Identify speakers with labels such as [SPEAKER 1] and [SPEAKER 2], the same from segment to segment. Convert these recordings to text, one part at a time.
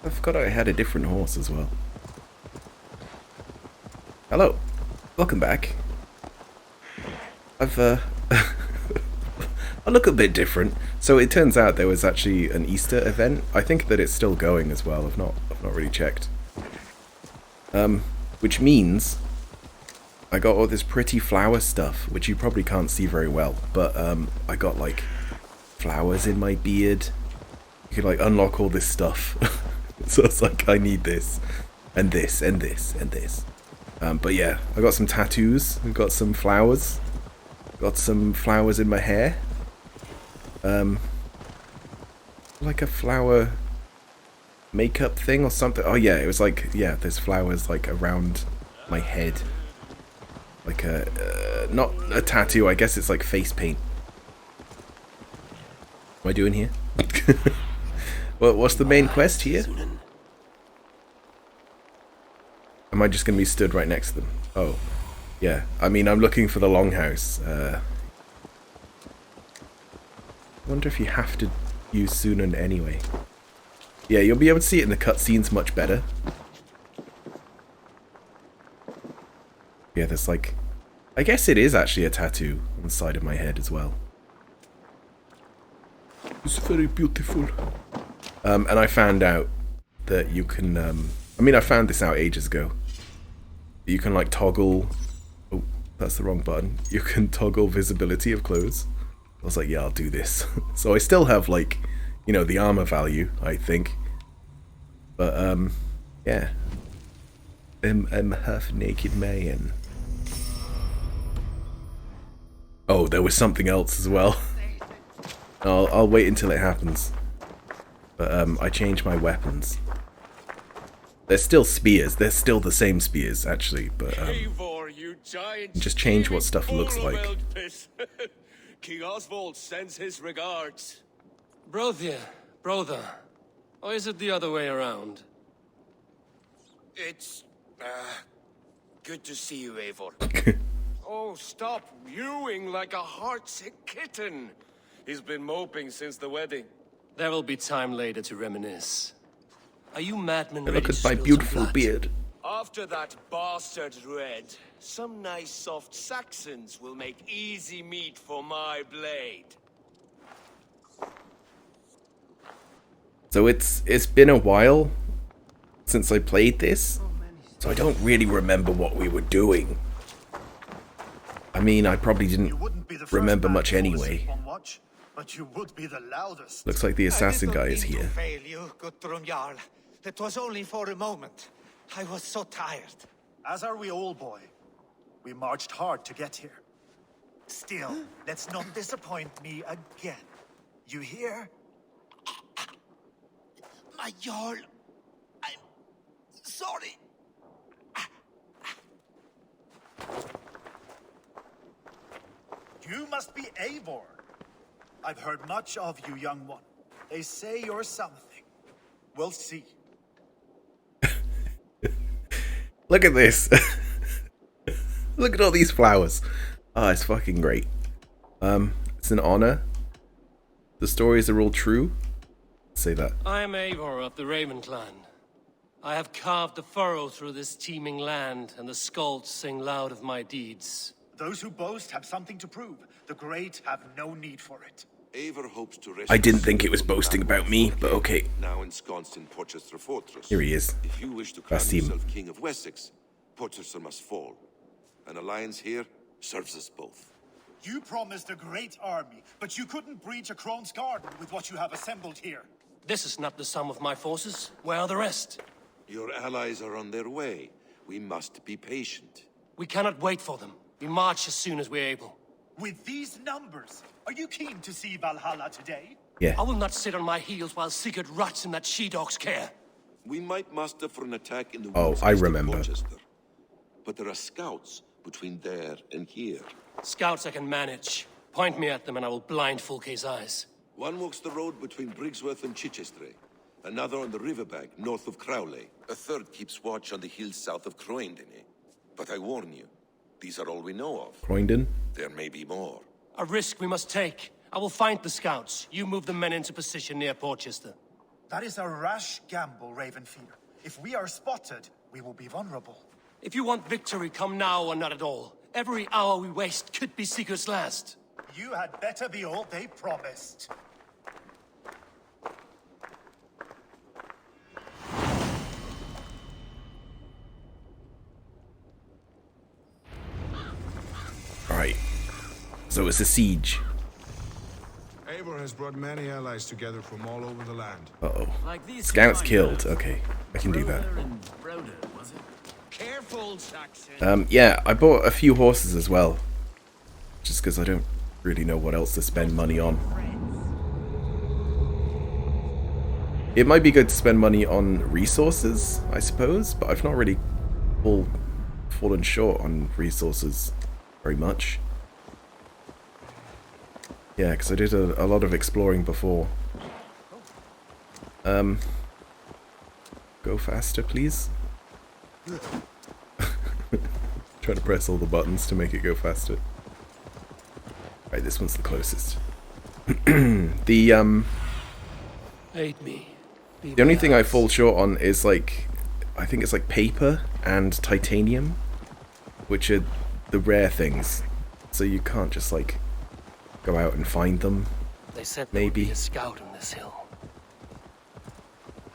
[SPEAKER 1] I forgot I had a different horse as well. Hello. Welcome back. I've, I look a bit different. So it turns out there was actually an Easter event. I think that it's still going as well. I've not really checked. Which means I got all this pretty flower stuff, which you probably can't see very well, but I got like flowers in my beard. You could like unlock all this stuff. So it's like I need this and this and this and this. But yeah, I got some tattoos. I've got some flowers. Got some flowers in my hair. Like a flower makeup thing or something. Oh yeah, it was like, yeah, there's flowers like around my head. Like a, not a tattoo, I guess it's like face paint. What am I doing here? Well, what's the main quest here? Am I just going to be stood right next to them? Oh, yeah. I mean, I'm looking for the longhouse. I wonder if you have to use Sunan anyway. Yeah, you'll be able to see it in the cutscenes much better. Yeah, there's like... I guess it is actually a tattoo on the side of my head as well. It's very beautiful. And I found out that you can... I mean, I found this out ages ago. You can like toggle... Oh, that's the wrong button. You can toggle visibility of clothes. I was like, yeah, I'll do this. So I still have like, you know, the armor value, I think. But, yeah. I'm a half-naked man. Oh, there was something else as well. I'll wait until it happens. But, I changed my weapons. They're still spears. They're still the same spears, actually. But, just change what stuff looks like.
[SPEAKER 2] King Oswald sends his regards.
[SPEAKER 3] Brother, or is it the other way around?
[SPEAKER 2] It's, good to see you, Eivor. Oh, stop mewing like a heartsick kitten. He's been moping since the wedding.
[SPEAKER 3] There will be time later to reminisce. Are you madmen
[SPEAKER 1] Hey,
[SPEAKER 3] ready
[SPEAKER 1] look
[SPEAKER 3] to
[SPEAKER 1] at my
[SPEAKER 3] spill
[SPEAKER 1] beautiful
[SPEAKER 3] some blood?
[SPEAKER 1] beard.
[SPEAKER 2] After that bastard Red, some nice soft Saxons will make easy meat for my blade.
[SPEAKER 1] So it's been a while since I played this, so I don't really remember what we were doing. I mean, I probably didn't remember much anyway.
[SPEAKER 4] But you would be the loudest.
[SPEAKER 1] Looks like the assassin guy is here.
[SPEAKER 5] Fail you, Guthrum Jarl. It was only for a moment. I was so tired.
[SPEAKER 4] As are we all, boy. We marched hard to get here. Still, let's not disappoint me again. You hear?
[SPEAKER 5] My Jarl, I'm sorry.
[SPEAKER 4] You must be Eivor. I've heard much of you, young one. They say you're something. We'll see.
[SPEAKER 1] Look at this. Look at all these flowers. Oh, it's fucking great. It's an honor. The stories are all true. Say that.
[SPEAKER 3] I am Eivor of the Raven clan. I have carved a furrow through this teeming land, and the skulls sing loud of my deeds.
[SPEAKER 4] Those who boast have something to prove. The great have no need for it.
[SPEAKER 6] Eivor hopes to
[SPEAKER 1] I didn't think it was boasting about me, but okay.
[SPEAKER 6] Now ensconced in Porchester Fortress.
[SPEAKER 1] Here he is.
[SPEAKER 6] If you wish to crown
[SPEAKER 1] That's him.
[SPEAKER 6] yourself King of Wessex, Porchester must fall. An alliance here serves us both.
[SPEAKER 4] You promised a great army, but you couldn't breach a Crone's garden with what you have assembled here.
[SPEAKER 3] This is not the sum of my forces. Where are the rest?
[SPEAKER 6] Your allies are on their way. We must be patient.
[SPEAKER 3] We cannot wait for them. We march as soon as we're able.
[SPEAKER 4] With these numbers, are you keen to see Valhalla today?
[SPEAKER 1] Yeah.
[SPEAKER 3] I will not sit on my heels while Sigurd rots in that she-dog's care.
[SPEAKER 6] We might muster for an attack in the
[SPEAKER 1] Oh,
[SPEAKER 6] woods
[SPEAKER 1] I
[SPEAKER 6] east of
[SPEAKER 1] remember.
[SPEAKER 6] Porchester. But there are scouts between there and here.
[SPEAKER 3] Scouts I can manage. Point me at them and I will blind Fulke's eyes.
[SPEAKER 6] One walks the road between Briggsworth and Chichester. Another on the riverbank north of Crowley. A third keeps watch on the hills south of Croendene. But I warn you, these are all we know of.
[SPEAKER 1] Croydon.
[SPEAKER 6] There may be more.
[SPEAKER 3] A risk we must take. I will find the scouts. You move the men into position near Porchester.
[SPEAKER 4] That is a rash gamble, Ravenfear. If we are spotted, we will be vulnerable.
[SPEAKER 3] If you want victory, come now or not at all. Every hour we waste could be Seeker's last.
[SPEAKER 4] You had better be all they promised.
[SPEAKER 1] Alright. So it's a siege.
[SPEAKER 7] Eivor has brought many allies together from all over the land.
[SPEAKER 1] Uh-oh. Scouts killed. Okay, I can do that.
[SPEAKER 2] Careful, Saxon.
[SPEAKER 1] Yeah, I bought a few horses as well. Just because I don't really know what else to spend money on. It might be good to spend money on resources, I suppose, but I've not really fallen short on resources very much. Yeah, because I did a lot of exploring before. Go faster, please. Try to press all the buttons to make it go faster. Right, this one's the closest. The
[SPEAKER 3] Aid me.
[SPEAKER 1] The only thing I fall short on is like, I think it's like paper and titanium, which are the rare things. So you can't just like go out and find them.
[SPEAKER 3] They said there would
[SPEAKER 1] Maybe.
[SPEAKER 3] be a scout on this hill.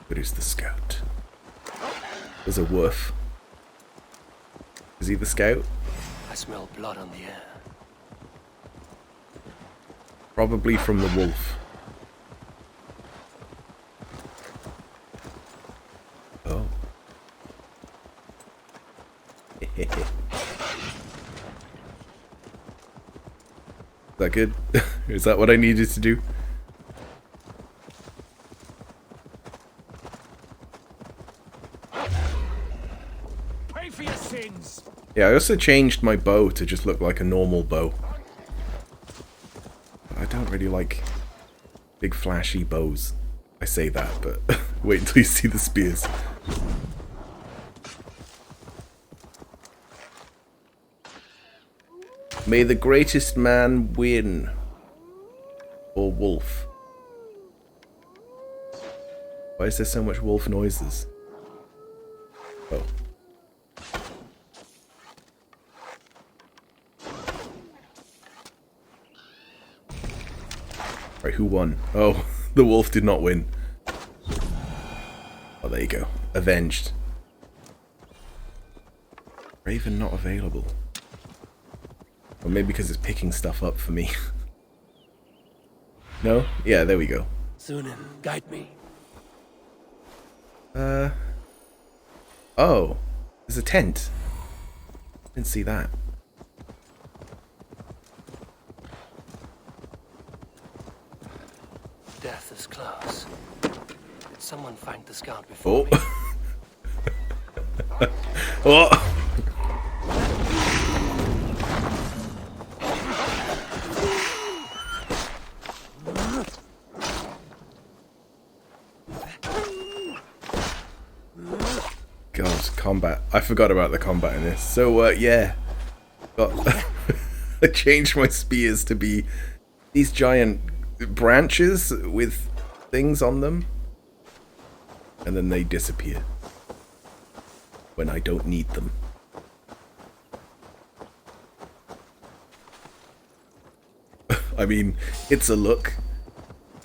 [SPEAKER 1] But who's the scout? There's a wolf. Is he the scout?
[SPEAKER 3] I smell blood on the air.
[SPEAKER 1] Probably from the wolf. Oh. Is that good? Is that what I needed to do?
[SPEAKER 2] Pay for your sins.
[SPEAKER 1] Yeah, I also changed my bow to just look like a normal bow. I don't really like big flashy bows. I say that, but wait until you see the spears. May the greatest man win. Or wolf. Why is there so much wolf noises? Oh. Right, who won? Oh, the wolf did not win. Oh, there you go. Avenged. Raven not available. Or maybe because it's picking stuff up for me. No? Yeah, there we go.
[SPEAKER 3] Sunan, guide me.
[SPEAKER 1] Oh. There's a tent. Didn't see that.
[SPEAKER 3] Death is close. Did someone find the scout before
[SPEAKER 1] Oh.
[SPEAKER 3] me?
[SPEAKER 1] Oh. God, combat. I forgot about the combat in this. So, yeah. I changed my spears to be these giant branches with things on them. And then they disappear. When I don't need them. I mean, it's a look.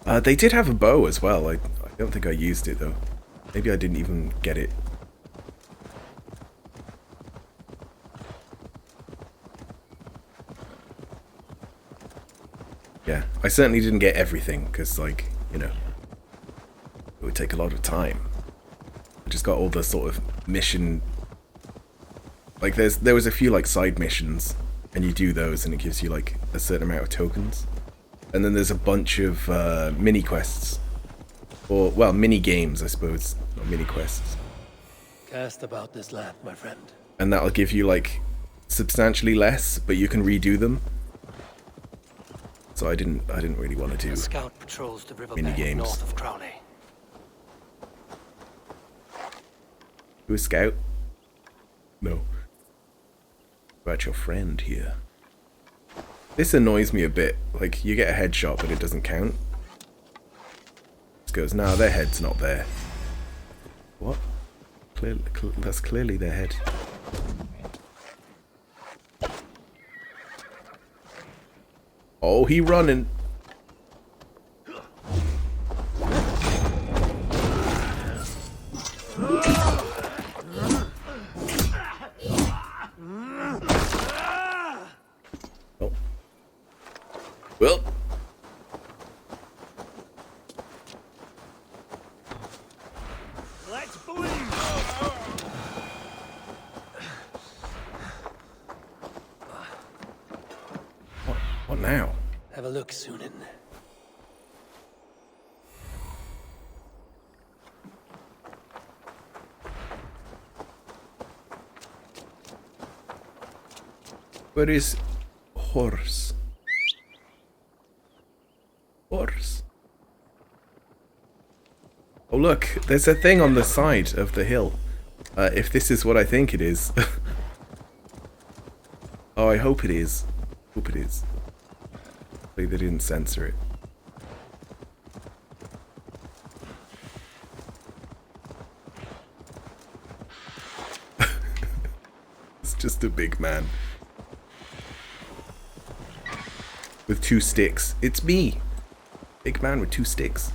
[SPEAKER 1] They did have a bow as well. I don't think I used it though. Maybe I didn't even get it. Yeah, I certainly didn't get everything because, like, you know, it would take a lot of time. I just got all the sort of mission. Like, there was a few like side missions, and you do those, and it gives you like a certain amount of tokens. And then there's a bunch of mini quests, or well, mini games, I suppose, not mini quests.
[SPEAKER 3] Cast about this land, my friend.
[SPEAKER 1] And that'll give you like substantially less, but you can redo them. So I didn't really want to do.
[SPEAKER 3] The scout patrols the river
[SPEAKER 1] Mini
[SPEAKER 3] bank
[SPEAKER 1] games.
[SPEAKER 3] north of Crowley.
[SPEAKER 1] You a scout? No. About your friend here. This annoys me a bit. Like, you get a headshot, but it doesn't count. This goes, no, their head's not there. What? That's clearly their head. Oh, he running. Oh. Well.
[SPEAKER 4] Let's bleed!
[SPEAKER 1] What now?
[SPEAKER 3] Have a look, Sunan.
[SPEAKER 1] Where is horse? Horse. Oh look, there's a thing on the side of the hill. If this is what I think it is. Oh, I hope it is. Hope it is. Hopefully they didn't censor it. It's just a big man. With 2 sticks. It's me! Big man with 2 sticks.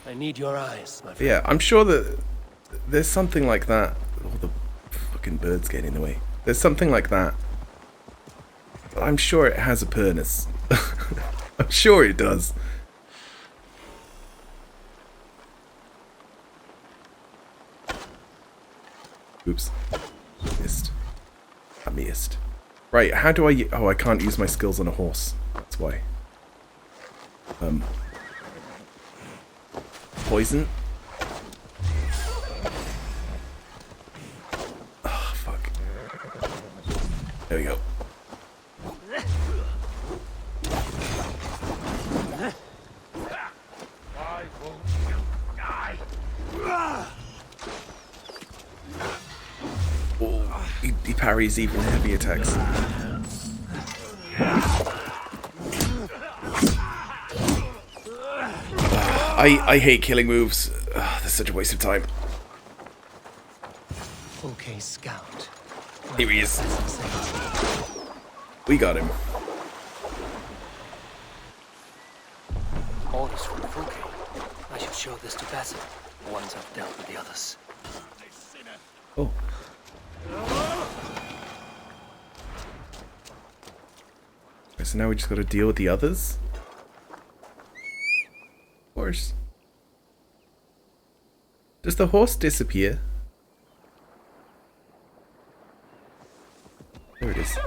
[SPEAKER 3] I need your eyes, my friend.
[SPEAKER 1] Yeah, I'm sure that there's something like that. All the fucking birds getting in the way. There's something like that. But I'm sure it has a purnace. I'm sure it does. Oops. Missed. I missed. Right, how do I... Oh, I can't use my skills on a horse. That's why. Poison? Oh, fuck. There we go. Oh, he parries even heavy attacks. I hate killing moves. Ugh, that's such a waste of time.
[SPEAKER 3] Okay, scout.
[SPEAKER 1] Here he is. We got him.
[SPEAKER 3] Orders from Fulke. I should show this to Bassett once I've dealt with the others.
[SPEAKER 1] Oh. Okay, so now we just gotta deal with the others? Horse. Does the horse disappear? There it is.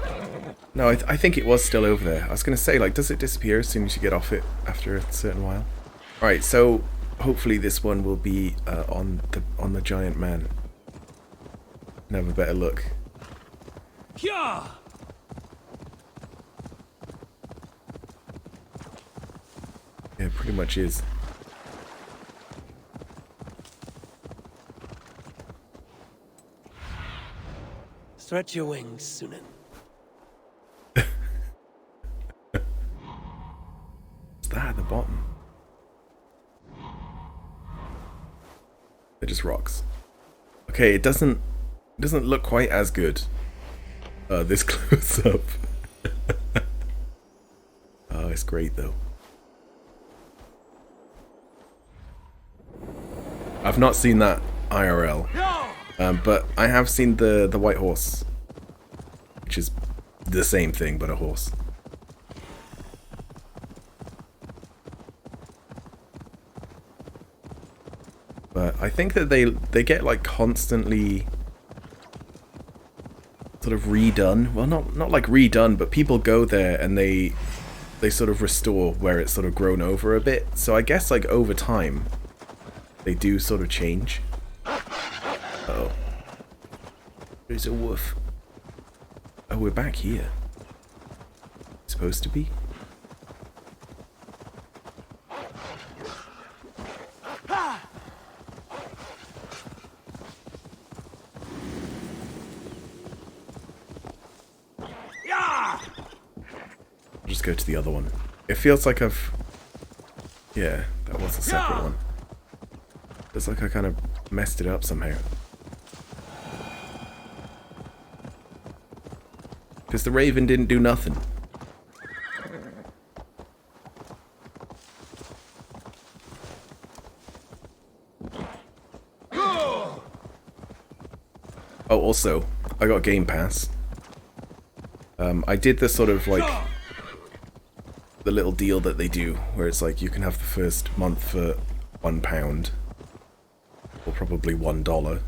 [SPEAKER 1] No, I think it was still over there. I was gonna say, like, does it disappear as soon as you get off it after a certain while? Alright, so hopefully this one will be on the giant man. And have a better look.
[SPEAKER 3] Yeah.
[SPEAKER 1] Yeah, it pretty much is.
[SPEAKER 3] Stretch your wings, Sunan.
[SPEAKER 1] What's that at the bottom? They're just rocks. Okay, it doesn't look quite as good this close up. Oh, it's great though. I've not seen that IRL, but I have seen the white horse, which is the same thing but a horse. But I think that they get like constantly sort of redone. Well, not like redone, but people go there and they sort of restore where it's sort of grown over a bit. So I guess like over time they do sort of change. Uh-oh. There's a wolf. Oh, we're back here. Supposed to be? Just go to change the other one. It feels like I've... Yeah, that was a separate one. Feels like I kind of messed it up somehow. Because the Raven didn't do nothing. Oh, also, I got Game Pass. I did the sort of like the little deal that they do, where it's like you can have the first month for £1, or probably $1,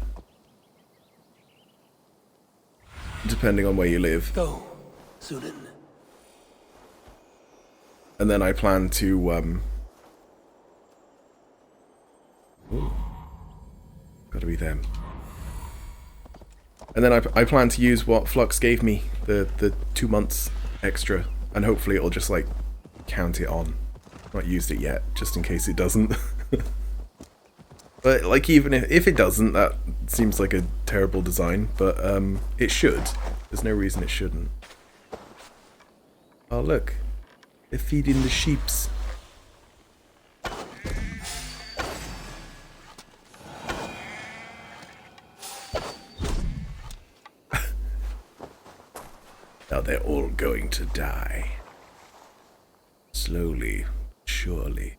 [SPEAKER 1] depending on where you live.
[SPEAKER 3] Go, Sudan.
[SPEAKER 1] And then I plan to ooh, gotta be them. And then I plan to use what Flux gave me, the 2 months extra, and hopefully it'll just like count it on. Not used it yet, just in case it doesn't. But like even if it doesn't, that seems like a terrible design, but it should. There's no reason it shouldn't. Oh look, they're feeding the sheeps. Now they're all going to die. Slowly, surely.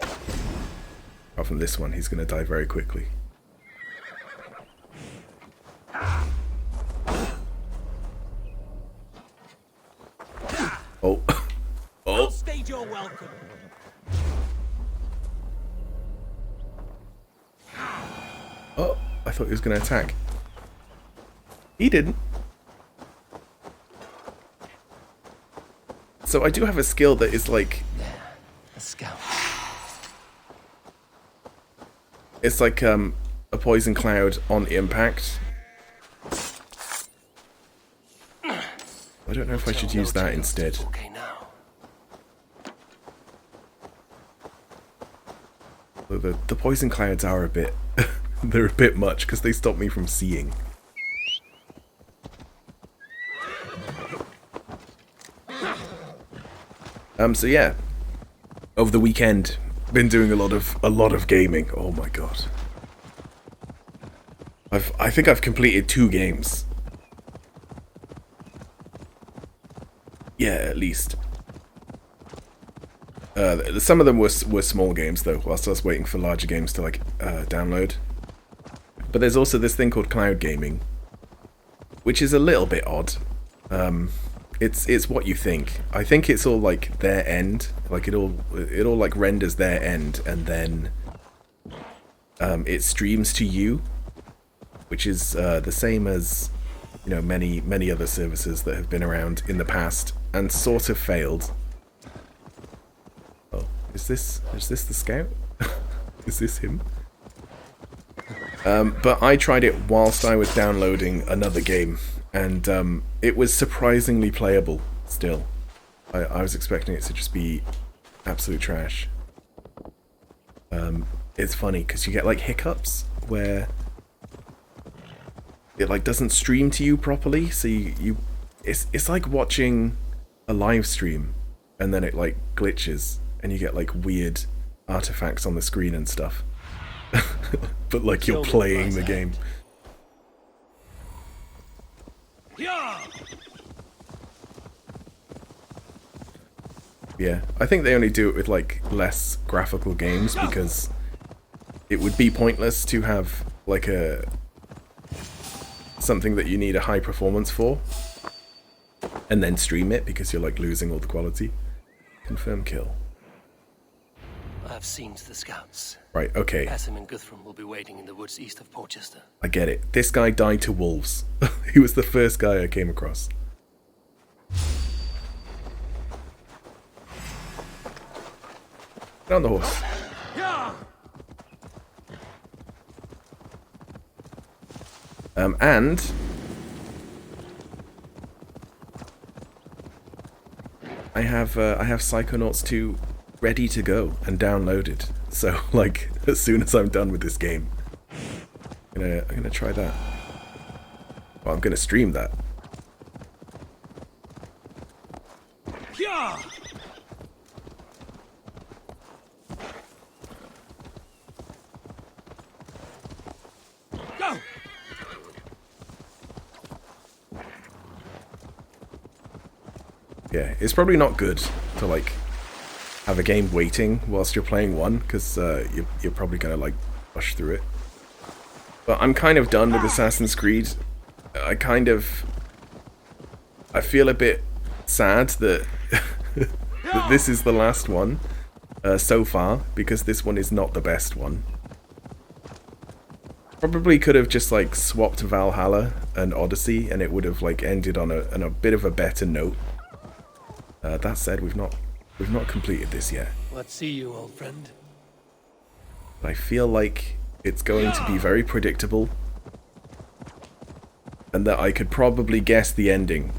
[SPEAKER 1] Apart from this one, he's going to die very quickly. Oh. Oh.
[SPEAKER 5] Stage your welcome.
[SPEAKER 1] Oh, I thought he was going to attack. He didn't. So I do have a skill that is like...
[SPEAKER 3] A scout.
[SPEAKER 1] It's like a poison cloud on impact. I don't know if I should use that instead.
[SPEAKER 3] Okay now.
[SPEAKER 1] The poison clouds are a bit... they're a bit much because they stop me from seeing. So yeah, over the weekend, been doing a lot of gaming. Oh my god, I think I've completed 2 games. Yeah, at least. Some of them were small games though, whilst I was waiting for larger games to like download. But there's also this thing called cloud gaming, which is a little bit odd. It's what you think. I think it's all like their end, like it all like renders their end, and then it streams to you, which is the same as, you know, many other services that have been around in the past and sort of failed. Oh, is this the scout? Is this him? But I tried it whilst I was downloading another game. And it was surprisingly playable still. I was expecting it to just be absolute trash. It's funny because you get like hiccups where it like doesn't stream to you properly, so it's like watching a live stream and then it like glitches and you get like weird artifacts on the screen and stuff. But like you're playing the game. Yeah, I think they only do it with like less graphical games because it would be pointless to have like something that you need a high performance for and then stream it because you're like losing all the quality. Confirm kill.
[SPEAKER 3] I have seen to the scouts.
[SPEAKER 1] Right, okay.
[SPEAKER 3] Asim and Guthrum will be waiting in the woods east of Portchester.
[SPEAKER 1] I get it. This guy died to wolves. He was the first guy I came across. Get on the horse. And I have Psychonauts 2 ready to go and downloaded. So like as soon as I'm done with this game, I'm gonna try that. Well, I'm gonna stream that.
[SPEAKER 3] Yeah. Go.
[SPEAKER 1] Yeah, it's probably not good to like have a game waiting whilst you're playing one, because you're probably gonna like rush through it. But I'm kind of done with Assassin's Creed. I feel a bit sad that, that this is the last one so far, because this one is not the best one. Probably could have just like swapped Valhalla and Odyssey, and it would have like ended on a bit of a better note. That said, we've not completed this yet.
[SPEAKER 3] Let's see you, old friend.
[SPEAKER 1] I feel like it's going to be very predictable, and that I could probably guess the ending.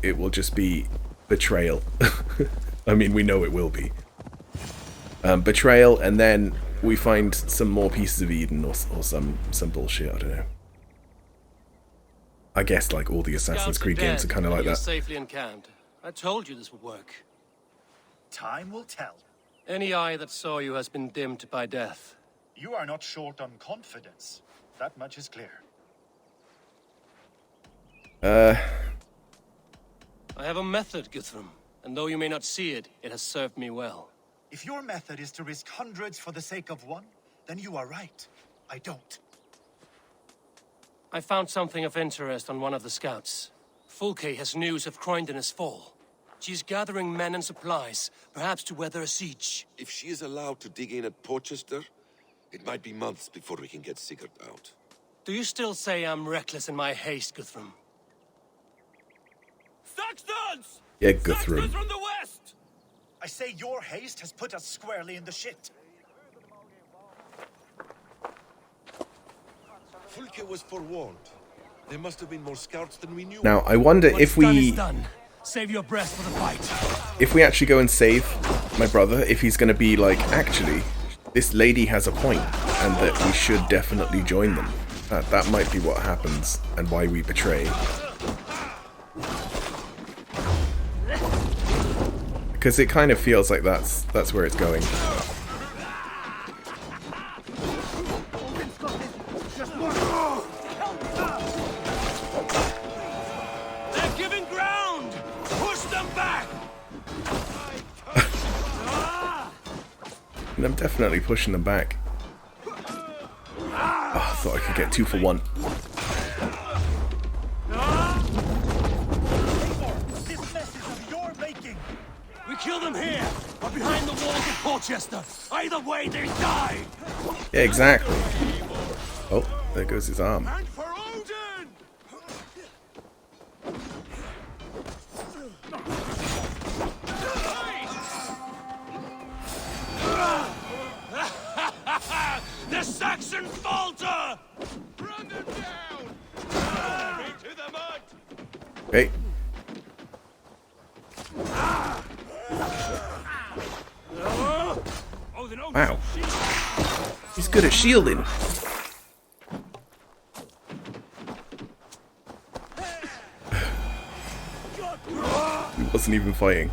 [SPEAKER 1] It will just be betrayal. I mean, we know it will be. Betrayal, and then we find some more pieces of Eden or some bullshit, I don't know. I guess like all the Assassin's Creed games are kind of like
[SPEAKER 3] You're
[SPEAKER 1] that.
[SPEAKER 3] safely encamped. I told you this would work.
[SPEAKER 4] Time will tell.
[SPEAKER 3] Any eye that saw you has been dimmed by death.
[SPEAKER 4] You are not short on confidence. That much is clear.
[SPEAKER 3] I have a method, Guthrum, and though you may not see it, it has served me well.
[SPEAKER 4] If your method is to risk hundreds for the sake of one, then you are right. I don't.
[SPEAKER 3] I found something of interest on one of the scouts. Fulke has news of Croydon's fall. She's gathering men and supplies, perhaps to weather a siege.
[SPEAKER 6] If she is allowed to dig in at Porchester, it might be months before we can get Sigurd out.
[SPEAKER 3] Do you still say I'm reckless in my haste, Guthrum?
[SPEAKER 2] Saxons!
[SPEAKER 1] Yeah, Guthrum.
[SPEAKER 2] Saxons from the west!
[SPEAKER 4] I say your haste has put us squarely in the shit.
[SPEAKER 6] Fulke was forewarned. There must have been more scouts than we knew.
[SPEAKER 1] Now, I wonder if
[SPEAKER 3] What's done
[SPEAKER 1] we...
[SPEAKER 3] is done. Save your breath for the fight.
[SPEAKER 1] if we actually go and save my brother, if he's going to be like, actually, this lady has a point, and that we should definitely join them. That might be what happens, and why we betray. Because it kind of feels like that's where it's going.
[SPEAKER 2] They're giving ground! Push them back!
[SPEAKER 1] And I'm definitely pushing them back. Oh, I thought I could get 2 for 1.
[SPEAKER 4] This mess is of your making.
[SPEAKER 3] We kill them here, or behind the walls of Porchester. Either way, they die!
[SPEAKER 1] Yeah, exactly. Oh, there goes his arm.
[SPEAKER 2] And for Odin! The Saxon falter! Run them down! Into the mud!
[SPEAKER 1] Okay. Wow. He's good at shielding. He wasn't even fighting.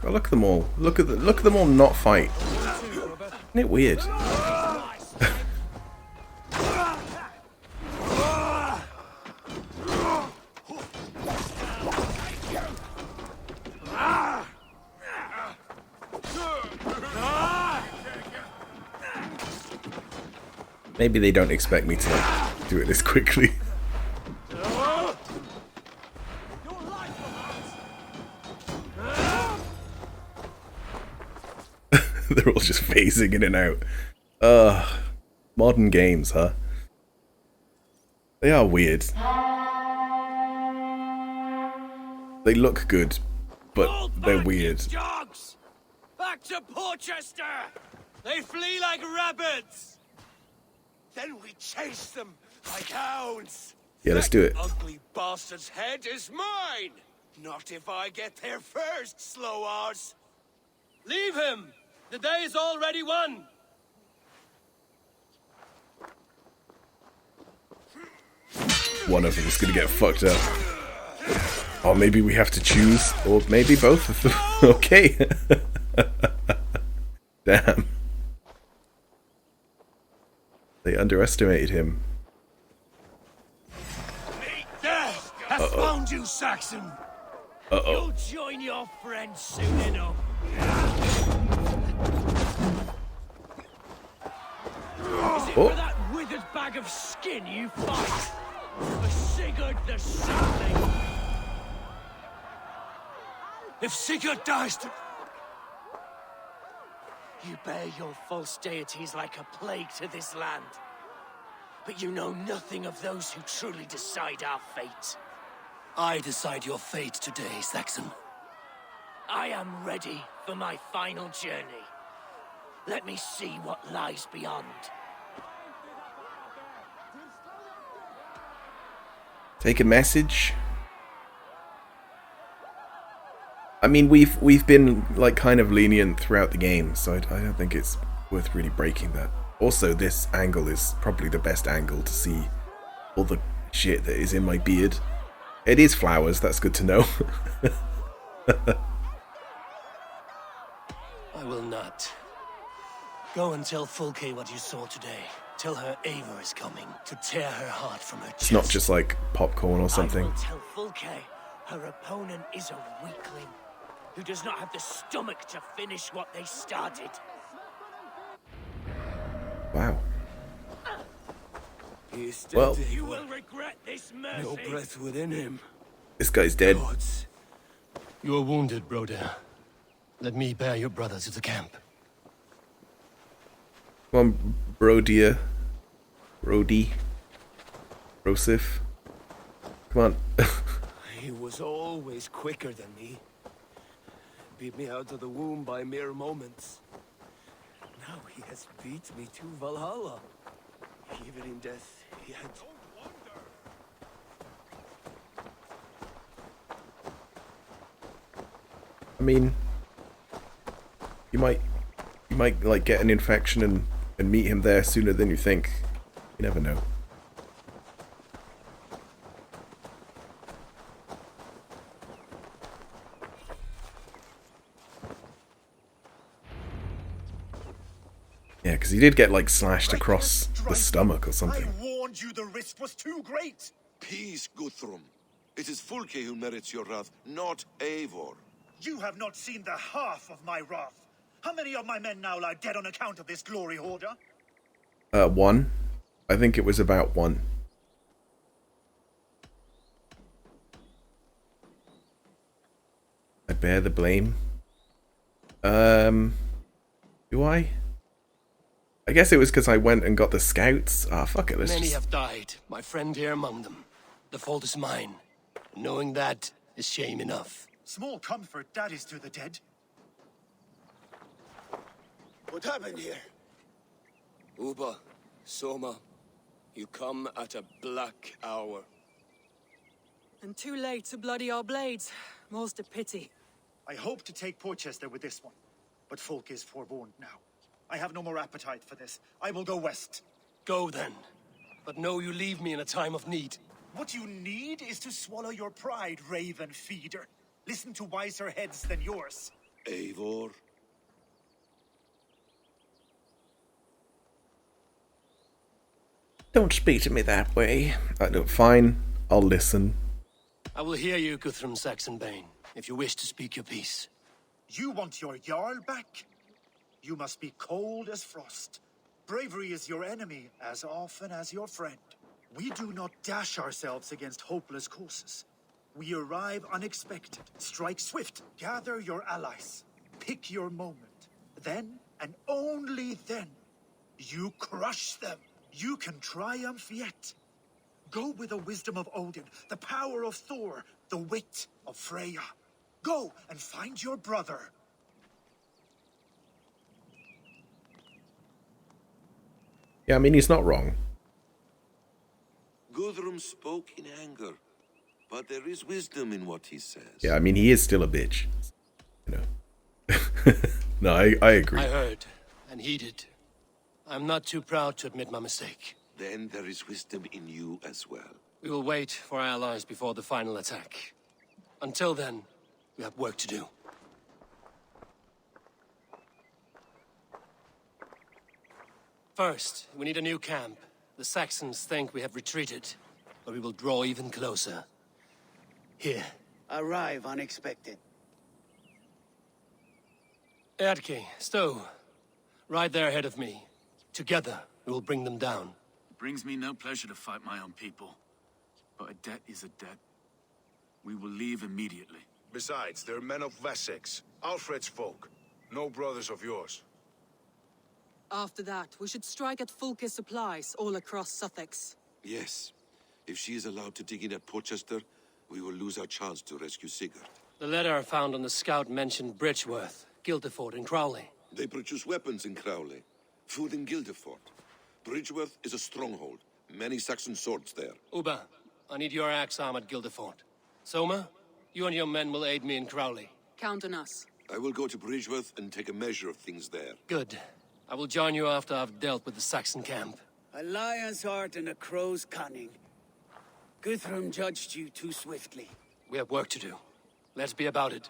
[SPEAKER 1] Oh, look at them all. Look at them all not fight. Isn't it weird? Maybe they don't expect me to like, do it this quickly. They're all just phasing in and out. Modern games, huh? They are weird. They look good, but they're weird.
[SPEAKER 2] Dogs! Back to Porchester! They flee like rabbits! Then we chase them like hounds!
[SPEAKER 1] Yeah, let's do it.
[SPEAKER 2] That ugly bastard's head is mine! Not if I get there first, slow-arse.
[SPEAKER 3] Leave him! The day is already won!
[SPEAKER 1] One of them is gonna get fucked up. Or maybe we have to choose, or maybe both of them. Okay. Damn. They underestimated him.
[SPEAKER 2] Death has found you, Saxon. You'll join your friends soon enough. Is it for that withered bag of skin you fight? For Sigurd the Sibling? If Sigurd dies to... You bear your false deities like a plague to this land. But you know nothing of those who truly decide our fate.
[SPEAKER 3] I decide your fate today, Saxon.
[SPEAKER 2] I am ready for my final journey. Let me see what lies beyond.
[SPEAKER 1] Take a message. I mean, we've been like kind of lenient throughout the game, so I don't think it's worth really breaking that. Also, this angle is probably the best angle to see all the shit that is in my beard. It is flowers, that's good to know.
[SPEAKER 3] I will not. Go and tell Fulke what you saw today. Tell her Eivor is coming to tear her heart from her chest.
[SPEAKER 1] It's not just like popcorn or something.
[SPEAKER 2] I will tell Fulke her opponent is a weakling who does not have the stomach to finish what they started.
[SPEAKER 1] Wow.
[SPEAKER 2] He is still
[SPEAKER 1] Well,
[SPEAKER 2] you will regret this mercy.
[SPEAKER 3] No breath within him.
[SPEAKER 1] this guy's dead.
[SPEAKER 3] Gods. You are wounded, Broder. Let me bear your brother to the camp.
[SPEAKER 1] Come on, Brodia. Brody. Brosif. Come on.
[SPEAKER 2] He was always quicker than me. Beat me out of the womb by mere moments. Now he has beat me to Valhalla. Even in death, he had...
[SPEAKER 1] I mean, you might like get an infection and meet him there sooner than you think. You never know. Yeah, because he did get like slashed across the stomach or something.
[SPEAKER 4] I warned you the risk was too great.
[SPEAKER 6] Peace, Guthrum. It is Fulke who merits your wrath, not Eivor.
[SPEAKER 4] You have not seen the half of my wrath. How many of my men now lie dead on account of this glory hoarder?
[SPEAKER 1] One. I think it was about one. I bear the blame. Do I? I guess it was because I went and got the scouts. Ah, fuck it, let's
[SPEAKER 3] Many
[SPEAKER 1] just...
[SPEAKER 3] have died, my friend here among them. The fault is mine. Knowing that is shame enough.
[SPEAKER 4] Small comfort that is to the dead.
[SPEAKER 2] What happened here? Uba, Soma, you come at a black hour.
[SPEAKER 8] And too late to bloody our blades. Most a pity.
[SPEAKER 4] I hope to take Porchester with this one, but Folk is forewarned now. I have no more appetite for this. I will go west.
[SPEAKER 3] Go then. But know you leave me in a time of need.
[SPEAKER 4] What you need is to swallow your pride, raven feeder. Listen to wiser heads than yours.
[SPEAKER 6] Eivor?
[SPEAKER 1] Don't speak to me that way. Fine, I'll listen.
[SPEAKER 3] I will hear you, Guthrum Saxonbane, if you wish to speak your piece.
[SPEAKER 4] You want your Jarl back? You must be cold as frost. Bravery is your enemy as often as your friend. We do not dash ourselves against hopeless courses. We arrive unexpected, strike swift, gather your allies, pick your moment. Then, and only then, you crush them. You can triumph yet. Go with the wisdom of Odin, the power of Thor, the wit of Freya. Go and find your brother.
[SPEAKER 1] Yeah, I mean, he's not wrong.
[SPEAKER 6] Guthrum spoke in anger. But there is wisdom in what he says.
[SPEAKER 1] Yeah, I mean, he is still a bitch. You know. No, I agree.
[SPEAKER 3] I heard and heeded. I'm not too proud to admit my mistake.
[SPEAKER 6] Then there is wisdom in you as well.
[SPEAKER 3] We will wait for our allies before the final attack. Until then, we have work to do. First, we need a new camp. The Saxons think we have retreated, but we will draw even closer. Here.
[SPEAKER 9] Arrive unexpected.
[SPEAKER 3] Erke, Stowe. Right there ahead of me. Together, we will bring them down.
[SPEAKER 10] It brings me no pleasure to fight my own people. But a debt is a debt. We will leave immediately.
[SPEAKER 7] Besides, they're men of Wessex, Alfred's folk. No brothers of yours.
[SPEAKER 8] After that, we should strike at Fulke's supplies all across Sussex.
[SPEAKER 6] Yes. If she is allowed to dig in at Portchester, we will lose our chance to rescue Sigurd.
[SPEAKER 3] The letter found on the scout mentioned Bridgeworth, Guildeford, and Crowley.
[SPEAKER 6] They produce weapons in Crowley, food in Guildeford. Bridgeworth is a stronghold. Many Saxon swords there.
[SPEAKER 3] Uba, I need your axe arm at Guildeford. Soma, you and your men will aid me in Crowley.
[SPEAKER 8] Count on us.
[SPEAKER 6] I will go to Bridgeworth and take a measure of things there.
[SPEAKER 3] Good. I will join you after I've dealt with the Saxon camp.
[SPEAKER 9] A lion's heart and a crow's cunning. Guthrum judged you too swiftly.
[SPEAKER 3] We have work to do. Let's be about it.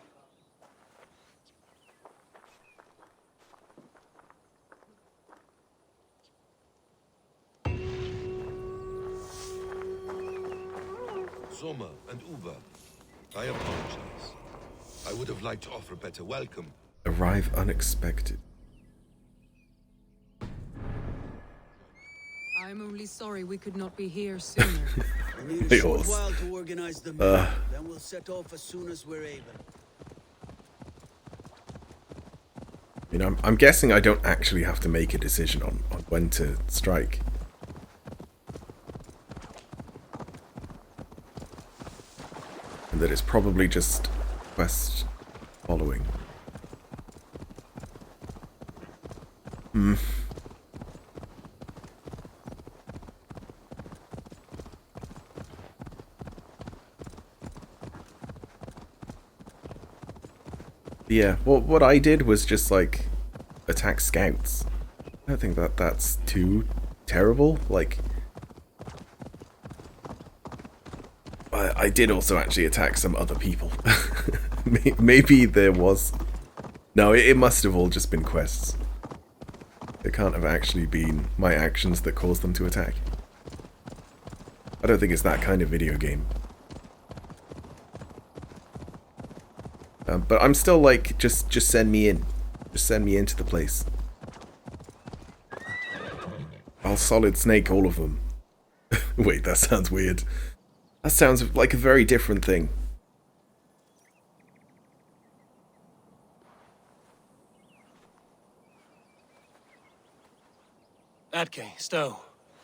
[SPEAKER 6] Soma and Uba, I apologize. I would have liked to offer a better welcome.
[SPEAKER 1] Arrive unexpected.
[SPEAKER 8] I'm only sorry we could not be here sooner.
[SPEAKER 9] We need a short while to organize the move. Then we'll set off as soon as we're able.
[SPEAKER 1] You know, I'm guessing I don't actually have to make a decision on when to strike. And that it's probably just quest following. Yeah, well, what I did was just, like, attack scouts. I don't think that's too terrible. Like, I did also actually attack some other people. Maybe there was... No, it must have all just been quests. It can't have actually been my actions that caused them to attack. I don't think it's that kind of video game. But I'm still like, just send me in. Just send me into the place. I'll solid snake all of them. Wait, that sounds weird. That sounds like a very different thing.
[SPEAKER 3] Atke, Stowe,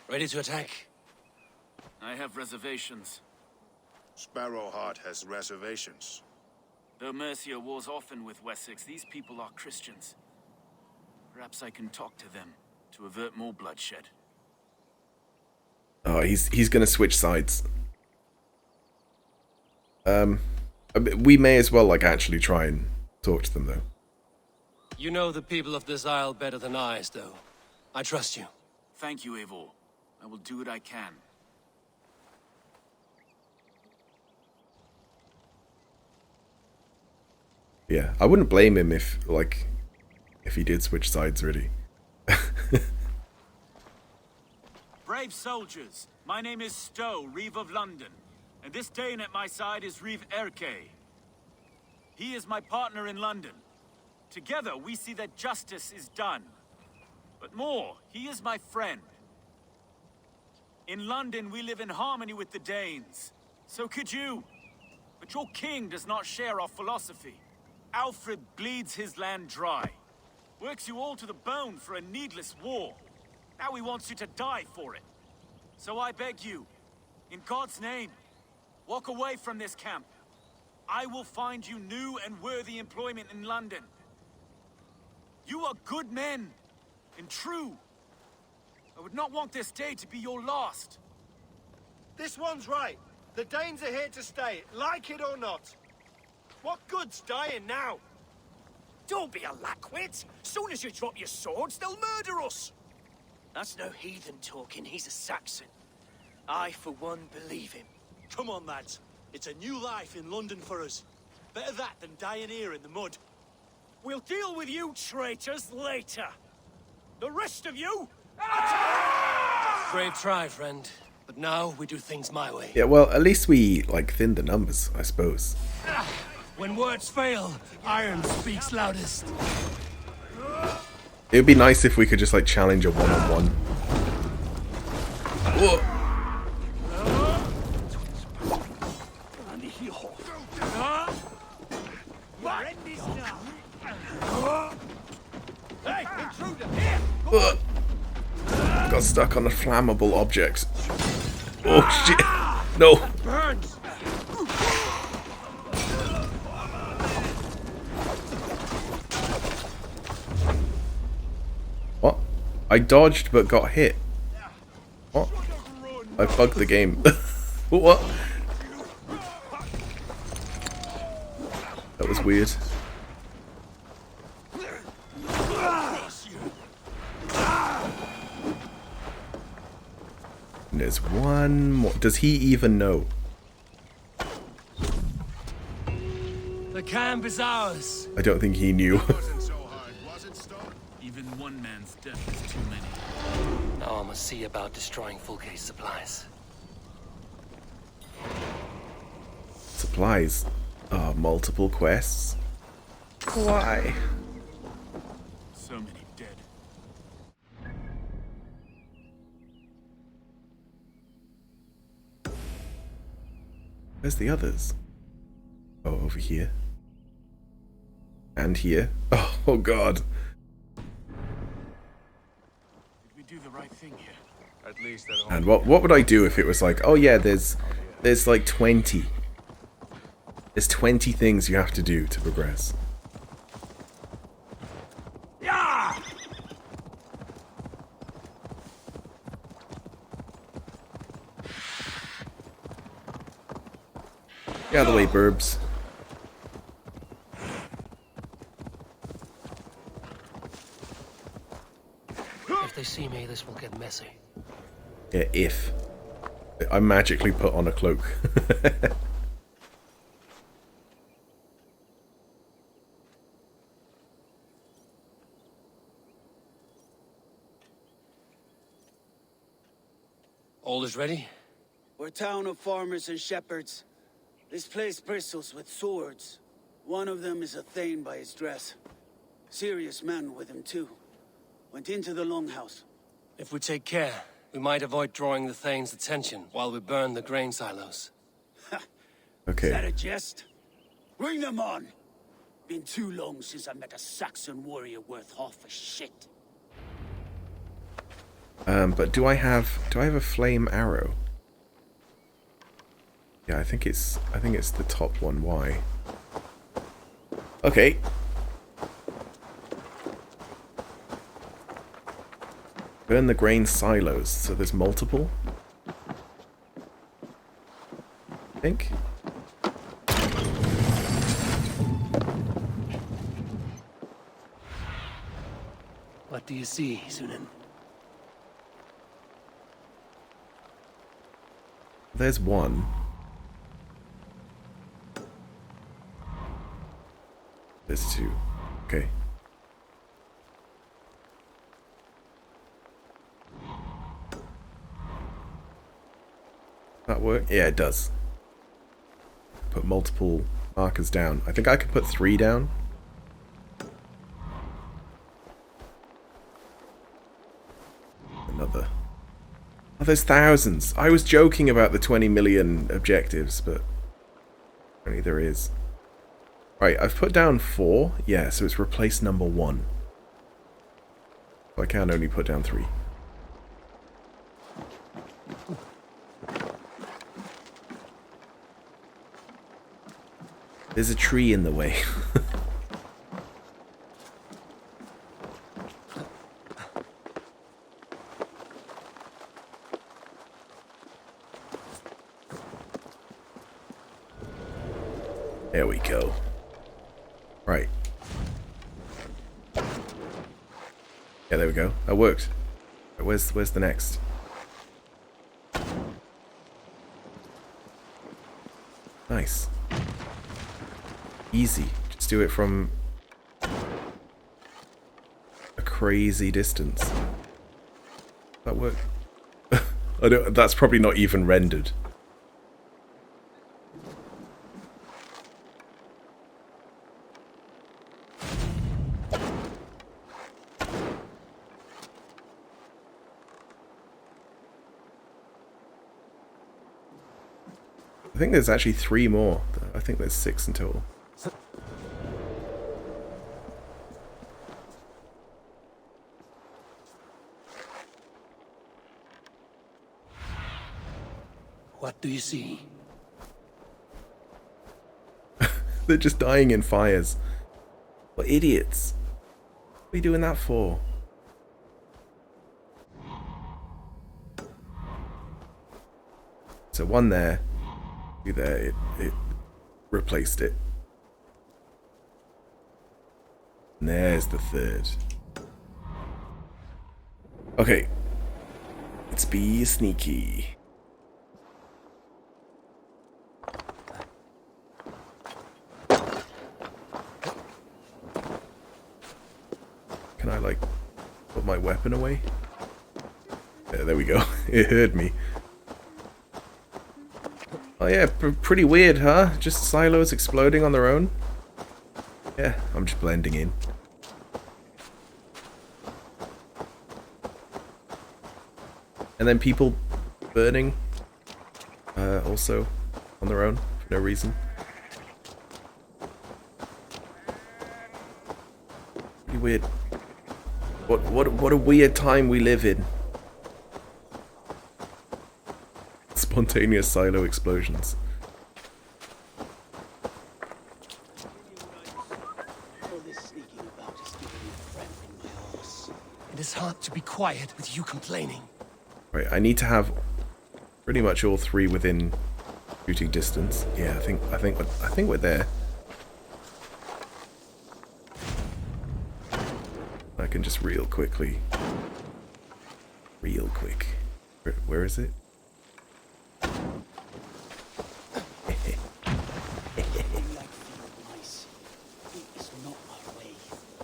[SPEAKER 3] ready to attack?
[SPEAKER 10] I have reservations.
[SPEAKER 7] Sparrowheart has reservations.
[SPEAKER 10] Though Mercia wars often with Wessex, these people are Christians. Perhaps I can talk to them to avert more bloodshed.
[SPEAKER 1] Oh, he's gonna switch sides. We may as well like actually try and talk to them though.
[SPEAKER 3] You know the people of this isle better than I, Stowe. I trust you.
[SPEAKER 10] Thank you, Eivor. I will do what I can.
[SPEAKER 1] Yeah, I wouldn't blame him if he did switch sides, really.
[SPEAKER 10] Brave soldiers, my name is Stowe, Reeve of London, and this Dane at my side is Reeve Erke. He is my partner in London. Together we see that justice is done. But more, he is my friend. In London we live in harmony with the Danes. So could you. But your king does not share our philosophy. Alfred bleeds his land dry. Works you all to the bone for a needless war. Now he wants you to die for it. So I beg you, in God's name, walk away from this camp. I will find you new and worthy employment in London. You are good men, and true. I would not want this day to be your last.
[SPEAKER 4] This one's right.
[SPEAKER 2] The Danes are here to stay, like it or not. What good's dying now?
[SPEAKER 11] Don't be a lackwit. Soon as you drop your swords, they'll murder us. That's no heathen talking, he's a Saxon. I, for one, believe him.
[SPEAKER 2] Come on, lads. It's a new life in London for us. Better that than dying here in the mud.
[SPEAKER 11] We'll deal with you traitors later. The rest of you...
[SPEAKER 3] Brave try, friend. But now we do things my way.
[SPEAKER 1] Yeah, well, at least we, like, thinned the numbers, I suppose.
[SPEAKER 3] When words fail, iron speaks loudest.
[SPEAKER 1] It would be nice if we could just, like, challenge a one-on-one. Whoa.
[SPEAKER 2] Hey, intruder! Here!
[SPEAKER 1] Got stuck on a flammable object. Oh shit! No!
[SPEAKER 2] Burns!
[SPEAKER 1] What? I dodged but got hit. What? I bugged the game. What? That was weird. And there's one more. Does he even know?
[SPEAKER 3] The camp is ours.
[SPEAKER 1] I don't think he knew.
[SPEAKER 7] Wasn't so hard, was it, Stone?
[SPEAKER 10] Even one man's death is too many.
[SPEAKER 3] Now I must see about destroying Fulke's supplies.
[SPEAKER 1] Supplies. Multiple quests. Why?
[SPEAKER 10] So many dead.
[SPEAKER 1] Where's the others? Oh, over here. And here. Oh god.
[SPEAKER 10] Did we do the right thing here?
[SPEAKER 7] At least at home.
[SPEAKER 1] And what would I do if it was like, oh yeah, there's like 20. There's 20 things you have to do to progress. Get out of the way, burbs.
[SPEAKER 3] If they see me, this will get messy.
[SPEAKER 1] Yeah, if. I magically put on a cloak.
[SPEAKER 3] All is ready?
[SPEAKER 9] We're a town of farmers and shepherds. This place bristles with swords. One of them is a Thane by his dress. Serious man with him too. Went into the longhouse.
[SPEAKER 3] If we take care, we might avoid drawing the Thane's attention while we burn the grain silos.
[SPEAKER 1] Okay.
[SPEAKER 9] Is that a jest? Bring them on! Been too long since I met a Saxon warrior worth half a shit.
[SPEAKER 1] But do I have a flame arrow? Yeah, I think it's the top one. Why? Okay. Burn the grain silos. So there's multiple. I think.
[SPEAKER 3] What do you see, Sunan?
[SPEAKER 1] There's one. There's two. Okay. That work? Yeah, it does. Put multiple markers down. I think I could put 3 down. Another. Oh, there's thousands. I was joking about the 20 million objectives, but only there is. Right, I've put down 4. Yeah, so it's replaced number 1. So I can only put down 3. There's a tree in the way. There we go. Right. Yeah, there we go. That worked. Where's the next? Nice. Easy. Just do it from a crazy distance. That worked. I don't. That's probably not even rendered. I think there's actually 3 more. I think there's 6 in total.
[SPEAKER 3] What do you see?
[SPEAKER 1] They're just dying in fires. What idiots. What are you doing that for? So one there. Two there. It replaced it. And there's the third. Okay. Let's be sneaky. Can I, like, put my weapon away? Yeah, there we go. It heard me. Oh yeah, pretty weird, huh? Just silos exploding on their own? Yeah, I'm just blending in. And then people burning also on their own for no reason. Pretty weird. What a weird time we live in. Spontaneous silo explosions.
[SPEAKER 3] It is hard to be quiet with you complaining.
[SPEAKER 1] Right, I need to have pretty much all 3 within shooting distance. Yeah, I think we're there. I can just real quick. Where is it?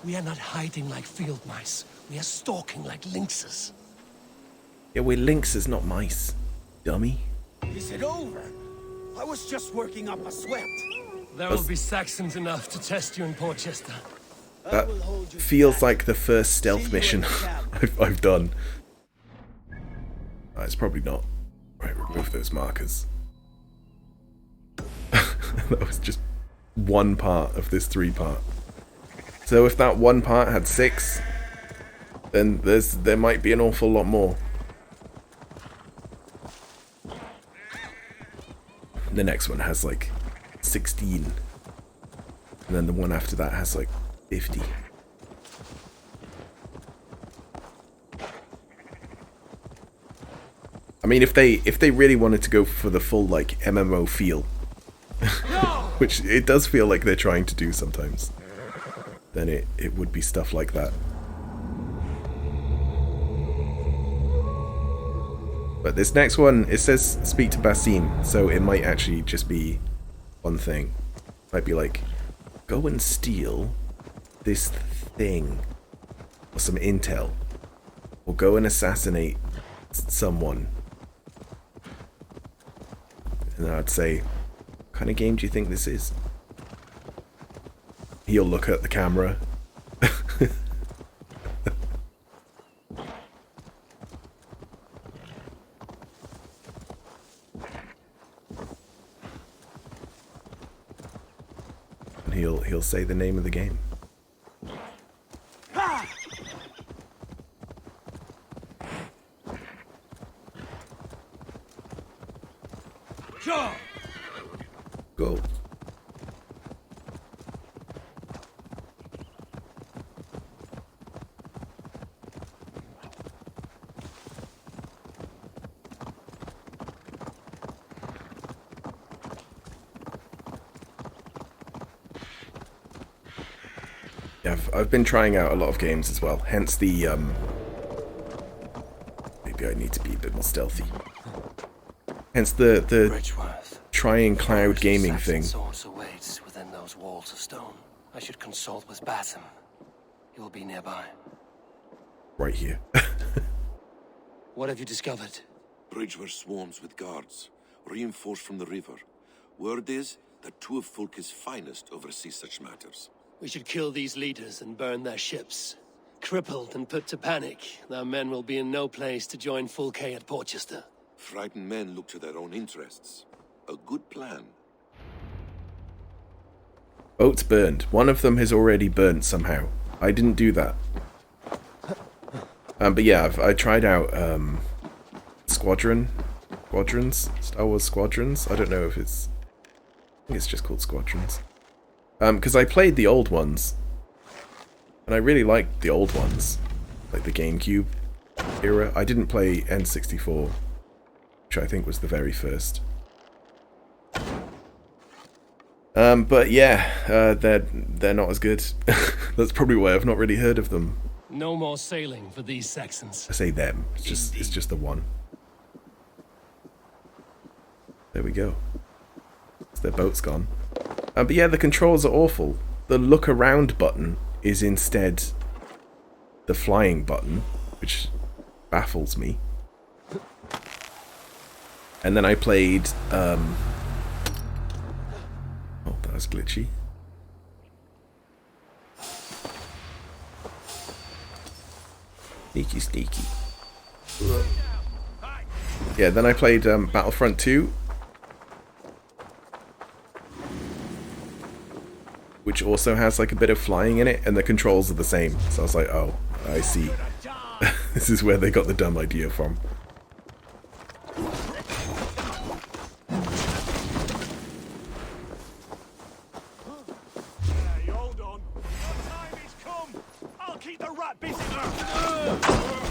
[SPEAKER 3] We are not hiding like field mice. We are stalking like lynxes.
[SPEAKER 1] Yeah, we're lynxes, not mice. Dummy.
[SPEAKER 9] Is it over? I was just working up a sweat.
[SPEAKER 3] There will be Saxons enough to test you in Portchester.
[SPEAKER 1] That feels like the first stealth mission I've done. It's probably not. Right, remove those markers. That was just one part of this 3-part. So if that one part had 6, then there might be an awful lot more. The next one has like 16. And then the one after that has like 50. I mean, if they really wanted to go for the full like MMO feel, which it does feel like they're trying to do sometimes, then it would be stuff like that. But this next one, it says speak to Basim, so it might actually just be one thing. It might be like, go and steal this thing, or some intel, or go and assassinate someone. And then I'd say, what kind of game do you think this is? He'll look at the camera. And he'll say the name of the game. Go. I've been trying out a lot of games as well. Hence the maybe I need to be a bit more stealthy. Hence the trying cloud gaming thing.
[SPEAKER 3] Source awaits within those walls of stone. I should consult with Bassam. He will be nearby.
[SPEAKER 1] Right here.
[SPEAKER 3] What have you discovered?
[SPEAKER 6] Bridgeworth swarms with guards, reinforced from the river. Word is that two of Fulke's finest oversee such matters.
[SPEAKER 3] We should kill these leaders and burn their ships. Crippled and put to panic, their men will be in no place to join Fulke at Portchester.
[SPEAKER 6] Frightened men look to their own interests. A good plan.
[SPEAKER 1] Boats burned. One of them has already burnt somehow. I didn't do that. But yeah, I tried out Squadrons, Star Wars Squadrons. I don't know if it's... I think it's just called Squadrons. Because I played the old ones, and I really liked the old ones, like the GameCube era. I didn't play N64, which I think was the very first. But yeah, they're not as good. That's probably why I've not really heard of them.
[SPEAKER 3] No more sailing for these Saxons.
[SPEAKER 1] I say them. It's just the one. There we go. Their boat's gone. But yeah, the controls are awful. The look around button is instead the flying button, which baffles me. And then I played oh, that was glitchy. Sneaky, sneaky. Yeah, then I played Battlefront 2, which also has like a bit of flying in it, and the controls are the same. So I was like, oh, I see. This is where they got the dumb idea from.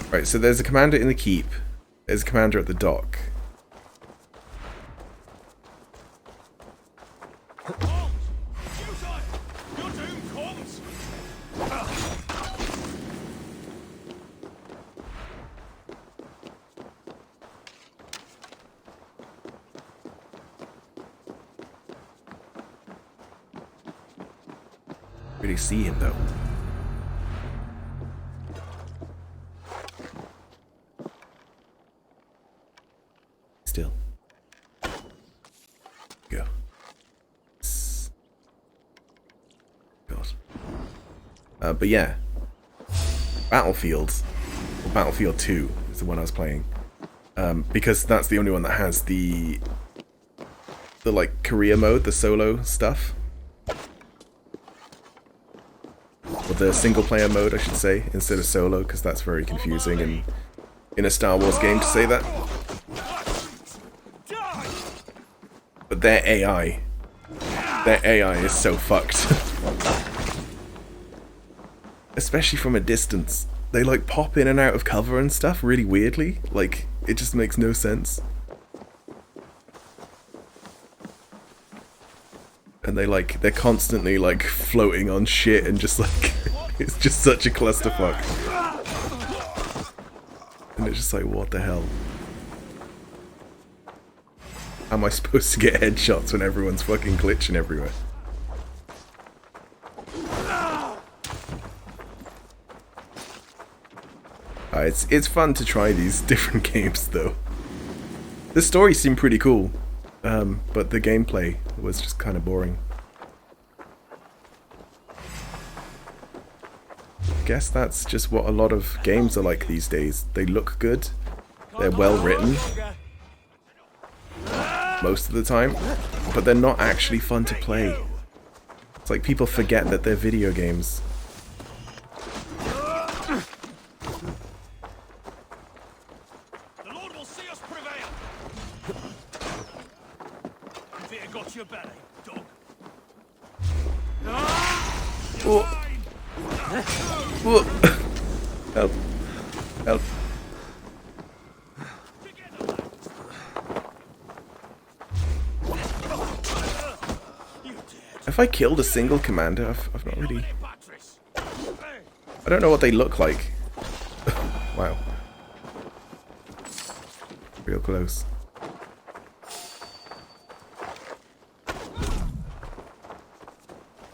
[SPEAKER 1] Right, so there's a commander in the keep. There's a commander at the dock. Really see him though. Still. Go. God. But yeah. Battlefield. Or Battlefield 2 is the one I was playing. Because that's the only one that has the like career mode, the solo stuff. Or the single player mode, I should say, instead of solo, because that's very confusing and in a Star Wars game to say that. But their AI is so fucked. Especially from a distance. They like pop in and out of cover and stuff really weirdly. Like, it just makes no sense. And they're constantly like floating on shit and just like, it's just such a clusterfuck. And it's just like, what the hell? How am I supposed to get headshots when everyone's fucking glitching everywhere? It's fun to try these different games though. The story seemed pretty cool, but the gameplay was just kind of boring. I guess that's just what a lot of games are like these days. They look good, they're well written most of the time, but they're not actually fun to play. It's like people forget that they're video games.
[SPEAKER 10] The Lord will see us prevail. Fear got your belly, dog.
[SPEAKER 1] Oh. Oh. Help. Help. Have I killed a single commander? I've not really I don't know what they look like. Wow. Real close.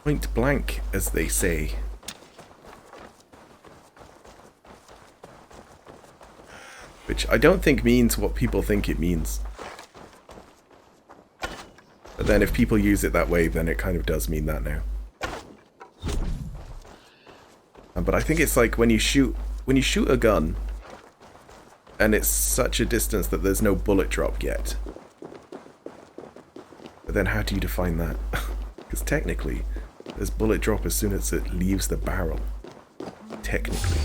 [SPEAKER 1] Point blank, as they say. Which I don't think means what people think it means. But then if people use it that way, then it kind of does mean that now. But I think it's like when you shoot a gun, and it's such a distance that there's no bullet drop yet. But then how do you define that? Because technically, there's bullet drop as soon as it leaves the barrel. Technically.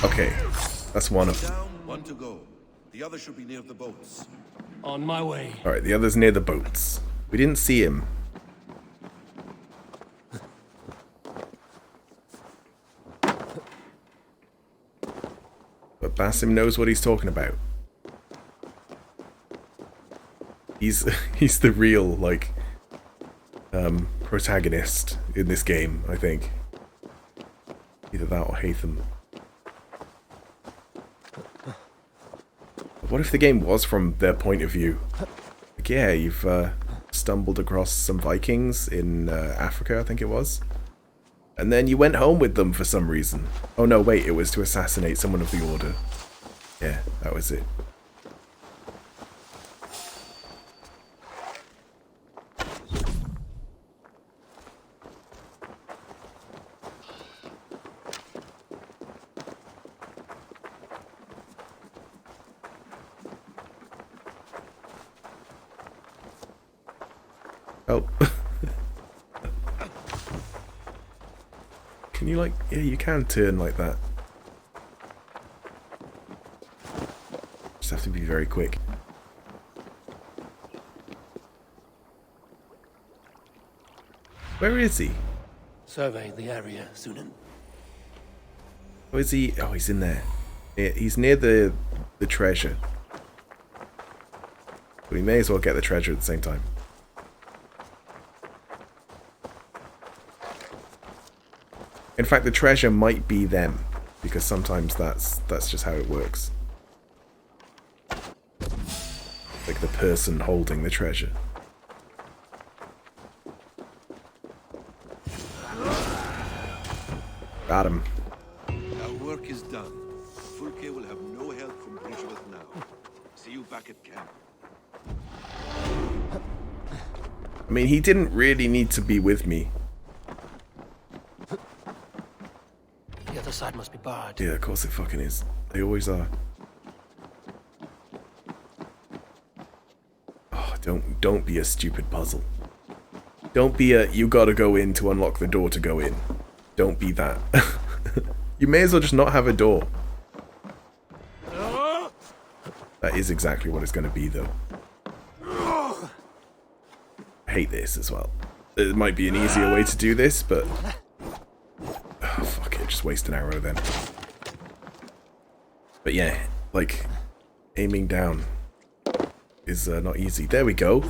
[SPEAKER 1] Okay, that's one of them.
[SPEAKER 6] Down, one to go. The other should be near the boats.
[SPEAKER 3] On my way.
[SPEAKER 1] Alright, the other's near the boats. We didn't see him. But Basim knows what he's talking about. He's the real, like, protagonist in this game, I think. Either that or Hatham. What if the game was from their point of view? Like, yeah, you've stumbled across some Vikings in Africa, I think it was. And then you went home with them for some reason. Oh no, wait, it was to assassinate someone of the Order. Yeah, that was it. Oh. Can you, like... Yeah, you can turn like that. Just have to be very quick. Where is he?
[SPEAKER 3] Survey the area, Sunan.
[SPEAKER 1] Oh, is he? Oh, he's in there. Yeah, he's near the treasure. But we may as well get the treasure at the same time. In fact, the treasure might be them, because sometimes that's just how it works. Like the person holding the treasure. Got him.
[SPEAKER 6] Our work is done. Fulke will have no help from Bridgeworth now. See you back at camp.
[SPEAKER 1] I mean, he didn't really need to be with me.
[SPEAKER 3] The other side must be barred.
[SPEAKER 1] Yeah, of course it fucking is. They always are. Oh, don't be a stupid puzzle. Don't be a you gotta go in to unlock the door to go in. Don't be that. You may as well just not have a door. That is exactly what it's gonna be, though. I hate this as well. There might be an easier way to do this, but... Oh, fuck it, just waste an arrow then. But yeah, like, aiming down is not easy. There we go.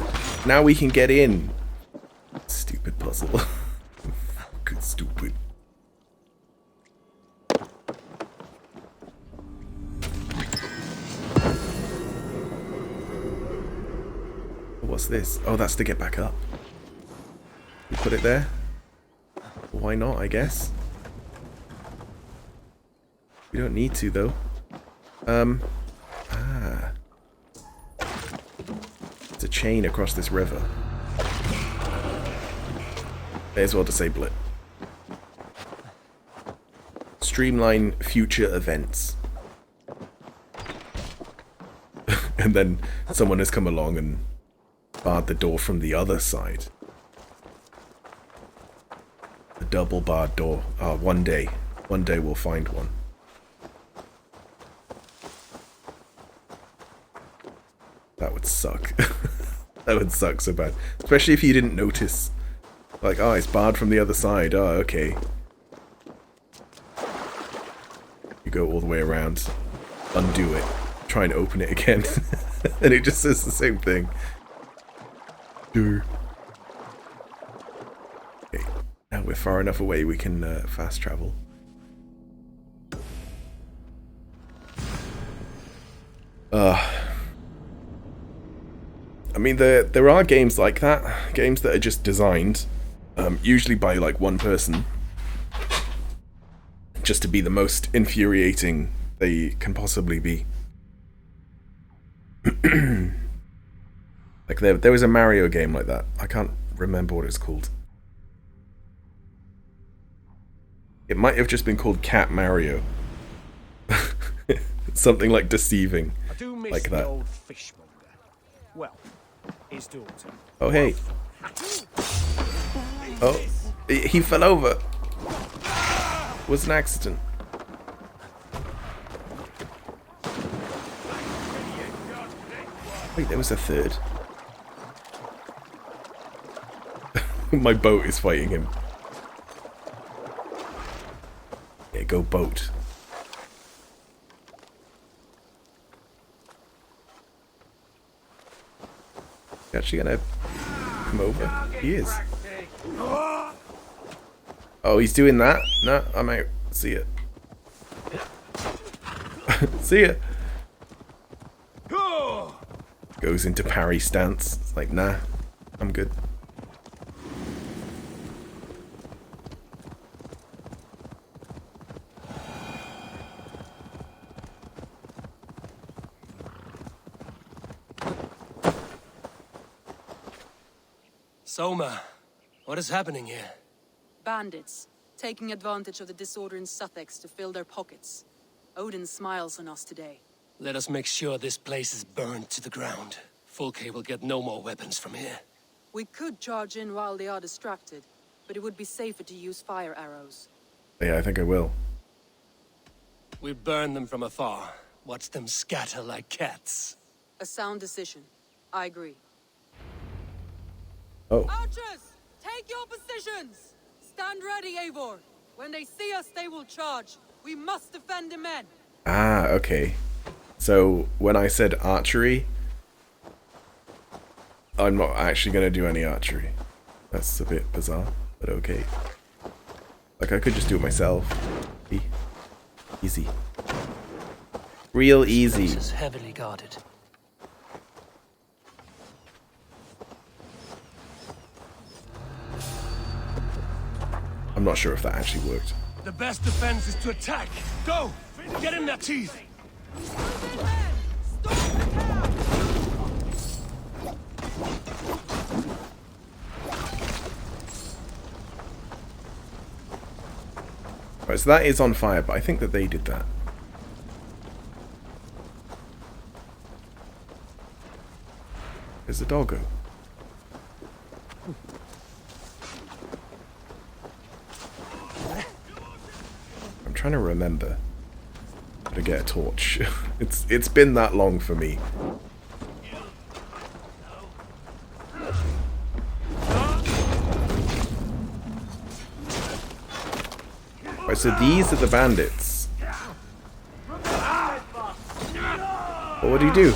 [SPEAKER 1] Now we can get in. Stupid puzzle. Fucking stupid. What's this? Oh, that's to get back up. You put it there? Why not, I guess? We don't need to, though. It's a chain across this river. May as well disable it. Streamline future events. And then someone has come along and barred the door from the other side. A double barred door. Oh, one day we'll find one. That would suck. That would suck so bad. Especially if you didn't notice. Like, oh, it's barred from the other side. Oh, okay. You go all the way around, undo it, try and open it again, and it just says the same thing. Okay, now we're far enough away we can fast travel. I mean, there are games like that, games that are just designed, usually by like one person, just to be the most infuriating they can possibly be. Like there was a Mario game like that. I can't remember what it's called. It might have just been called Cat Mario. Something like deceiving,
[SPEAKER 11] I do miss
[SPEAKER 1] like
[SPEAKER 11] the
[SPEAKER 1] that.
[SPEAKER 11] old fishmonger. Well, his daughter.
[SPEAKER 1] Oh hey. Oh, he fell over. It was an accident. Wait, there was a third. My boat is fighting him. Yeah, go boat. You actually gonna come over? He is. Oh, he's doing that? No, I'm out. See ya. See ya. Goes into parry stance. It's like, nah, I'm good.
[SPEAKER 3] Soma, what is happening here?
[SPEAKER 8] Bandits, taking advantage of the disorder in Sussex to fill their pockets. Odin smiles on us today.
[SPEAKER 3] Let us make sure this place is burned to the ground. Fulke will get no more weapons from here.
[SPEAKER 8] We could charge in while they are distracted, but it would be safer to use fire arrows.
[SPEAKER 1] Yeah, I think I will.
[SPEAKER 3] We burn them from afar. Watch them scatter like cats.
[SPEAKER 8] A sound decision. I agree.
[SPEAKER 1] Oh.
[SPEAKER 8] Archers, take your positions! Stand ready, Eivor. When they see us, they will charge. We must defend the men.
[SPEAKER 1] Ah, okay. So, when I said archery, I'm not actually going to do any archery. That's a bit bizarre, but okay. Like, I could just do it myself. Easy. Real easy.
[SPEAKER 3] This is heavily guarded.
[SPEAKER 1] I'm not sure if that actually worked.
[SPEAKER 3] The best defense is to attack. Go! Get in their teeth!
[SPEAKER 1] Right, so that is on fire, but I think that they did that. Where's the doggo? I'm trying to remember how to get a torch. It's been that long for me. Right, so these are the bandits. What would he do?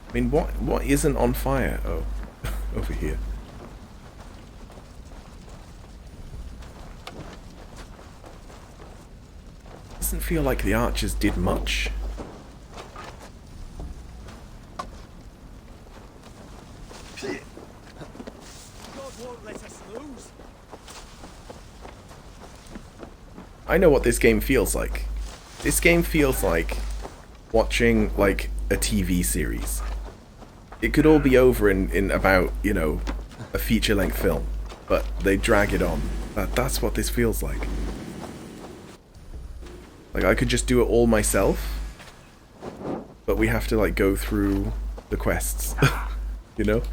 [SPEAKER 1] I mean, what isn't on fire? Oh, over here. Doesn't feel like the archers did much.
[SPEAKER 11] God won't let us lose.
[SPEAKER 1] I know what this game feels like. This game feels like watching, like, a TV series. It could all be over in about, you know, a feature-length film, but they drag it on. That's what this feels like. Like, I could just do it all myself, but we have to, like, go through the quests, you know?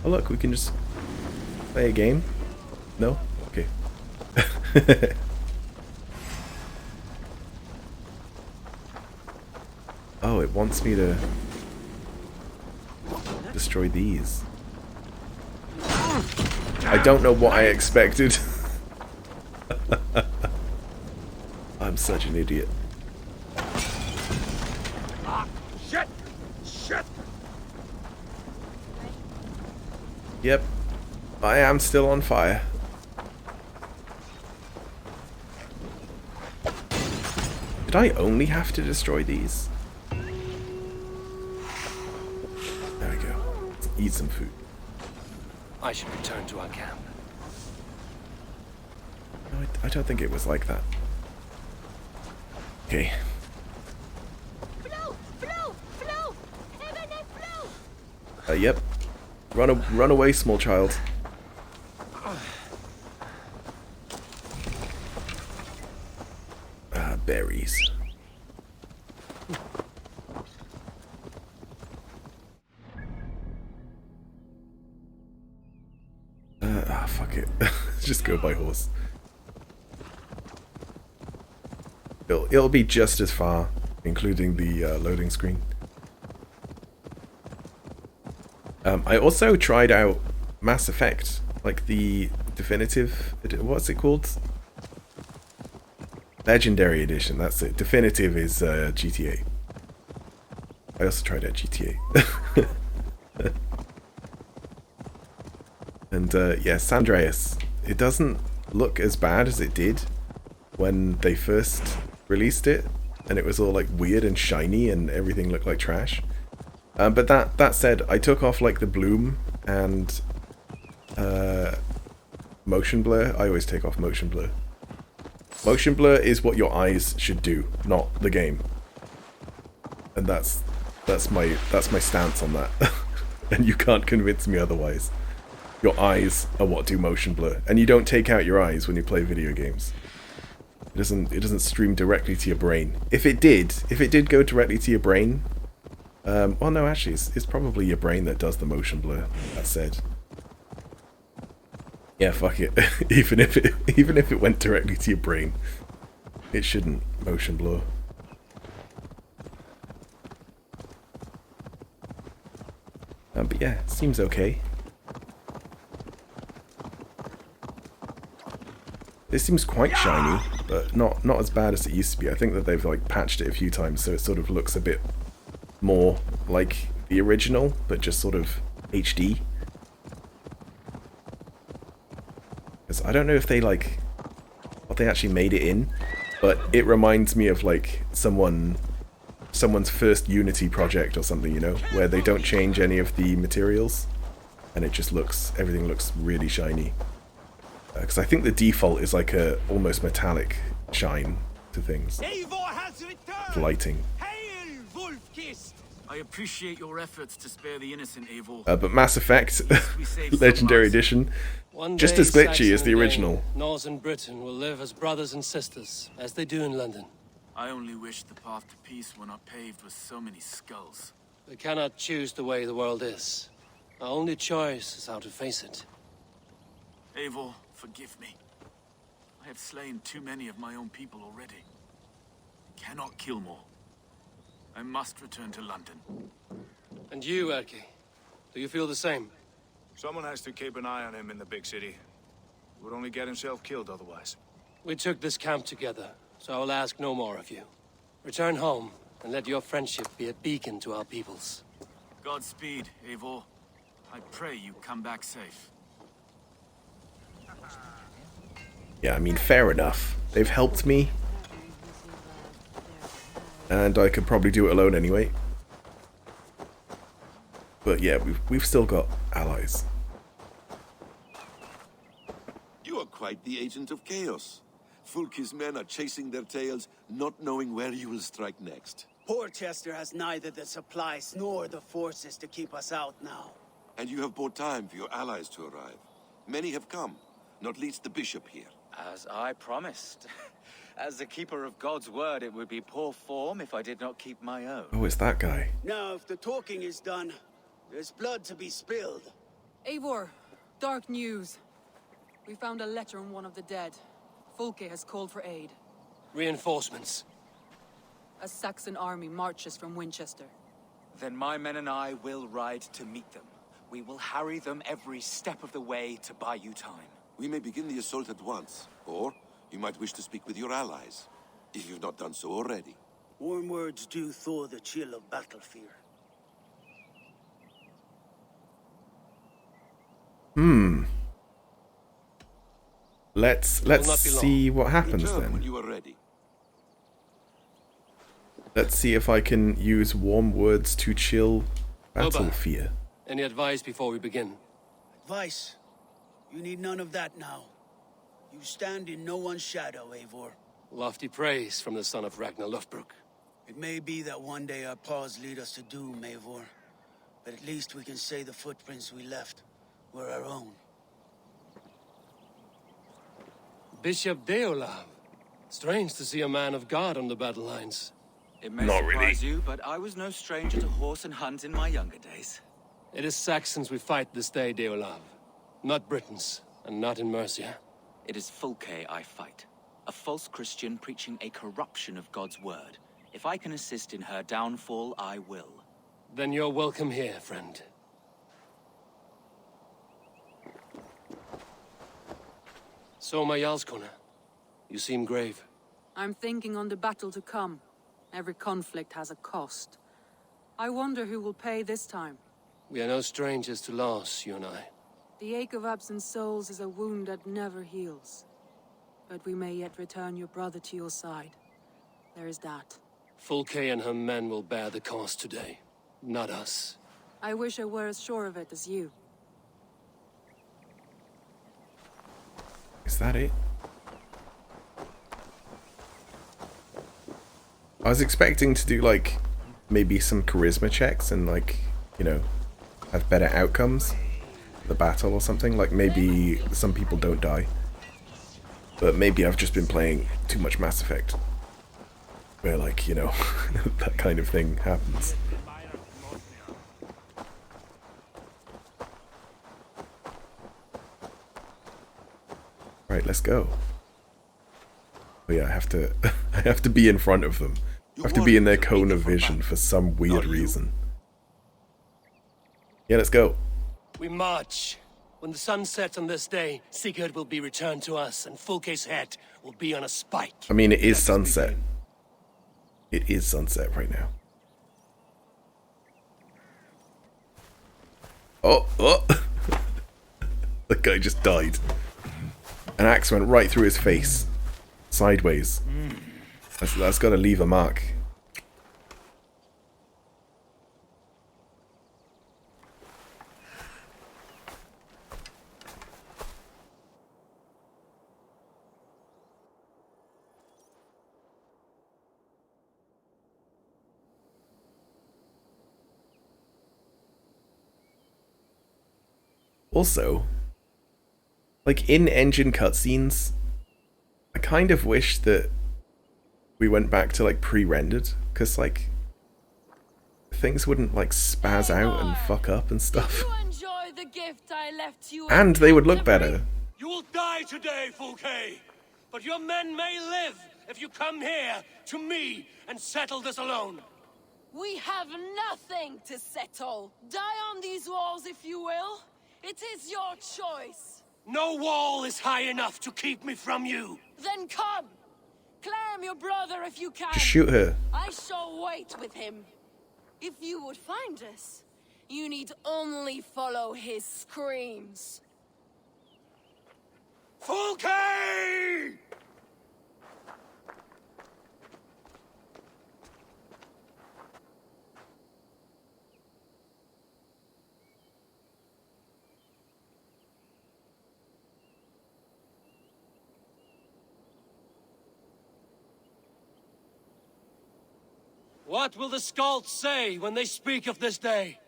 [SPEAKER 1] Oh look, we can just play a game? No? Okay. Oh, it wants me to destroy these. I don't know what I expected. I'm such an idiot.
[SPEAKER 11] Shit! Shit!
[SPEAKER 1] Yep, I am still on fire. Did I only have to destroy these? There we go. Let's eat some food.
[SPEAKER 3] I should return to our camp.
[SPEAKER 1] No, I don't think it was like that. Okay. Yep. Run away, small child. Berries. Fuck it. Just go by horse. It'll be just as far, including the loading screen. I also tried out Mass Effect, like the definitive. What's it called? Legendary Edition. That's it. Definitive is GTA. I also tried out GTA. And yeah, San Andreas. It doesn't look as bad as it did when they first released it, and it was all like weird and shiny, and everything looked like trash. But that said, I took off like the bloom and motion blur. I always take off motion blur. Motion blur is what your eyes should do, not the game. And that's my stance on that. And you can't convince me otherwise. Your eyes are what do motion blur, and you don't take out your eyes when you play video games. It doesn't stream directly to your brain. If it did go directly to your brain. Well, no, actually, it's probably your brain that does the motion blur. That said, yeah, fuck it. even if it went directly to your brain, it shouldn't motion blur. But yeah, seems okay. This seems quite shiny, but not as bad as it used to be. I think that they've like patched it a few times, so it sort of looks a bit more like the original, but just sort of HD. Because I don't know if they like what they actually made it in, but it reminds me of like someone's first Unity project or something, you know, where they don't change any of the materials, and it just everything looks really shiny. Because I think the default is like a almost metallic shine to things. Lighting.
[SPEAKER 10] I appreciate your efforts to spare the innocent, Eivor.
[SPEAKER 1] But Mass Effect Legendary Edition, just as glitchy as the original.
[SPEAKER 3] Northern Britain will live as brothers and sisters, as they do in London.
[SPEAKER 10] I only wish the path to peace were not paved with so many skulls.
[SPEAKER 3] We cannot choose the way the world is. Our only choice is how to face it.
[SPEAKER 10] Eivor, forgive me. I have slain too many of my own people already. I cannot kill more. I must return to London.
[SPEAKER 3] And you, Erki? Do you feel the same?
[SPEAKER 7] Someone has to keep an eye on him in the big city. He would only get himself killed otherwise.
[SPEAKER 3] We took this camp together, so I will ask no more of you. Return home, and let your friendship be a beacon to our peoples.
[SPEAKER 10] Godspeed, Eivor. I pray you come back safe.
[SPEAKER 1] Yeah, I mean, fair enough. They've helped me. And I could probably do it alone anyway. But yeah, we've still got allies.
[SPEAKER 6] You are quite the agent of chaos. Fulke's men are chasing their tails, not knowing where you will strike next.
[SPEAKER 9] Porchester has neither the supplies nor the forces to keep us out now.
[SPEAKER 6] And you have bought time for your allies to arrive. Many have come, not least the bishop here.
[SPEAKER 12] As I promised. As the keeper of God's word, it would be poor form if I did not keep my own.
[SPEAKER 1] Oh, it's that guy.
[SPEAKER 9] Now, if the talking is done, there's blood to be spilled.
[SPEAKER 8] Eivor, dark news. We found a letter on one of the dead. Fulke has called for aid.
[SPEAKER 3] Reinforcements.
[SPEAKER 8] A Saxon army marches from Winchester.
[SPEAKER 12] Then my men and I will ride to meet them. We will harry them every step of the way to buy you time.
[SPEAKER 6] We may begin the assault at once, or you might wish to speak with your allies, if you've not done so already.
[SPEAKER 9] Warm words do thaw the chill of battle fear.
[SPEAKER 1] Let's see what happens
[SPEAKER 6] Return when
[SPEAKER 1] then.
[SPEAKER 6] you are ready.
[SPEAKER 1] Let's see if I can use warm words to chill battle
[SPEAKER 3] Oba.
[SPEAKER 1] fear.
[SPEAKER 3] Any advice before we begin?
[SPEAKER 9] Advice. You need none of that now. You stand in no one's shadow, Eivor.
[SPEAKER 3] Lofty praise from the son of Ragnar Lothbrok.
[SPEAKER 9] It may be that one day our paths lead us to doom, Eivor. But at least we can say the footprints we left were our own.
[SPEAKER 3] Bishop Deolav. Strange to see a man of God on the battle lines.
[SPEAKER 12] It may
[SPEAKER 1] Not
[SPEAKER 12] surprise
[SPEAKER 1] really.
[SPEAKER 12] you, but I was no stranger to horse and hunt in my younger days.
[SPEAKER 3] It is Saxons we fight this day, Deolav. Not Britons, and not in Mercia.
[SPEAKER 12] It is Fulke I fight. A false Christian preaching a corruption of God's word. If I can assist in her downfall, I will.
[SPEAKER 3] Then you're welcome here, friend. So, my Jarlskona, you seem grave.
[SPEAKER 8] I'm thinking on the battle to come. Every conflict has a cost. I wonder who will pay this time.
[SPEAKER 3] We are no strangers to loss, you and I.
[SPEAKER 8] The ache of absent souls is a wound that never heals. But we may yet return your brother to your side. There is that.
[SPEAKER 3] Fulke and her men will bear the cost today, not us.
[SPEAKER 8] I wish I were as sure of it as you.
[SPEAKER 1] Is that it? I was expecting to do like maybe some charisma checks and like, you know, have better outcomes for the battle or something. Like maybe some people don't die. But maybe I've just been playing too much Mass Effect. Where like, you know, that kind of thing happens. Right, let's go. Oh yeah, I have to I have to be in front of them. I have to be in their cone of vision for some weird reason. Yeah, let's go.
[SPEAKER 3] We march. When the sun sets on this day, Sigurd will be returned to us, and Fulke's head will be on a spike.
[SPEAKER 1] I mean, it is sunset. It is sunset right now. Oh, oh! The guy just died. An axe went right through his face. Sideways. That's got to leave a mark. Also, like in engine cutscenes, I kind of wish that we went back to like pre-rendered, because like things wouldn't like spaz out and fuck up and stuff.
[SPEAKER 8] You enjoy the gift I left you.
[SPEAKER 1] And they would look better.
[SPEAKER 3] You will die today, Fulke, but your men may live if you come here to me and settle this alone.
[SPEAKER 8] We have nothing to settle. Die on these walls if you will. It is your choice.
[SPEAKER 3] No wall is high enough to keep me from you.
[SPEAKER 8] Then come. Claim your brother if you can.
[SPEAKER 1] Just shoot her.
[SPEAKER 8] I shall wait with him. If you would find us, you need only follow his screams.
[SPEAKER 3] Fulke! What will the Skalds say when they speak of this day?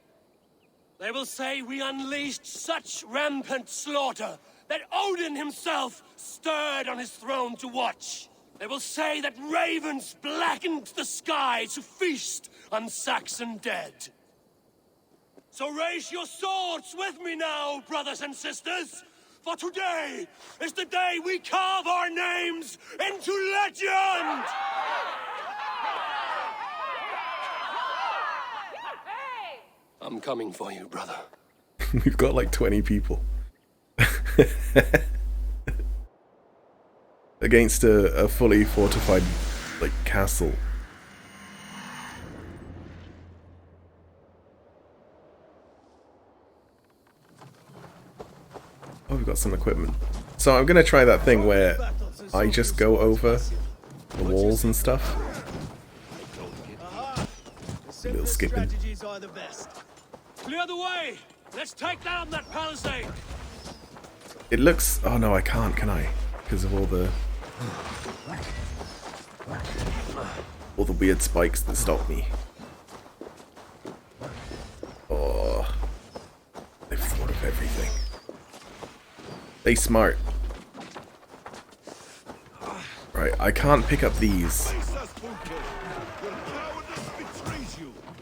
[SPEAKER 3] They will say we unleashed such rampant slaughter that Odin himself stirred on his throne to watch. They will say that ravens blackened the sky to feast on Saxon dead. So raise your swords with me now, brothers and sisters, for today is the day we carve our names into legend! I'm coming for you, brother.
[SPEAKER 1] We've got like 20 people. Against a fully fortified, like, castle. Oh, we've got some equipment. So I'm gonna try that thing where I just go over the walls and stuff. A little skipping.
[SPEAKER 3] Clear the way! Let's take down that palisade!
[SPEAKER 1] It looks... Oh no, I can't, can I? Because of all the weird spikes that stop me. Oh, they've thought of everything. They smart. Right, I can't pick up these.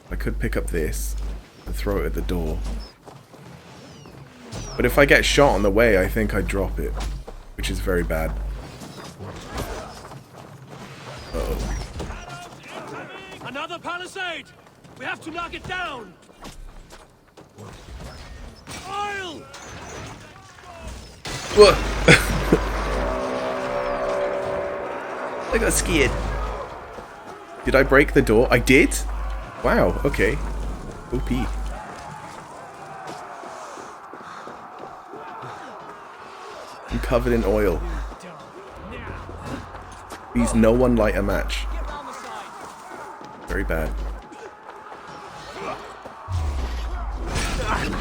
[SPEAKER 1] I could pick up this and throw it at the door. But if I get shot on the way, I think I'd drop it, which is very bad. Uh-oh.
[SPEAKER 3] Another palisade! We have to knock it down! Oil!
[SPEAKER 1] What? I got scared. Did I break the door? I did? Wow, okay. OP. I'm covered in oil. Please, no one light a match. Very bad.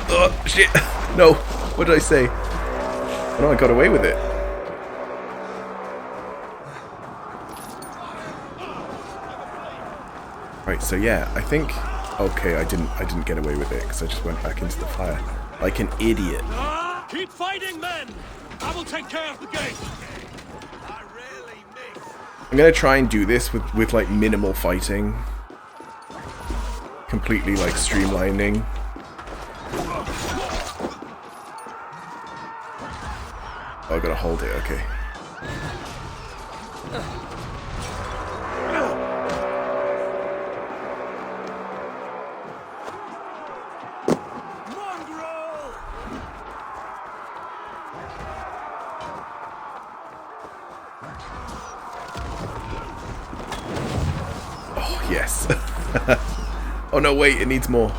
[SPEAKER 1] Oh, shit! No! What did I say? Oh no, I got away with it. Right, so yeah, I think... Okay, I didn't get away with it, because I just went back into the fire. Like an idiot.
[SPEAKER 3] Keep fighting, men! I will take care of the gate!
[SPEAKER 1] I'm gonna try and do this with like minimal fighting. Completely like streamlining. Oh, I gotta hold it, okay. Oh, yes. Oh no, wait, it needs more.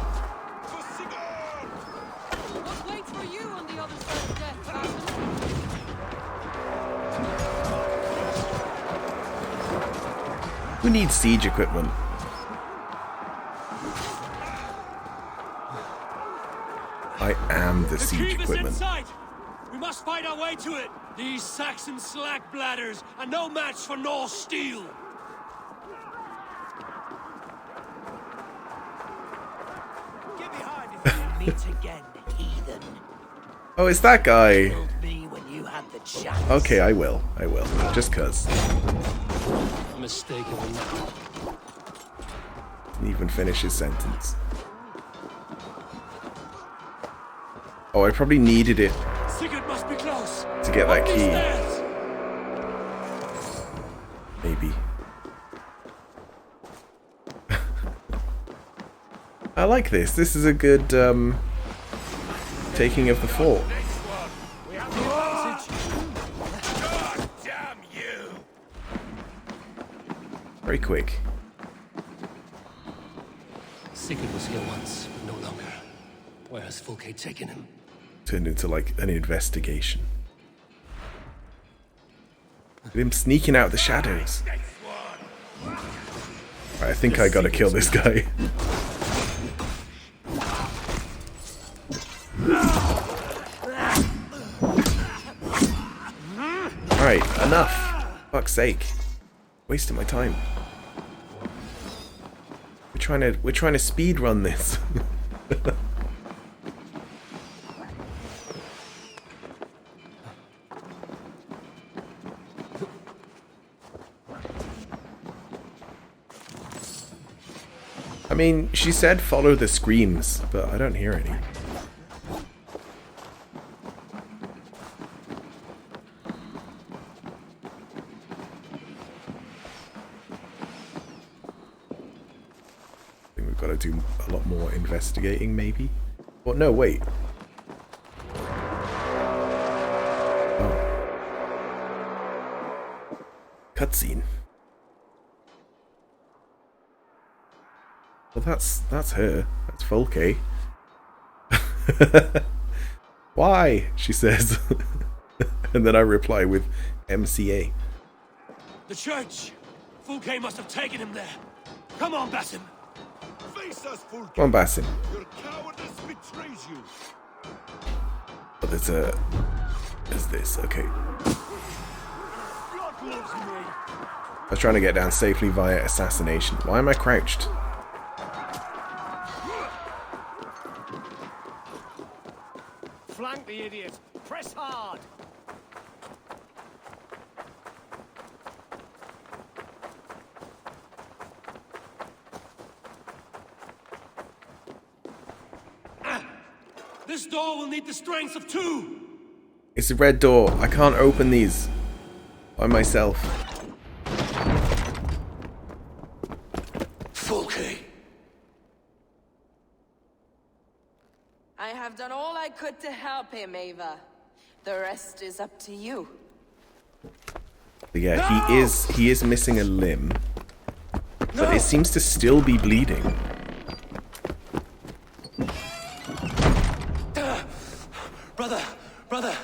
[SPEAKER 1] Who needs siege equipment? I am the siege equipment.
[SPEAKER 3] We must fight our way to it. These Saxon slack bladders are no match for Norse steel.
[SPEAKER 11] Get behind if we meet again, heathen.
[SPEAKER 1] Oh, it's that guy.
[SPEAKER 11] Killed me when you had the chance.
[SPEAKER 1] Okay, I will. Just cuz.
[SPEAKER 3] Mistake of another.
[SPEAKER 1] Didn't even finish his sentence. Oh, I probably needed it
[SPEAKER 3] Sigurd must be close.
[SPEAKER 1] to get that key. Maybe. I like this. This is a good taking of the fort. Very quick.
[SPEAKER 3] Sigurd was here once, but no longer. Where has Fulke taken him?
[SPEAKER 1] Turned into like an investigation. Look at him sneaking out of the shadows. Right, I think I gotta kill this guy. Alright, enough. Fuck's sake. Wasting my time. We're trying to speed run this. I mean, she said follow the screams, but I don't hear any. I think we've got to do a lot more investigating, maybe? Well, no, wait. Oh. Cutscene. Well, that's her. That's Folke. Why? She says. And then I reply with MCA.
[SPEAKER 3] The church! Fulke must have taken him there. Come on, Basim.
[SPEAKER 6] Face us, Fulke.
[SPEAKER 1] Come on, Basim.
[SPEAKER 6] Your cowardice betrays you.
[SPEAKER 1] Oh, there's this. Okay.
[SPEAKER 3] God loves me.
[SPEAKER 1] I was trying to get down safely via assassination. Why am I crouched?
[SPEAKER 11] Flank the idiot. Press hard.
[SPEAKER 3] This door will need the strength of 2.
[SPEAKER 1] It's a red door. I can't open these by myself.
[SPEAKER 3] Fulke.
[SPEAKER 13] I have done all I could to help him, Ava. The rest is up to you.
[SPEAKER 1] Yeah, he is missing a limb, but it seems to still be bleeding.
[SPEAKER 3] Brother,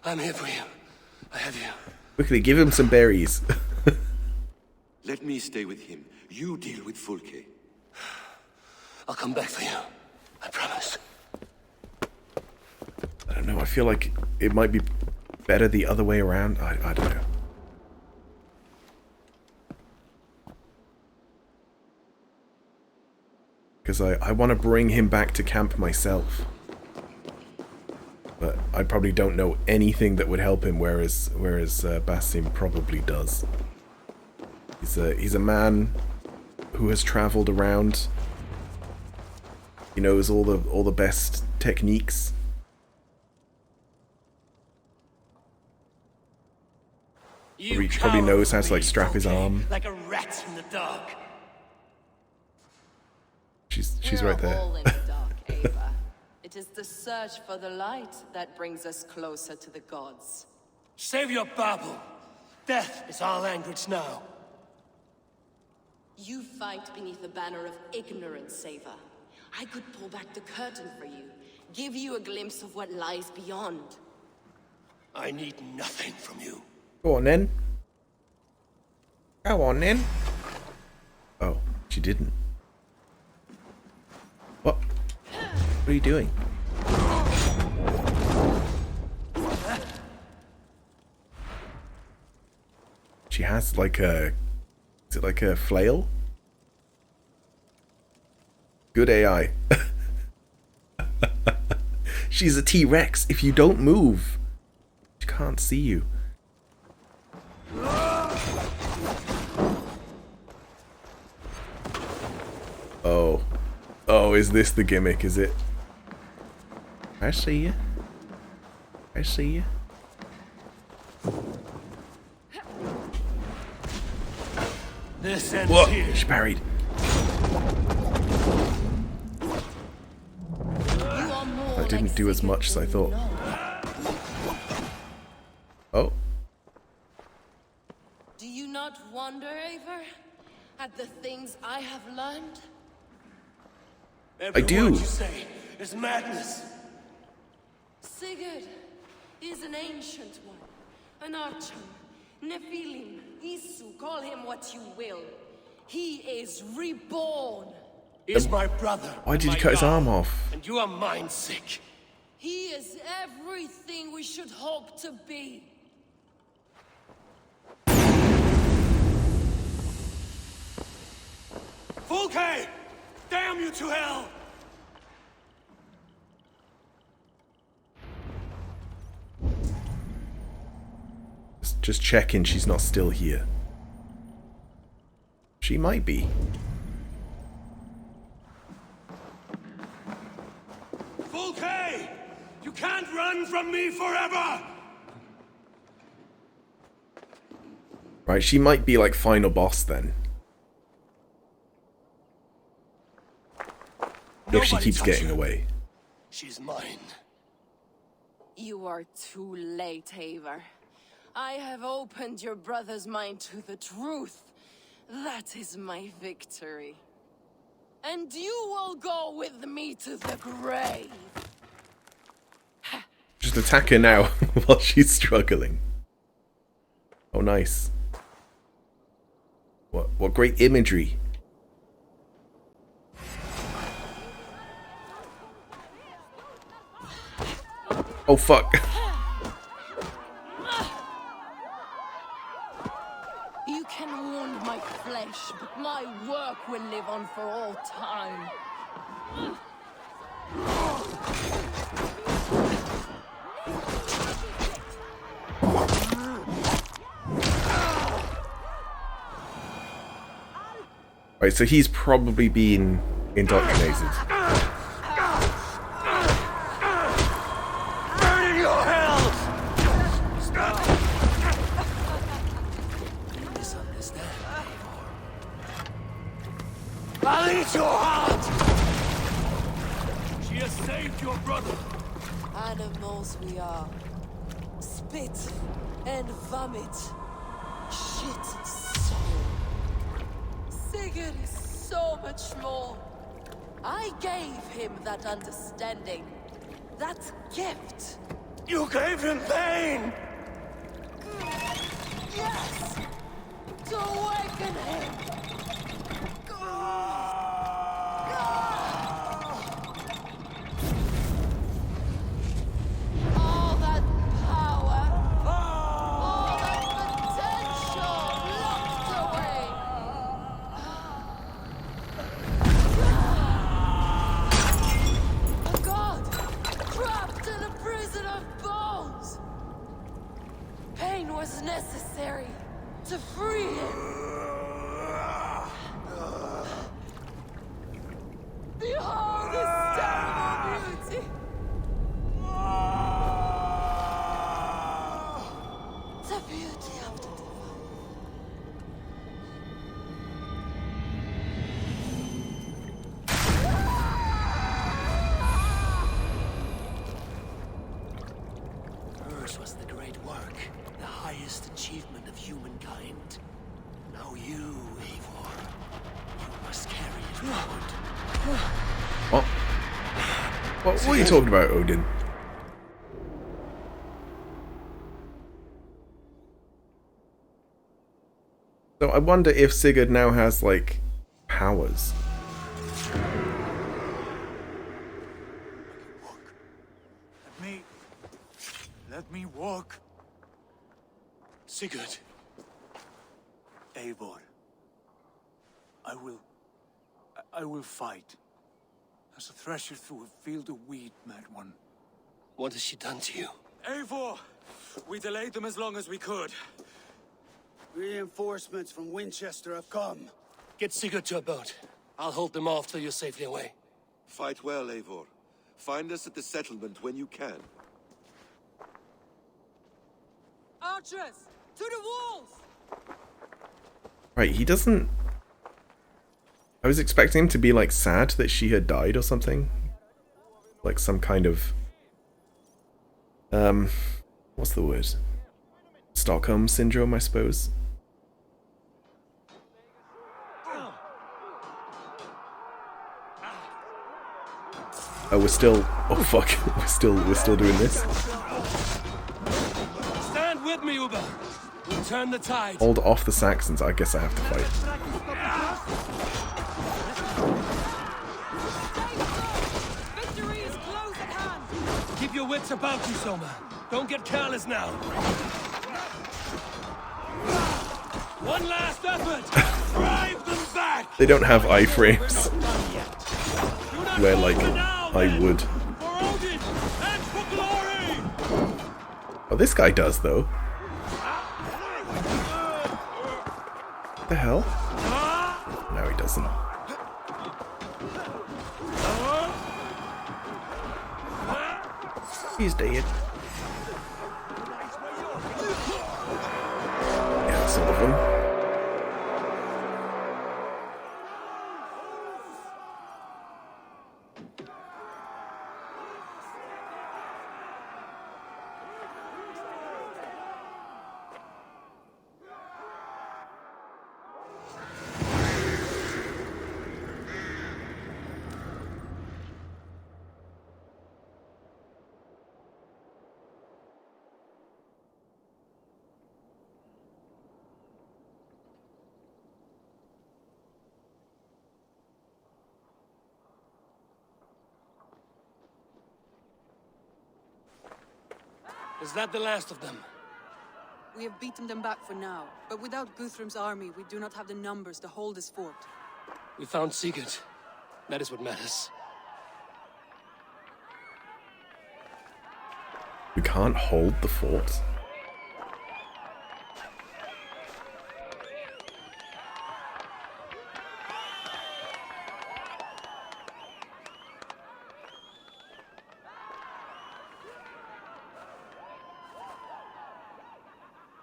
[SPEAKER 3] I'm here for you. I have you.
[SPEAKER 1] Quickly, give him some berries.
[SPEAKER 6] Let me stay with him. You deal with Fulke.
[SPEAKER 3] I'll come back for you. I promise.
[SPEAKER 1] I don't know, I feel like it might be better the other way around. I don't know. Because I want to bring him back to camp myself. But I probably don't know anything that would help him, whereas Basim probably does. He's a man who has traveled around. He knows all the best techniques. He probably knows how to like strap his arm.
[SPEAKER 3] Like a rat in the dark.
[SPEAKER 1] She's right there.
[SPEAKER 13] All in the dark, Ava. It is the search for the light that brings us closer to the gods.
[SPEAKER 3] Save your babble. Death is our language now.
[SPEAKER 13] You fight beneath the banner of ignorance, Ava. I could pull back the curtain for you, give you a glimpse of what lies beyond.
[SPEAKER 3] I need nothing from you.
[SPEAKER 1] Go on then. Go on then. Oh, she didn't. What? What are you doing? She has like a... Is it like a flail? Good AI. She's a T-Rex. If you don't move, she can't see you. Oh. Oh, is this the gimmick, is it? I see you. I see you.
[SPEAKER 3] This ends
[SPEAKER 1] Whoa,
[SPEAKER 3] here.
[SPEAKER 1] she parried. That didn't do as much as I thought. Oh.
[SPEAKER 13] Do you not wonder, Eivor, at the things I have learned?
[SPEAKER 3] Every
[SPEAKER 1] I do.
[SPEAKER 3] word you say is madness.
[SPEAKER 13] Sigurd is an ancient one, an archer, Nephilim, Isu, call him what you will. He is reborn.
[SPEAKER 3] He's my brother.
[SPEAKER 1] Why did
[SPEAKER 3] my
[SPEAKER 1] you cut his
[SPEAKER 3] God,
[SPEAKER 1] arm off?
[SPEAKER 3] And you are mind sick.
[SPEAKER 13] He is everything we should hope to be.
[SPEAKER 3] Fulke! Damn you to hell!
[SPEAKER 1] Just checking she's not still here. She might be.
[SPEAKER 3] Fulke! You can't run from me forever!
[SPEAKER 1] Right, she might be like final boss then. If she keeps getting away.
[SPEAKER 3] She's mine.
[SPEAKER 13] You are too late, Eivor. I have opened your brother's mind to the truth. That is my victory. And you will go with me to the grave.
[SPEAKER 1] Just attack her now while she's struggling. Oh, nice. What great imagery. Oh, fuck.
[SPEAKER 13] You can wound my flesh, but my work will live on for all time.
[SPEAKER 1] Right, so he's probably been indoctrinated.
[SPEAKER 3] Burn in your hell! You misunderstand, Eivor. I'll eat your heart! She has saved your brother.
[SPEAKER 13] Animals we are. Spit and vomit. Shit and soul. Sigurd is so much more. I gave him that understanding. That gift.
[SPEAKER 3] You gave him pain!
[SPEAKER 13] Yes! To awaken him! All that power, all that potential locked away. A god trapped in a prison of bones. Pain was necessary to free him. Behold his terrible beauty. The beauty of the divine.
[SPEAKER 3] Hers was the great work, the highest achievement of humankind. Now you, Eivor, you must carry it forward.
[SPEAKER 1] What are you talking about, Odin? So I wonder if Sigurd now has, like, powers.
[SPEAKER 7] Let me walk.
[SPEAKER 3] Sigurd.
[SPEAKER 7] Eivor. I will fight. As a thresher through a field of wheat, mad one.
[SPEAKER 3] What has she done to you?
[SPEAKER 7] Eivor! We delayed them as long as we could.
[SPEAKER 9] Reinforcements from Winchester have come.
[SPEAKER 3] Get Sigurd to a boat. I'll hold them off till you're safely away.
[SPEAKER 6] Fight well, Eivor. Find us at the settlement when you can.
[SPEAKER 8] Archers! To the walls!
[SPEAKER 1] Right, he doesn't... I was expecting him to be, like, sad that she had died or something. Like some kind of... what's the word? Stockholm Syndrome, I suppose. Oh, we're still... Oh, fuck. We're still doing this.
[SPEAKER 3] Stand with me, Uber. We'll turn the tide.
[SPEAKER 1] Hold off the Saxons. I guess I have to fight.
[SPEAKER 8] Victory is close at hand!
[SPEAKER 3] Keep your wits about you, Soma. Don't get careless now. One last effort! Drive them back!
[SPEAKER 1] They don't have iframes. Where, like, I would. Oh, this guy does, though. What the hell? No, he doesn't. He's dead. Yeah, that's all of them.
[SPEAKER 3] Is that the last of them?
[SPEAKER 8] We have beaten them back for now, but without Guthrum's army, we do not have the numbers to hold this fort.
[SPEAKER 3] We found Sigurd. That is what matters.
[SPEAKER 1] We can't hold the fort.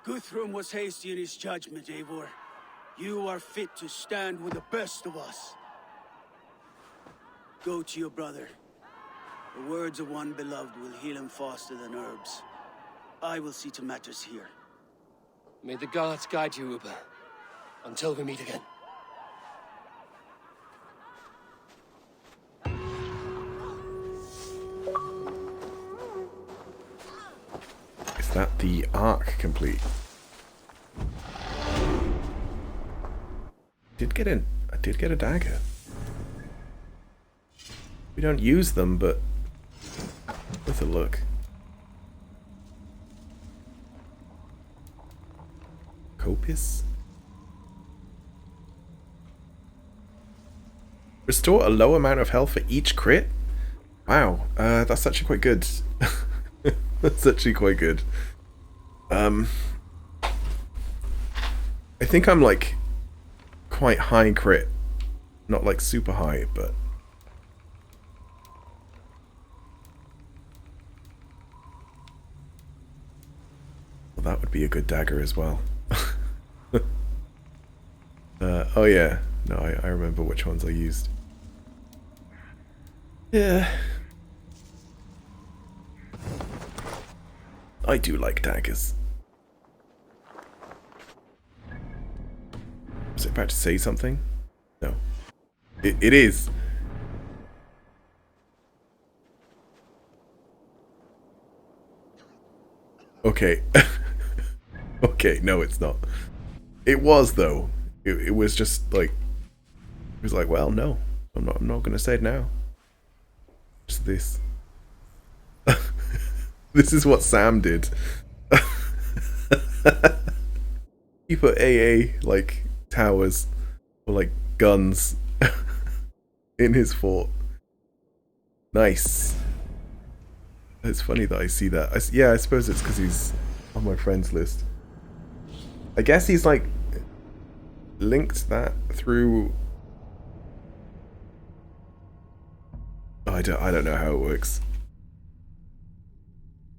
[SPEAKER 9] Guthrum was hasty in his judgment, Eivor. You are fit to stand with the best of us. Go to your brother. The words of one beloved will heal him faster than herbs. I will see to matters here.
[SPEAKER 3] May the gods guide you, Uber. Until we meet again.
[SPEAKER 1] Is that the arc complete? I did get a dagger. We don't use them, but worth a look. Copious. Restore a low amount of health for each crit? Wow, that's actually quite good. That's actually quite good. I think I'm like quite high crit. Not like super high, but well, that would be a good dagger as well. Oh yeah, no, I remember which ones I used. Yeah. I do like daggers. Was it about to say something? No. It is. Okay. Okay, no it's not. It was though. It was just like, it was like, well, no. I'm not gonna say it now. Just this. This is what Sam did. He put AA, like, towers, or, like, guns in his fort. Nice. It's funny that I see that. Yeah, I suppose it's because he's on my friends list. I guess he's, like, linked that through... Oh, I don't know how it works.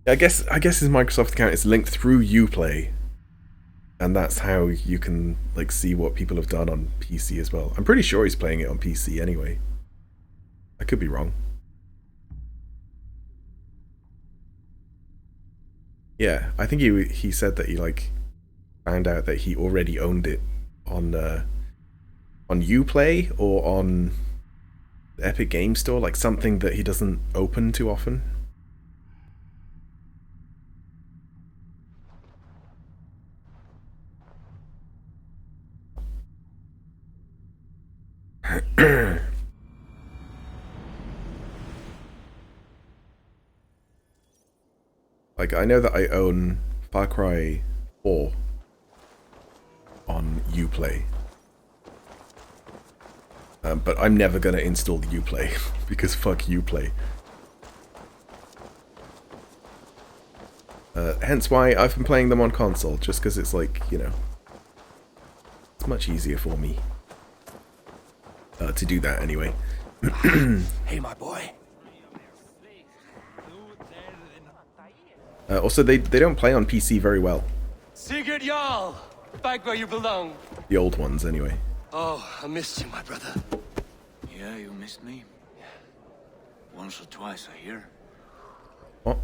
[SPEAKER 1] I guess his Microsoft account is linked through Uplay, and that's how you can like see what people have done on PC as well. I'm pretty sure he's playing it on PC anyway. I could be wrong. Yeah, I think he said that he like found out that he already owned it on Uplay or on the Epic Game Store, like something that he doesn't open too often. Like, I know that I own Far Cry 4 on Uplay. But I'm never gonna install Uplay because fuck Uplay. Hence why I've been playing them on console, just because it's like, you know, it's much easier for me to do that anyway.
[SPEAKER 2] Hey, my boy.
[SPEAKER 1] Also, they don't play on PC very well.
[SPEAKER 3] Sigurd Jarl! Back where you belong.
[SPEAKER 1] The old ones, anyway.
[SPEAKER 3] Oh, I missed you, my brother.
[SPEAKER 10] Yeah, you missed me. Once or twice, I hear.
[SPEAKER 1] What?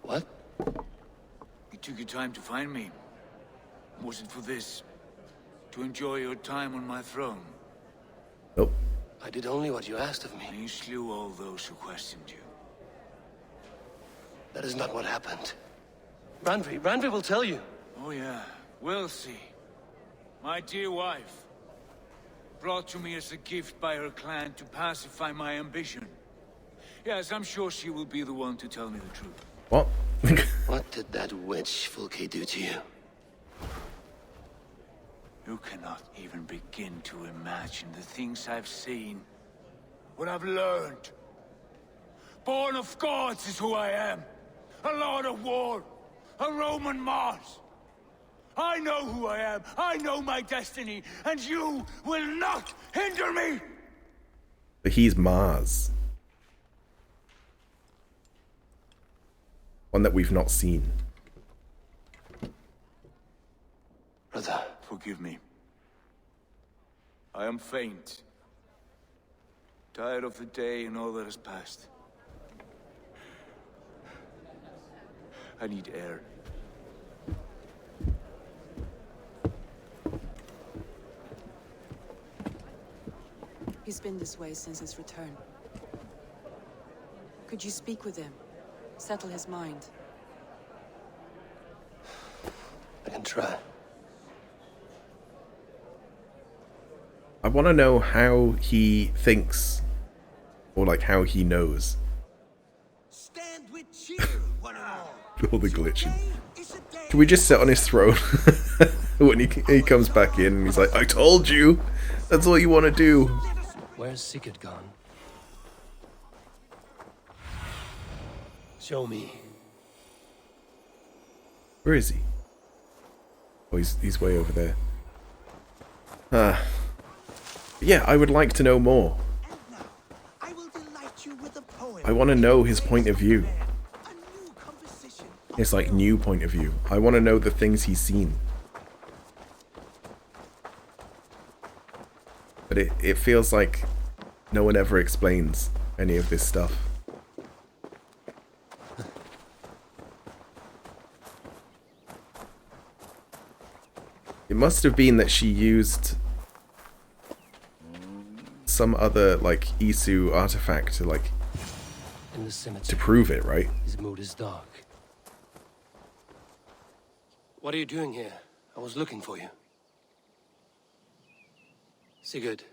[SPEAKER 3] What?
[SPEAKER 10] You took your time to find me. Was it for this? To enjoy your time on my throne?
[SPEAKER 1] Nope.
[SPEAKER 3] I did only what you asked of me.
[SPEAKER 10] And you slew all those who questioned you.
[SPEAKER 3] That is not what happened. Randvi will tell you.
[SPEAKER 10] Oh yeah, we'll see. My dear wife, brought to me as a gift by her clan to pacify my ambition. Yes, I'm sure she will be the one to tell me the truth.
[SPEAKER 1] What?
[SPEAKER 3] What did that witch Fulke do to you?
[SPEAKER 10] You cannot even begin to imagine the things I've seen. What I've learned. Born of gods is who I am. A lord of war. A Roman Mars. I know who I am. I know my destiny. And you will not hinder me!
[SPEAKER 1] But he's Mars. One that we've not seen.
[SPEAKER 3] Brother.
[SPEAKER 10] Forgive me. I am faint. Tired of the day and all that has passed. I need air.
[SPEAKER 8] He's been this way since his return. Could you speak with him? Settle his mind.
[SPEAKER 3] I can try.
[SPEAKER 1] I want to know how he thinks, or like how he knows.
[SPEAKER 2] Stand with cheer, one and all.
[SPEAKER 1] All the glitching. Can we just sit on his throne when he comes back in and he's like, I told you! That's all you want to do!
[SPEAKER 3] Where's Sigurd gone? Show me.
[SPEAKER 1] Where is he? Oh, he's way over there. Yeah, I would like to know more. I want to know his point of view. His, like, new point of view. I want to know the things he's seen. But it feels like no one ever explains any of this stuff. It must have been that she used some other, like, Isu artifact to, like,
[SPEAKER 3] In the cemetery.
[SPEAKER 1] to prove it, right?
[SPEAKER 3] His mood is dark. What are you doing here? I was looking for you. Sigurd.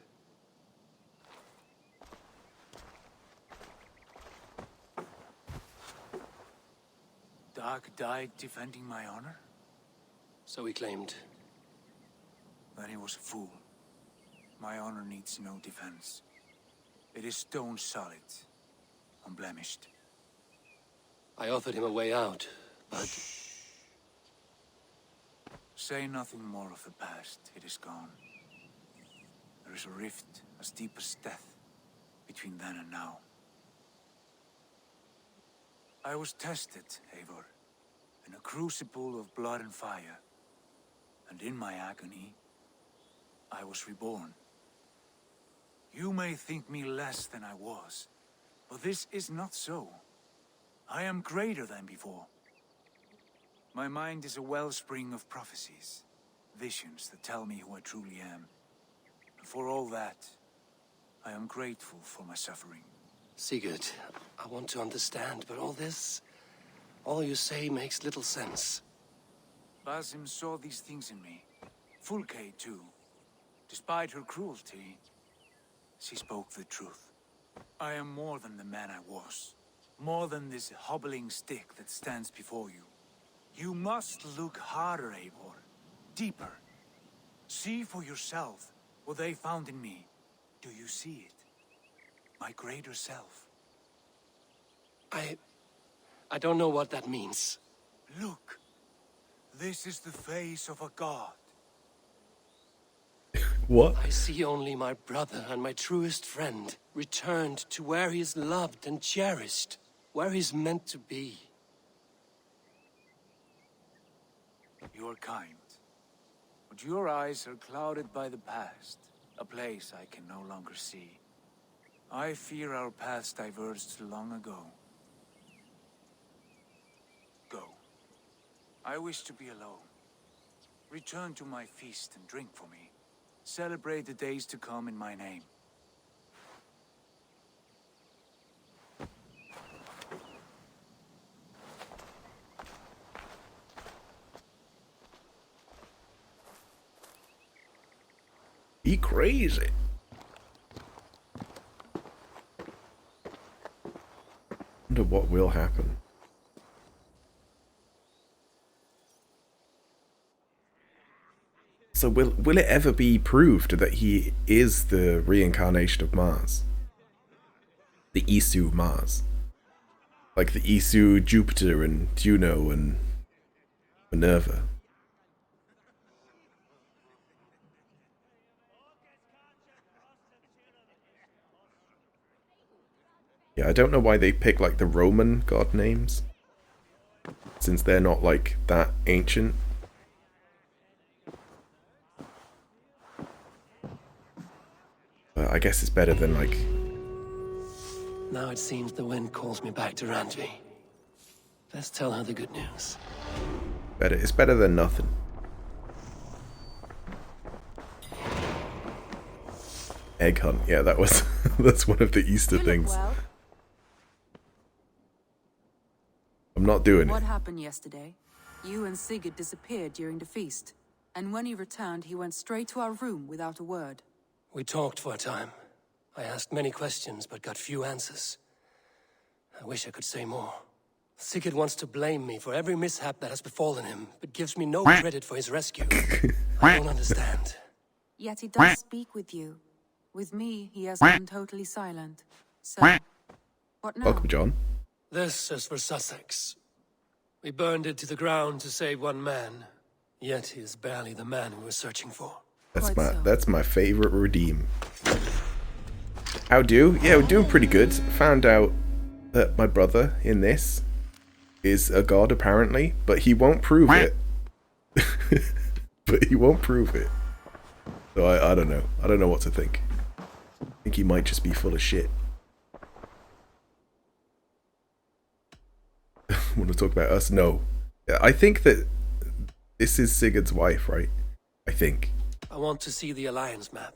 [SPEAKER 10] Dark died defending my honor?
[SPEAKER 3] So he claimed.
[SPEAKER 10] Then he was a fool. My honor needs no defense. It is stone solid, unblemished.
[SPEAKER 3] I offered him a way out, but...
[SPEAKER 10] Say nothing more of the past. It is gone. There is a rift as deep as death between then and now. I was tested, Eivor, in a crucible of blood and fire. And in my agony, I was reborn. You may think me less than I was, but this is not so. I am greater than before. My mind is a wellspring of prophecies, visions that tell me who I truly am. And for all that, I am grateful for my suffering.
[SPEAKER 3] Sigurd, I want to understand, but all you say makes little sense.
[SPEAKER 10] Basim saw these things in me. Fulke, too. Despite her cruelty, she spoke the truth. I am more than the man I was. More than this hobbling stick that stands before you. You must look harder, Eivor. Deeper. See for yourself what they found in me.
[SPEAKER 5] Do you see it? My greater self.
[SPEAKER 3] I don't know what that means.
[SPEAKER 5] Look. This is the face of a god.
[SPEAKER 1] What?
[SPEAKER 3] I see only my brother and my truest friend returned to where he is loved and cherished, where he's meant to be.
[SPEAKER 7] You're kind. But your eyes are clouded by the past, a place I can no longer see. I fear our paths diverged long ago. Go. I wish to be alone. Return to my feast and drink for me. Celebrate the days to come in my name.
[SPEAKER 1] He crazy. Wonder what will happen. So will it ever be proved that he is the reincarnation of Mars? The Isu Mars? Like the Isu Jupiter and Juno and Minerva? Yeah, I don't know why they pick like the Roman god names, since they're not like that ancient. But I guess it's better than like...
[SPEAKER 3] Now it seems the wind calls me back to Randvi. Let's tell her the good news.
[SPEAKER 1] It's better than nothing. Egg hunt, yeah, that was that's one of the Easter things.
[SPEAKER 8] Well.
[SPEAKER 1] I'm not doing
[SPEAKER 8] What
[SPEAKER 1] it.
[SPEAKER 8] happened yesterday? You and Sigurd disappeared during the feast, and when he returned, he went straight to our room without a word.
[SPEAKER 3] We talked for a time. I asked many questions, but got few answers. I wish I could say more. Sigurd wants to blame me for every mishap that has befallen him, but gives me no credit for his rescue. I don't understand.
[SPEAKER 8] Yet he does speak with you. With me, he has been totally silent. So, what now?
[SPEAKER 1] Welcome, John.
[SPEAKER 3] This is for Sussex. We burned it to the ground to save one man, yet he is barely the man we were searching for.
[SPEAKER 1] That's my favorite redeem. How do? Yeah, we're doing pretty good. Found out that my brother in this is a god apparently, but he won't prove it. But he won't prove it. So I don't know. I don't know what to think. I think he might just be full of shit. Want to talk about us? No. Yeah, I think that this is Sigurd's wife, right? I think.
[SPEAKER 3] I want to see the Alliance map.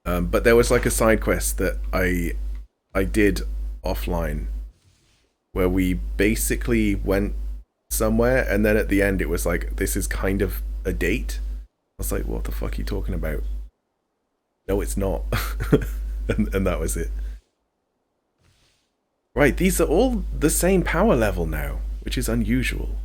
[SPEAKER 1] But there was like a side quest that I did offline where we basically went somewhere and then at the end it was like, this is kind of a date. I was like, what the fuck are you talking about? No, it's not. and that was it. Right, these are all the same power level now, which is unusual.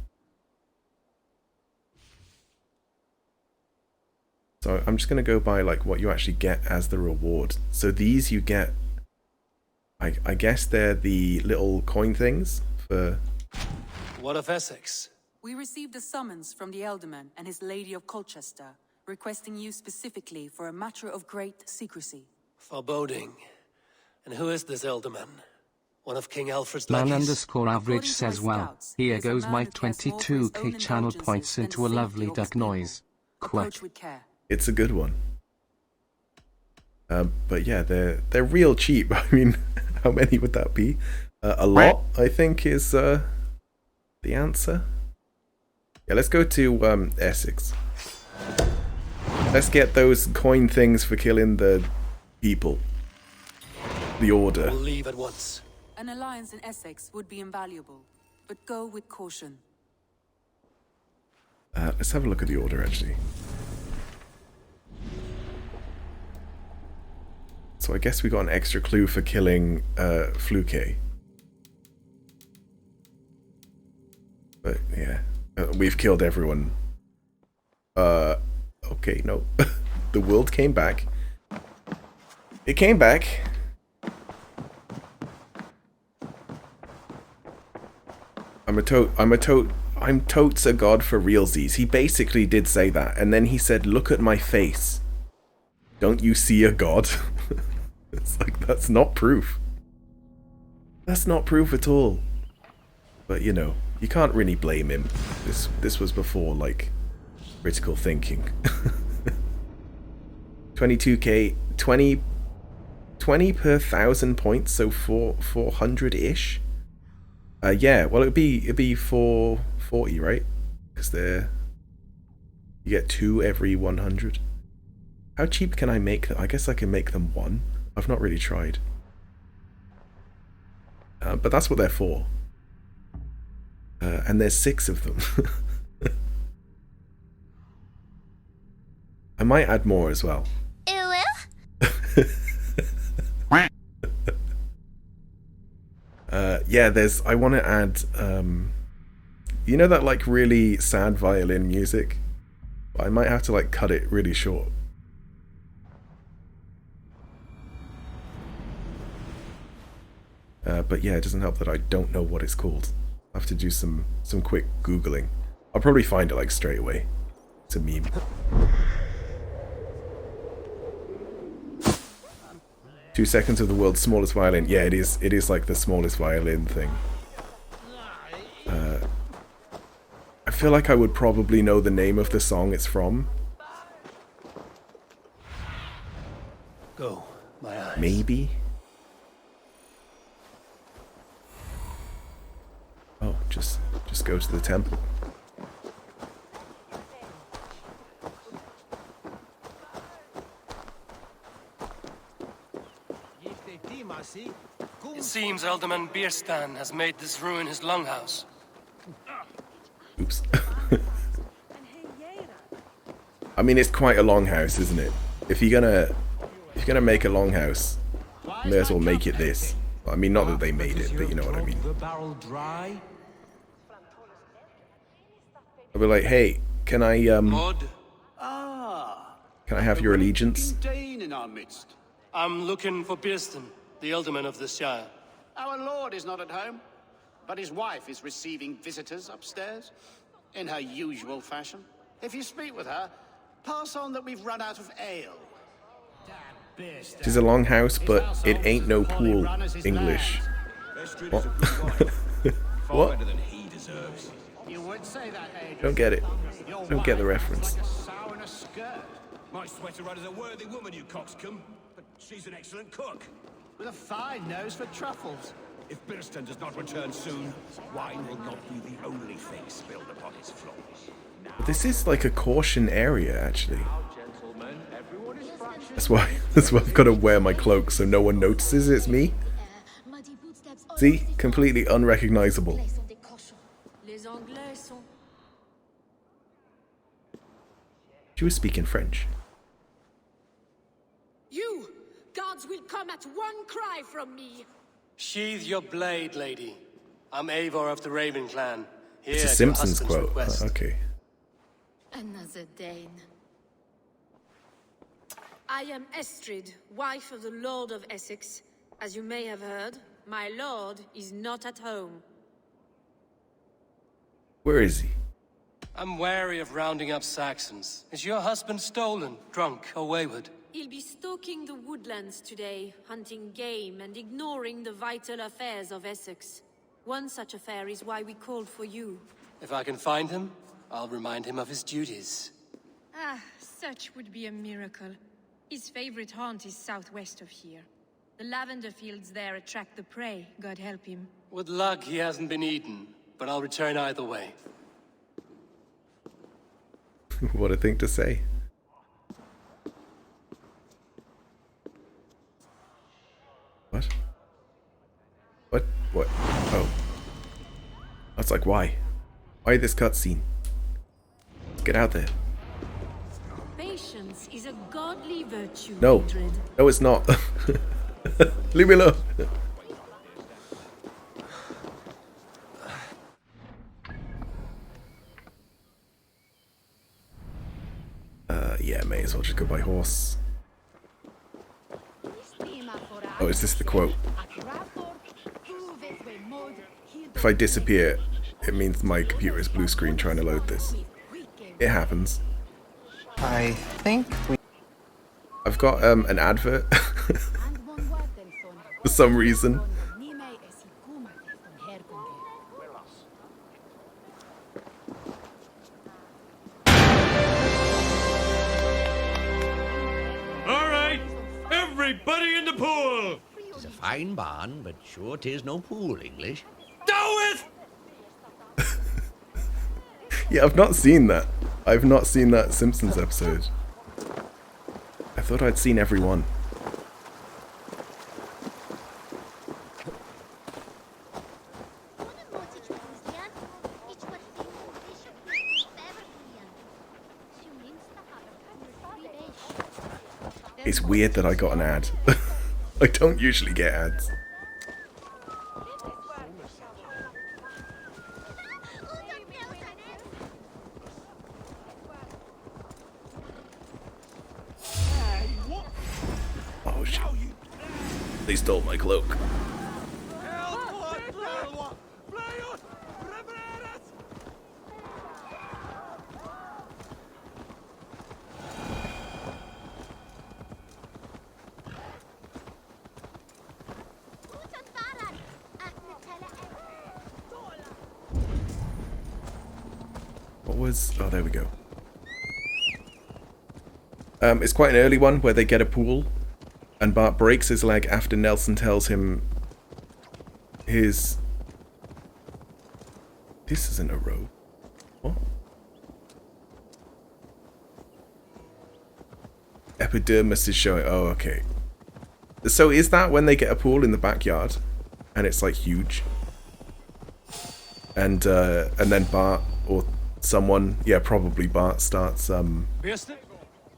[SPEAKER 1] So I'm just going to go by like what you actually get as the reward. So these you get, I guess they're the little coin things for...
[SPEAKER 3] What of Essex?
[SPEAKER 8] We received a summons from the Elderman and his Lady of Colchester, requesting you specifically for a matter of great secrecy.
[SPEAKER 3] Foreboding. And who is this Elderman? One of King Alfred's
[SPEAKER 14] Man
[SPEAKER 3] lackeys?
[SPEAKER 14] _average says, well, here goes my 22k channel points into a lovely duck noise. Quack.
[SPEAKER 1] It's a good one. But yeah, they're real cheap. I mean, how many would that be? A lot, I think, is the answer. Yeah, let's go to Essex. Let's get those coin things for killing the people. The Order.
[SPEAKER 3] We'll leave at once.
[SPEAKER 8] An alliance in Essex would be invaluable, but go with caution.
[SPEAKER 1] Let's have a look at the Order, actually. So I guess we got an extra clue for killing Fluke. But yeah, we've killed everyone. Okay, no. The world came back. It came back. I'm totes a god for realsies. He basically did say that, and then he said, "Look at my face. Don't you see a god?" It's like, that's not proof. That's not proof at all. But you know, you can't really blame him. This was before like critical thinking. 22k, 20 per 1,000 points, so 400-ish. Yeah, well it'd be 440, right? Because you get 2 every 100. How cheap can I make them? I guess I can make them 1. I've not really tried. But that's what they're for. And there's 6 of them. I might add more as well. Yeah, I want to add, you know that like really sad violin music? I might have to like cut it really short. But yeah, it doesn't help that I don't know what it's called. I'll have to do some quick Googling. I'll probably find it like straight away. It's a meme. "2 seconds of the world's smallest violin." Yeah, it is like the smallest violin thing. I feel like I would probably know the name of the song it's from.
[SPEAKER 2] Go, my eyes.
[SPEAKER 1] Maybe? Oh, just go to the temple.
[SPEAKER 3] It seems Alderman Bierstan has made this ruin his longhouse.
[SPEAKER 1] Oops. I mean, it's quite a long house, isn't it? If you're gonna make a long house, you may as well make it this. I mean, not that they made it, but you know what I mean. I'll be like, "Hey, can I have your allegiance?"
[SPEAKER 15] In our midst.
[SPEAKER 3] I'm looking for Bierstan, the alderman of the Shire.
[SPEAKER 15] Our lord is not at home, but his wife is receiving visitors upstairs in her usual fashion. If you speak with her, pass on that we've run out of ale.
[SPEAKER 1] It is a long house, but it ain't no pool. English. What? What?
[SPEAKER 15] You would say that, Adrian.
[SPEAKER 1] Don't get it. Don't get the reference.
[SPEAKER 15] Like a sow in a skirt.
[SPEAKER 16] My sweater runner's a worthy woman, you coxcomb, but she's an excellent cook.
[SPEAKER 15] With a fine nose for truffles.
[SPEAKER 16] If Bierstan does not return soon, wine will not be the only thing spilled upon his floors.
[SPEAKER 1] But this is like a caution area, actually. That's why I've got to wear my cloak so no one notices it's me. See? Completely unrecognizable. She was speaking French.
[SPEAKER 13] You! Gods will come at one cry from me!
[SPEAKER 3] Sheathe your blade, lady. I'm Eivor of the Raven clan. Here
[SPEAKER 1] It's a
[SPEAKER 3] at your
[SPEAKER 1] Simpsons
[SPEAKER 3] husband's
[SPEAKER 1] quote.
[SPEAKER 3] request.
[SPEAKER 1] Okay.
[SPEAKER 13] Another Dane. I am Estrid, wife of the Lord of Essex. As you may have heard, my lord is not at home.
[SPEAKER 1] Where is he?
[SPEAKER 3] I'm wary of rounding up Saxons. Is your husband stolen, drunk, or wayward?
[SPEAKER 13] He'll be stalking the woodlands today, hunting game and ignoring the vital affairs of Essex. One such affair is why we called for you.
[SPEAKER 3] If I can find him, I'll remind him of his duties.
[SPEAKER 17] Ah, such would be a miracle. His favorite haunt is southwest of here. The lavender fields there attract the prey, God help him.
[SPEAKER 3] With luck, he hasn't been eaten, but I'll return either way.
[SPEAKER 1] What a thing to say. What? What? What? Oh. That's like, why? Why this cutscene? Let's get out there.
[SPEAKER 13] Patience is a godly virtue,
[SPEAKER 1] No.
[SPEAKER 13] Adrid.
[SPEAKER 1] No, it's not. Leave me alone. Yeah, may as well just go by horse. Oh, is this the quote? If I disappear, it means my computer is blue screen trying to load this. It happens.
[SPEAKER 18] I think
[SPEAKER 1] I've got an advert for some reason.
[SPEAKER 19] Alright, everybody in the pool!
[SPEAKER 20] It's a fine barn, but sure 'tis no pool, English.
[SPEAKER 19] Do it!
[SPEAKER 1] Yeah, I've not seen that. I've not seen that Simpsons episode. I thought I'd seen every one. It's weird that I got an ad. I don't usually get ads. Oh shit. They stole my cloak. What was... Oh, there we go. It's quite an early one where they get a pool and Bart breaks his leg after Nelson tells him his... This isn't a robe. What? Epidermis is showing... Oh, okay. So is that when they get a pool in the backyard? And it's like huge? And then Bart or someone, yeah, probably Bart, starts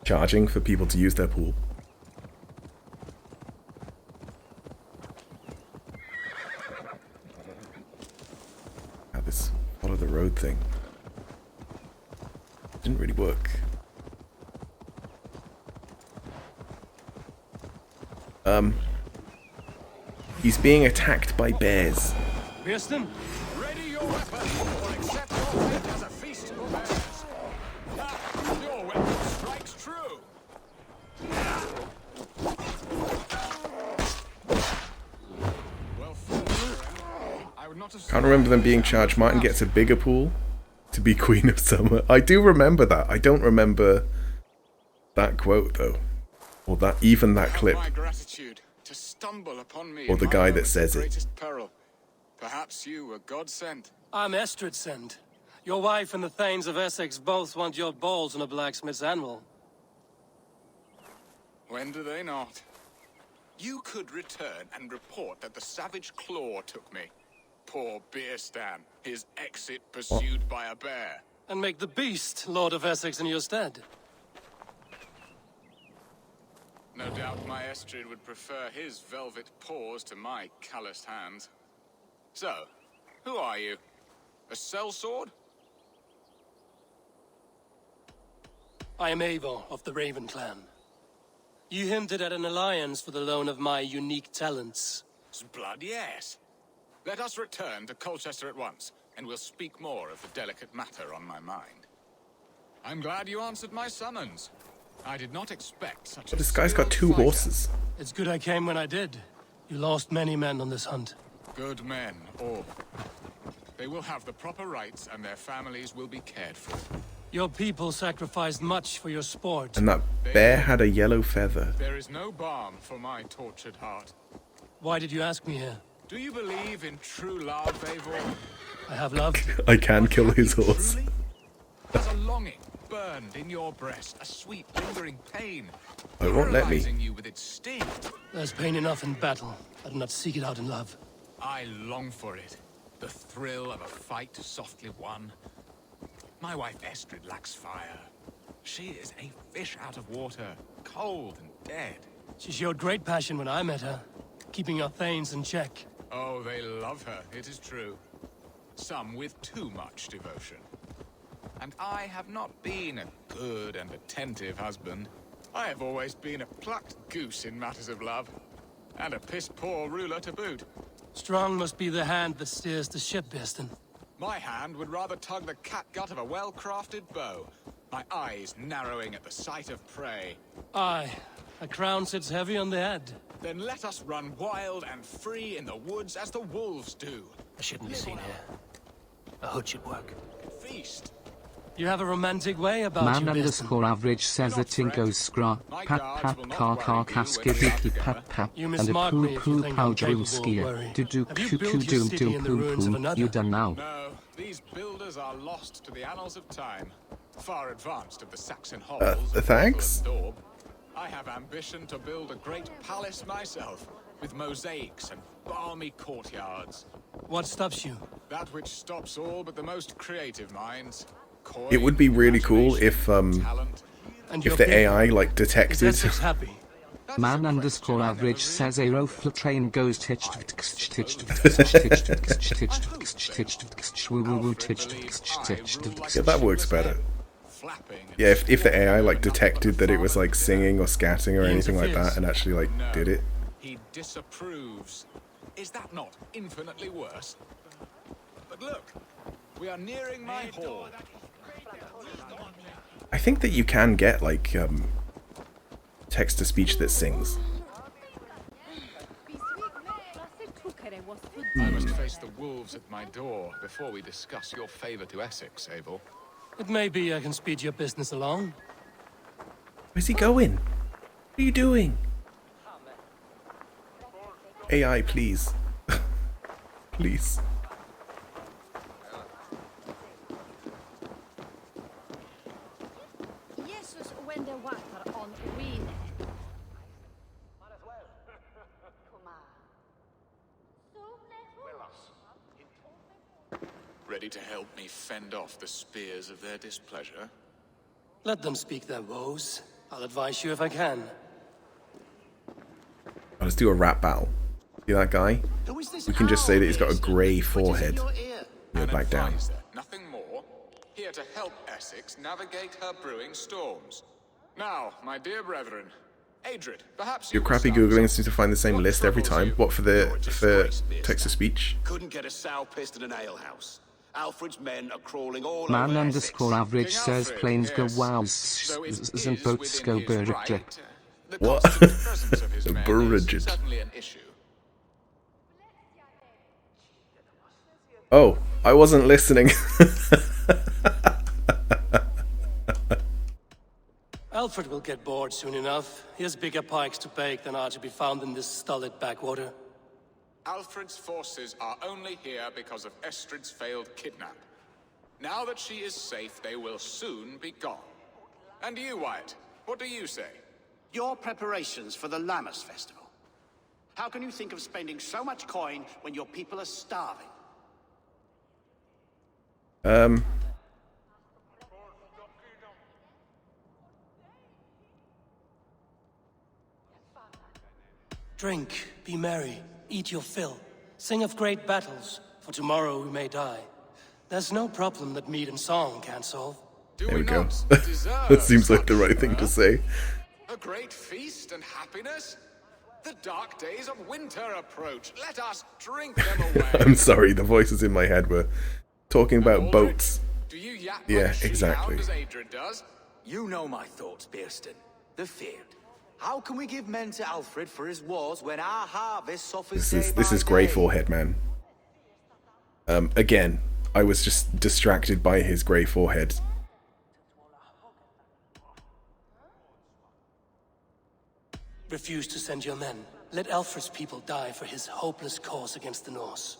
[SPEAKER 1] charging for people to use their pool. This follow the road thing didn't really work. He's being attacked by bears.
[SPEAKER 19] Pearson? Ready your weapon, or accept your fate as a feast for bears. Your weapon strikes true.
[SPEAKER 1] Can't remember them being charged. Martin gets a bigger pool to be Queen of Summer. I do remember that. I don't remember that quote though, or that even that clip,
[SPEAKER 7] My gratitude to stumble upon me
[SPEAKER 1] or the
[SPEAKER 7] in
[SPEAKER 1] guy
[SPEAKER 7] my
[SPEAKER 1] that says it.
[SPEAKER 7] greatest peril. Perhaps you were God sent.
[SPEAKER 3] I'm Estrid sent. Your wife and the Thanes of Essex both want your balls on a blacksmith's anvil.
[SPEAKER 7] When do they not? You could return and report that the savage claw took me. Poor Beerstan, his exit pursued by a bear.
[SPEAKER 3] And make the beast Lord of Essex in your stead.
[SPEAKER 7] No doubt my Estrid would prefer his velvet paws to my calloused hands. So, who are you? A sellsword?
[SPEAKER 3] I am Eivor of the Raven Clan. You hinted at an alliance for the loan of my unique talents.
[SPEAKER 7] Blood, yes. Let us return to Colchester at once, and we'll speak more of the delicate matter on my mind. I'm glad you answered my summons. I did not expect such a
[SPEAKER 1] This guy's got two
[SPEAKER 7] skilled
[SPEAKER 1] horses.
[SPEAKER 3] It's good I came when I did. You lost many men on this hunt.
[SPEAKER 7] Good men, all. They will have the proper rights, and their families will be cared for.
[SPEAKER 3] Your people sacrificed much for your sport.
[SPEAKER 1] And that bear had a yellow feather.
[SPEAKER 7] There is no balm for my tortured heart.
[SPEAKER 3] Why did you ask me here?
[SPEAKER 7] Do you believe in true love, Eivor?
[SPEAKER 3] I have loved.
[SPEAKER 1] I can kill his horse.
[SPEAKER 7] There's a longing burned in your breast, a sweet, lingering pain.
[SPEAKER 1] Oh, it won't let me.
[SPEAKER 7] Paralyzing you with its sting.
[SPEAKER 3] There's pain enough in battle. I do not seek it out in love.
[SPEAKER 7] I long for it. The thrill of a fight softly won. My wife Estrid lacks fire. She is a fish out of water, cold and dead.
[SPEAKER 3] She showed great passion when I met her, keeping your Thanes in check.
[SPEAKER 7] Oh, they love her, it is true. Some with too much devotion. And I have not been a good and attentive husband. I have always been a plucked goose in matters of love.
[SPEAKER 10] And a piss-poor ruler to boot.
[SPEAKER 3] Strong must be the hand that steers the ship, Birston.
[SPEAKER 10] My hand would rather tug the catgut of a well-crafted bow. My eyes narrowing at the sight of prey.
[SPEAKER 3] Aye, a crown sits heavy on the head.
[SPEAKER 10] Then let us run wild and free in the woods as the wolves do.
[SPEAKER 3] I shouldn't be seen here. A hood should work.
[SPEAKER 10] Feast.
[SPEAKER 3] You have a romantic way about
[SPEAKER 14] Man
[SPEAKER 3] you,
[SPEAKER 14] underscore average says that Tinko's scra, pat pat car car kaskibiki pat pat,
[SPEAKER 3] You
[SPEAKER 14] and a
[SPEAKER 3] mismark
[SPEAKER 14] poo
[SPEAKER 3] me if you
[SPEAKER 14] poo
[SPEAKER 3] think
[SPEAKER 14] pow
[SPEAKER 3] I'm
[SPEAKER 14] doom
[SPEAKER 3] capable of
[SPEAKER 14] skier.
[SPEAKER 3] worry.
[SPEAKER 14] Do do
[SPEAKER 3] Have you
[SPEAKER 14] coo
[SPEAKER 3] built
[SPEAKER 14] coo
[SPEAKER 3] your
[SPEAKER 14] doom
[SPEAKER 3] city
[SPEAKER 14] doom
[SPEAKER 3] in the
[SPEAKER 14] poo
[SPEAKER 3] ruins of
[SPEAKER 14] poo.
[SPEAKER 3] another?
[SPEAKER 14] You done now.
[SPEAKER 10] No, these builders are lost to the annals of time. Far advanced of the Saxon hovels.
[SPEAKER 1] Thanks.
[SPEAKER 10] I have ambition to build a great palace myself, with mosaics and balmy courtyards.
[SPEAKER 3] What stops you?
[SPEAKER 10] That which stops all but the most creative minds.
[SPEAKER 1] It would be really cool if the AI like detected.
[SPEAKER 14] Man underscore average says a rofl train goes titched.
[SPEAKER 1] Yeah, that works better. Yeah, if the AI like detected that it was like singing or scatting or anything like that and actually like did it.
[SPEAKER 10] He disapproves. Is that not infinitely worse? But look, we are nearing my hall.
[SPEAKER 1] I think that you can get like text to speech that sings.
[SPEAKER 10] I must face the wolves at my door before we discuss your favor to Essex, Abel.
[SPEAKER 3] It may be I can speed your business along.
[SPEAKER 1] Where's he going? What are you doing? AI, please. Please.
[SPEAKER 21] Jesus when the water on Wien.
[SPEAKER 10] Ready to help me fend off the spears of their displeasure?
[SPEAKER 3] Let them speak their woes. I'll advise you if I can.
[SPEAKER 1] Let's do a rap battle. See that guy? We can just say that he's got a grey forehead. He'll back down.
[SPEAKER 10] Nothing more. Here to help Essex navigate her brewing storms. Now, my dear brethren, Adrid, perhaps
[SPEAKER 1] Your crappy Googling seems to find the same list every time. What for text to speech?
[SPEAKER 16] Couldn't get a sow pissed in an alehouse. Alfred's men are crawling all
[SPEAKER 14] Man
[SPEAKER 16] over
[SPEAKER 14] underscore average says planes go wows and boats go burridge.
[SPEAKER 1] What? Burridge. Oh, I wasn't listening.
[SPEAKER 3] Alfred will get bored soon enough. He has bigger pikes to bake than are to be found in this stolid backwater.
[SPEAKER 10] Alfred's forces are only here because of Estrid's failed kidnap. Now that she is safe, they will soon be gone. And you, Wyatt, what do you say?
[SPEAKER 15] Your preparations for the Lammas festival. How can you think of spending so much coin when your people are starving?
[SPEAKER 3] Drink, be merry, eat your fill, sing of great battles, for tomorrow we may die. There's no problem that meat and song can't solve.
[SPEAKER 1] There we go. That seems like the right thing to say.
[SPEAKER 10] A great feast and happiness? The dark days of winter approach. Let us drink them away.
[SPEAKER 1] I'm sorry, the voices in my head were talking about boats.
[SPEAKER 10] Do you yap
[SPEAKER 1] Yeah,
[SPEAKER 10] like
[SPEAKER 1] exactly.
[SPEAKER 10] as Adrid does?
[SPEAKER 22] You know my thoughts, Birston. The feared. How can we give men to Alfred for his wars when our harvest suffers
[SPEAKER 1] This is grey forehead, man. Again, I was just distracted by his grey forehead.
[SPEAKER 3] Refuse to send your men. Let Alfred's people die for his hopeless cause against the Norse.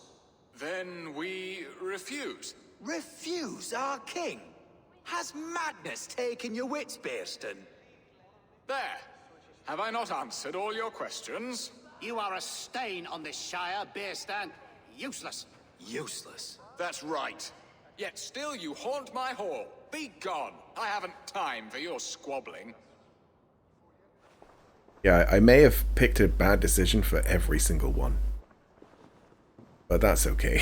[SPEAKER 10] Then we refuse.
[SPEAKER 22] Refuse our king? Has madness taken your wits, Birston?
[SPEAKER 10] There. Have I not answered all your questions?
[SPEAKER 15] You are a stain on this shire, Birston. Useless.
[SPEAKER 22] Useless?
[SPEAKER 10] That's right. Yet still you haunt my hall. Be gone. I haven't time for your squabbling.
[SPEAKER 1] Yeah, I may have picked a bad decision for every single one. But that's okay.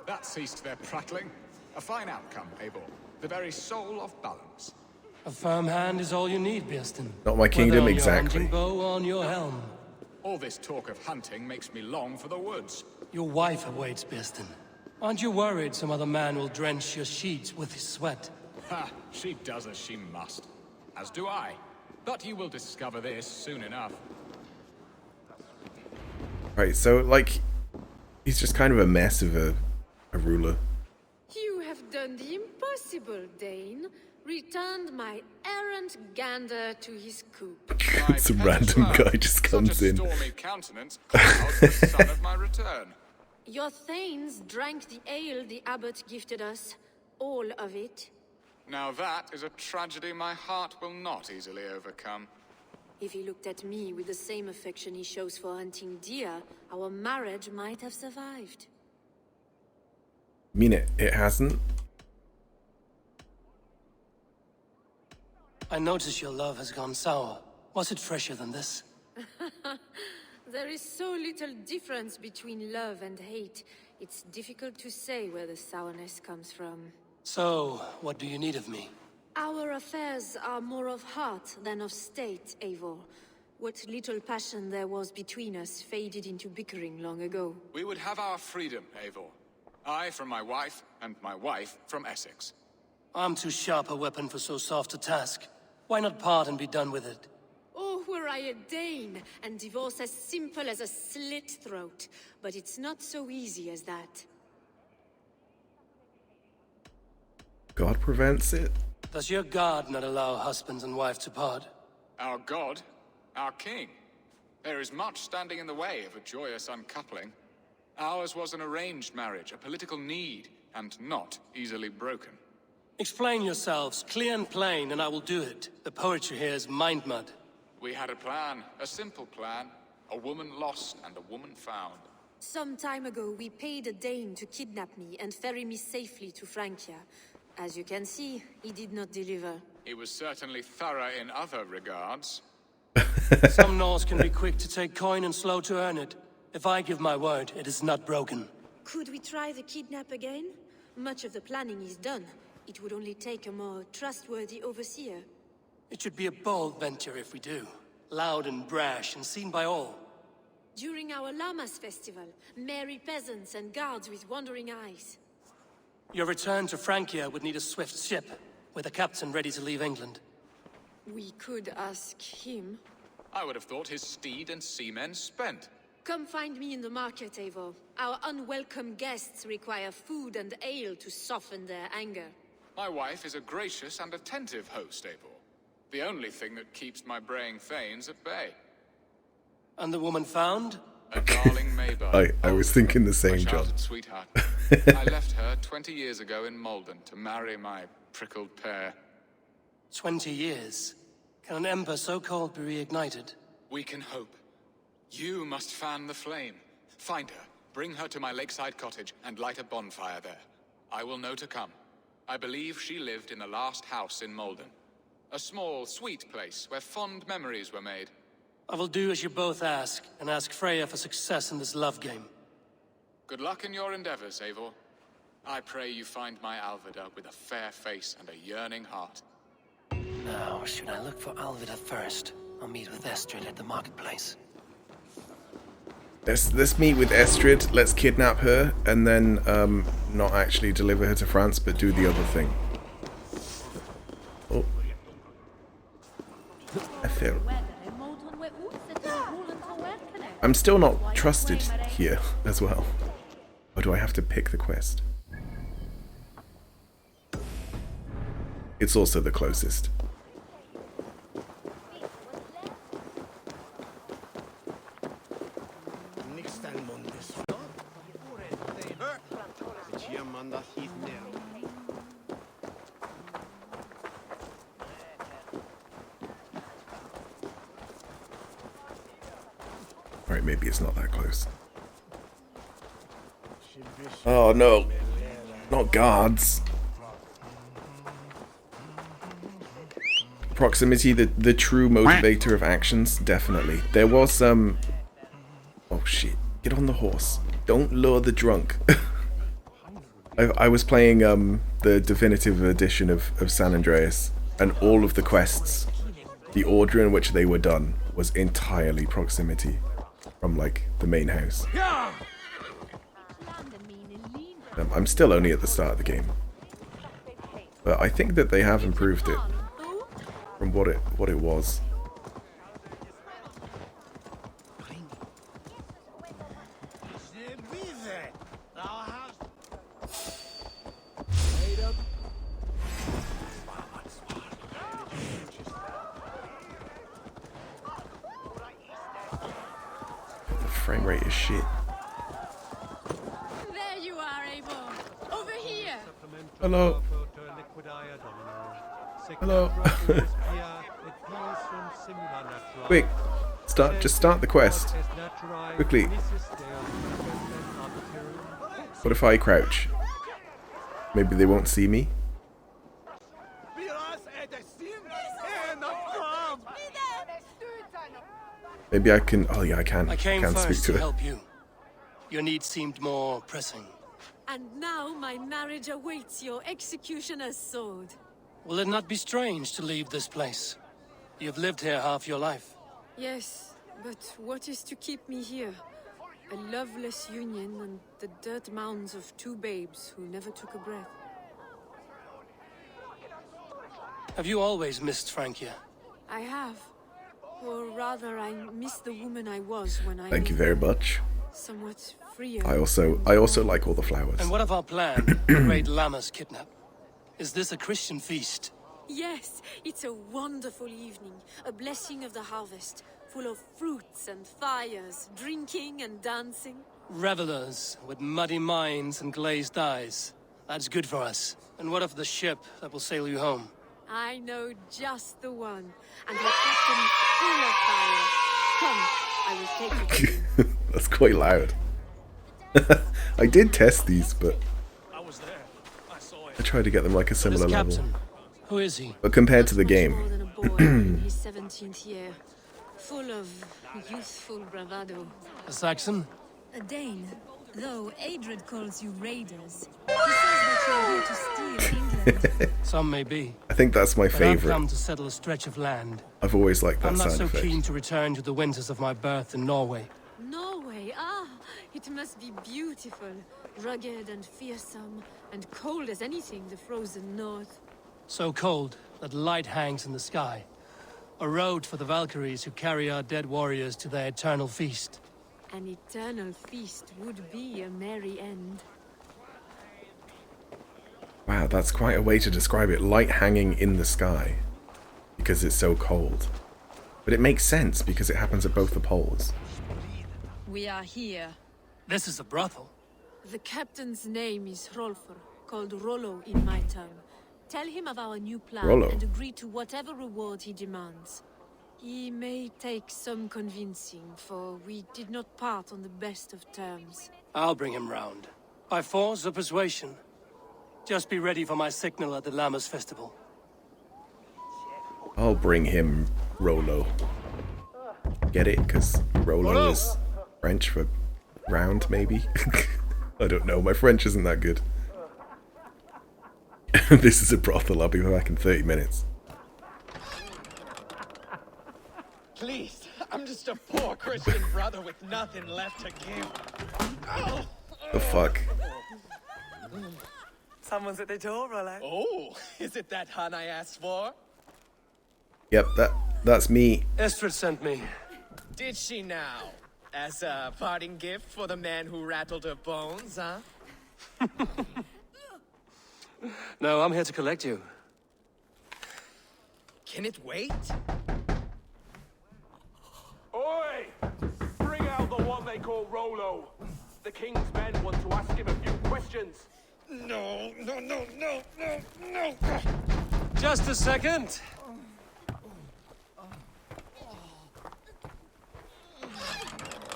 [SPEAKER 10] That ceased their prattling. A fine outcome, Abel. The very soul of balance.
[SPEAKER 3] A firm hand is all you need, Bearston.
[SPEAKER 1] Not my kingdom,
[SPEAKER 3] Whether on
[SPEAKER 1] exactly.
[SPEAKER 3] Your hunting bow or on your helm.
[SPEAKER 19] All this talk of hunting makes me long for the woods.
[SPEAKER 3] Your wife awaits, Bearston. Aren't you worried some other man will drench your sheets with his sweat?
[SPEAKER 19] Ha! She does as she must. As do I. But you will discover this soon enough.
[SPEAKER 1] Right, so, like, he's just kind of a mess of a ruler.
[SPEAKER 13] You have done the impossible, Dane. Returned my errant gander to his coop.
[SPEAKER 1] Some random guy just comes in.
[SPEAKER 19] Stormy countenance clouds the sun of my return.
[SPEAKER 13] Your thanes drank the ale the abbot gifted us. All of it.
[SPEAKER 19] Now that is a tragedy my heart will not easily overcome.
[SPEAKER 13] If he looked at me with the same affection he shows for hunting deer, our marriage might have survived.
[SPEAKER 1] Mean it hasn't.
[SPEAKER 3] I notice your love has gone sour. Was it fresher than this?
[SPEAKER 13] There is so little difference between love and hate. It's difficult to say where the sourness comes from.
[SPEAKER 3] So, what do you need of me?
[SPEAKER 13] Our affairs are more of heart than of state, Eivor. What little passion there was between us faded into bickering long ago.
[SPEAKER 19] We would have our freedom, Eivor. I from my wife, and my wife from Essex.
[SPEAKER 3] I'm too sharp a weapon for so soft a task. Why not part and be done with it?
[SPEAKER 13] Oh, were I a Dane, and divorce as simple as a slit throat. But it's not so easy as that.
[SPEAKER 1] God prevents it?
[SPEAKER 3] Does your God not allow husbands and wives to part?
[SPEAKER 19] Our God? Our king? There is much standing in the way of a joyous uncoupling. Ours was an arranged marriage, a political need, and not easily broken.
[SPEAKER 3] Explain yourselves, clear and plain, and I will do it. The poetry here is mind mud.
[SPEAKER 19] We had a plan, a simple plan. A woman lost and a woman found.
[SPEAKER 13] Some time ago, we paid a Dane to kidnap me and ferry me safely to Francia. As you can see, he did not deliver.
[SPEAKER 19] He was certainly thorough in other regards.
[SPEAKER 3] Some Norse can be quick to take coin and slow to earn it. If I give my word, it is not broken.
[SPEAKER 13] Could we try the kidnap again? Much of the planning is done. It would only take a more trustworthy overseer.
[SPEAKER 3] It should be a bold venture if we do. Loud and brash and seen by all.
[SPEAKER 13] During our Llamas festival, merry peasants and guards with wandering eyes.
[SPEAKER 3] Your return to Francia would need a swift ship, with a captain ready to leave England.
[SPEAKER 13] We could ask him.
[SPEAKER 19] I would have thought his steed and seamen spent.
[SPEAKER 13] Come find me in the market, Eivor. Our unwelcome guests require food and ale to soften their anger.
[SPEAKER 19] My wife is a gracious and attentive host, Eivor. The only thing that keeps my braying thanes at bay.
[SPEAKER 3] And the woman found?
[SPEAKER 19] A darling Maybell.
[SPEAKER 1] I was thinking the same,
[SPEAKER 19] my
[SPEAKER 1] John.
[SPEAKER 19] childhood sweetheart. I left her 20 years ago in Malden to marry my prickled pear.
[SPEAKER 3] 20 years? Can an ember so cold be reignited?
[SPEAKER 19] We can hope. You must fan the flame. Find her, bring her to my lakeside cottage, and light a bonfire there. I will know to come. I believe she lived in the last house in Malden. A small, sweet place where fond memories were made.
[SPEAKER 3] I will do as you both ask, and ask Freya for success in this love game.
[SPEAKER 19] Good luck in your endeavors, Eivor. I pray you find my Alvida with a fair face and a yearning heart.
[SPEAKER 3] Now, should I look for Alvida first? I'll meet with Estrid at the marketplace.
[SPEAKER 1] Let's meet with Estrid, let's kidnap her, and then not actually deliver her to France, but do the other thing. Oh. Ethel. I'm still not trusted here as well. Or do I have to pick the quest? It's also the closest. Alright, maybe it's not that close. Oh no, not guards. Proximity, the true motivator of actions, definitely. There was some... Oh shit, get on the horse. Don't lure the drunk. I was playing the definitive edition of San Andreas, and all of the quests, the order in which they were done was entirely proximity from like the main house. I'm still only at the start of the game, but I think that they have improved it from what it was. The frame rate is shit.
[SPEAKER 17] There you are, Abel. Over here.
[SPEAKER 1] Hello. Hello. Quick, just start the quest. Quickly. What if I crouch? Maybe they won't see me? Maybe I can... Oh yeah, I can.
[SPEAKER 3] I came
[SPEAKER 1] Can't speak
[SPEAKER 3] first
[SPEAKER 1] to
[SPEAKER 3] to
[SPEAKER 1] it.
[SPEAKER 3] help you. Your need seemed more pressing.
[SPEAKER 8] And now my marriage awaits your executioner's sword.
[SPEAKER 3] Will it not be strange to leave this place? You've lived here half your life.
[SPEAKER 8] Yes, but what is to keep me here? A loveless union and the dirt mounds of two babes who never took a breath.
[SPEAKER 3] Have you always missed Francia?
[SPEAKER 8] I have. Or rather, I miss the woman I was when I...
[SPEAKER 1] Thank you very much.
[SPEAKER 8] Somewhat freer.
[SPEAKER 1] I also like all the flowers.
[SPEAKER 3] And what of our plan? The great llama's kidnap. Is this a Christian feast?
[SPEAKER 8] Yes, it's a wonderful evening. A blessing of the harvest. Full of fruits and fires, drinking and dancing.
[SPEAKER 3] Revelers with muddy minds and glazed eyes. That's good for us. And what of the ship that will sail you home?
[SPEAKER 8] I know just the one. And her captain full of fire. Come, I will take you to him.
[SPEAKER 1] That's quite loud. I did test these, but I tried to get them like a similar level.
[SPEAKER 3] Who is he?
[SPEAKER 1] But compared to the game,
[SPEAKER 8] More than a boy in his 17th year. Full of youthful bravado.
[SPEAKER 3] A Saxon?
[SPEAKER 17] A Dane, though Adred calls you raiders. He says that you're here to steal England.
[SPEAKER 3] Some may be.
[SPEAKER 1] I think that's my
[SPEAKER 3] But I've
[SPEAKER 1] favorite.
[SPEAKER 3] come to settle a stretch of land.
[SPEAKER 1] I've always liked that
[SPEAKER 3] I'm not
[SPEAKER 1] sound
[SPEAKER 3] so
[SPEAKER 1] effect.
[SPEAKER 3] keen to return to the winters of my birth in Norway.
[SPEAKER 8] Norway, it must be beautiful. Rugged and fearsome, and cold as anything the frozen north.
[SPEAKER 3] So cold that light hangs in the sky. A road for the Valkyries who carry our dead warriors to their eternal feast.
[SPEAKER 8] An eternal feast would be a merry end.
[SPEAKER 1] Wow, that's quite a way to describe it. Light hanging in the sky. Because it's so cold. But it makes sense because it happens at both the poles.
[SPEAKER 17] We are here.
[SPEAKER 3] This is a brothel.
[SPEAKER 8] The captain's name is Hrolfr, called Rollo in my tongue. Tell him of our new plan
[SPEAKER 1] Rollo.
[SPEAKER 8] and agree to whatever reward he demands. He may take some convincing, for we did not part on the best of terms.
[SPEAKER 3] I'll bring him round. By force or persuasion. Just be ready for my signal at the Llamas Festival.
[SPEAKER 1] I'll bring him Rollo. Get it? Because Rollo is French for round, maybe? I don't know. My French isn't that good. This is a brothel. I'll be back in 30 minutes.
[SPEAKER 4] Please, I'm just a poor Christian brother with nothing left to give.
[SPEAKER 1] The fuck?
[SPEAKER 4] Someone's at the door, Rollo. Oh, is it that hun I asked for?
[SPEAKER 1] Yep, that's me.
[SPEAKER 3] Estrid sent me.
[SPEAKER 4] Did she now? As a parting gift for the man who rattled her bones, huh?
[SPEAKER 3] No, I'm here to collect you.
[SPEAKER 4] Can it wait?
[SPEAKER 12] Oi! Bring out the one they call Rollo. The king's men want to ask him a few questions.
[SPEAKER 4] No.
[SPEAKER 3] Just a second.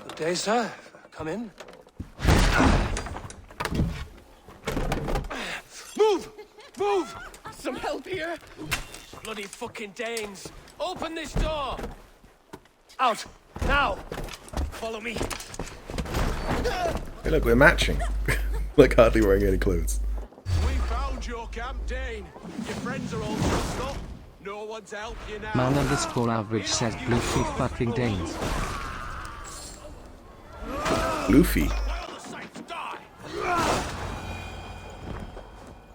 [SPEAKER 3] Good day, sir. Come in. Move! Move!
[SPEAKER 4] Some help here?
[SPEAKER 3] Bloody fucking Danes! Open this door! Out! Now! Follow me.
[SPEAKER 1] Hey, look, we're matching. Like, hardly wearing any clothes.
[SPEAKER 12] We found your camp, Dane. Your friends are all trussed up.
[SPEAKER 2] No one's help you now.
[SPEAKER 14] Man underscore average says Bluefy fucking Danes.
[SPEAKER 1] Luffy.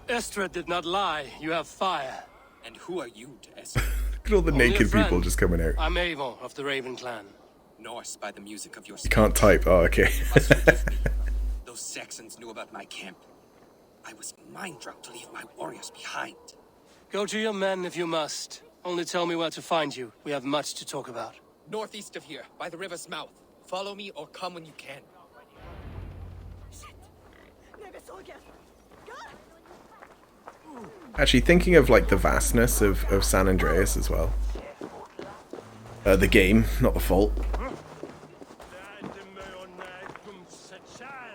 [SPEAKER 3] Estrad did not lie. You have fire.
[SPEAKER 6] And who are you to Estrad?
[SPEAKER 1] Look at all the
[SPEAKER 3] Only a
[SPEAKER 1] naked
[SPEAKER 3] friend.
[SPEAKER 1] people just coming out.
[SPEAKER 3] I'm Avon of the Raven clan.
[SPEAKER 6] Norse by the music of your
[SPEAKER 1] You can't type. Oh, okay.
[SPEAKER 6] Those Saxons knew about my camp. I was mind drunk to leave my warriors behind.
[SPEAKER 3] Go to your men if you must. Only tell me where to find you. We have much to talk about.
[SPEAKER 6] Northeast of here, by the river's mouth. Follow me or come when you can.
[SPEAKER 1] Actually, thinking of like the vastness of San Andreas as well. The game, not the fault.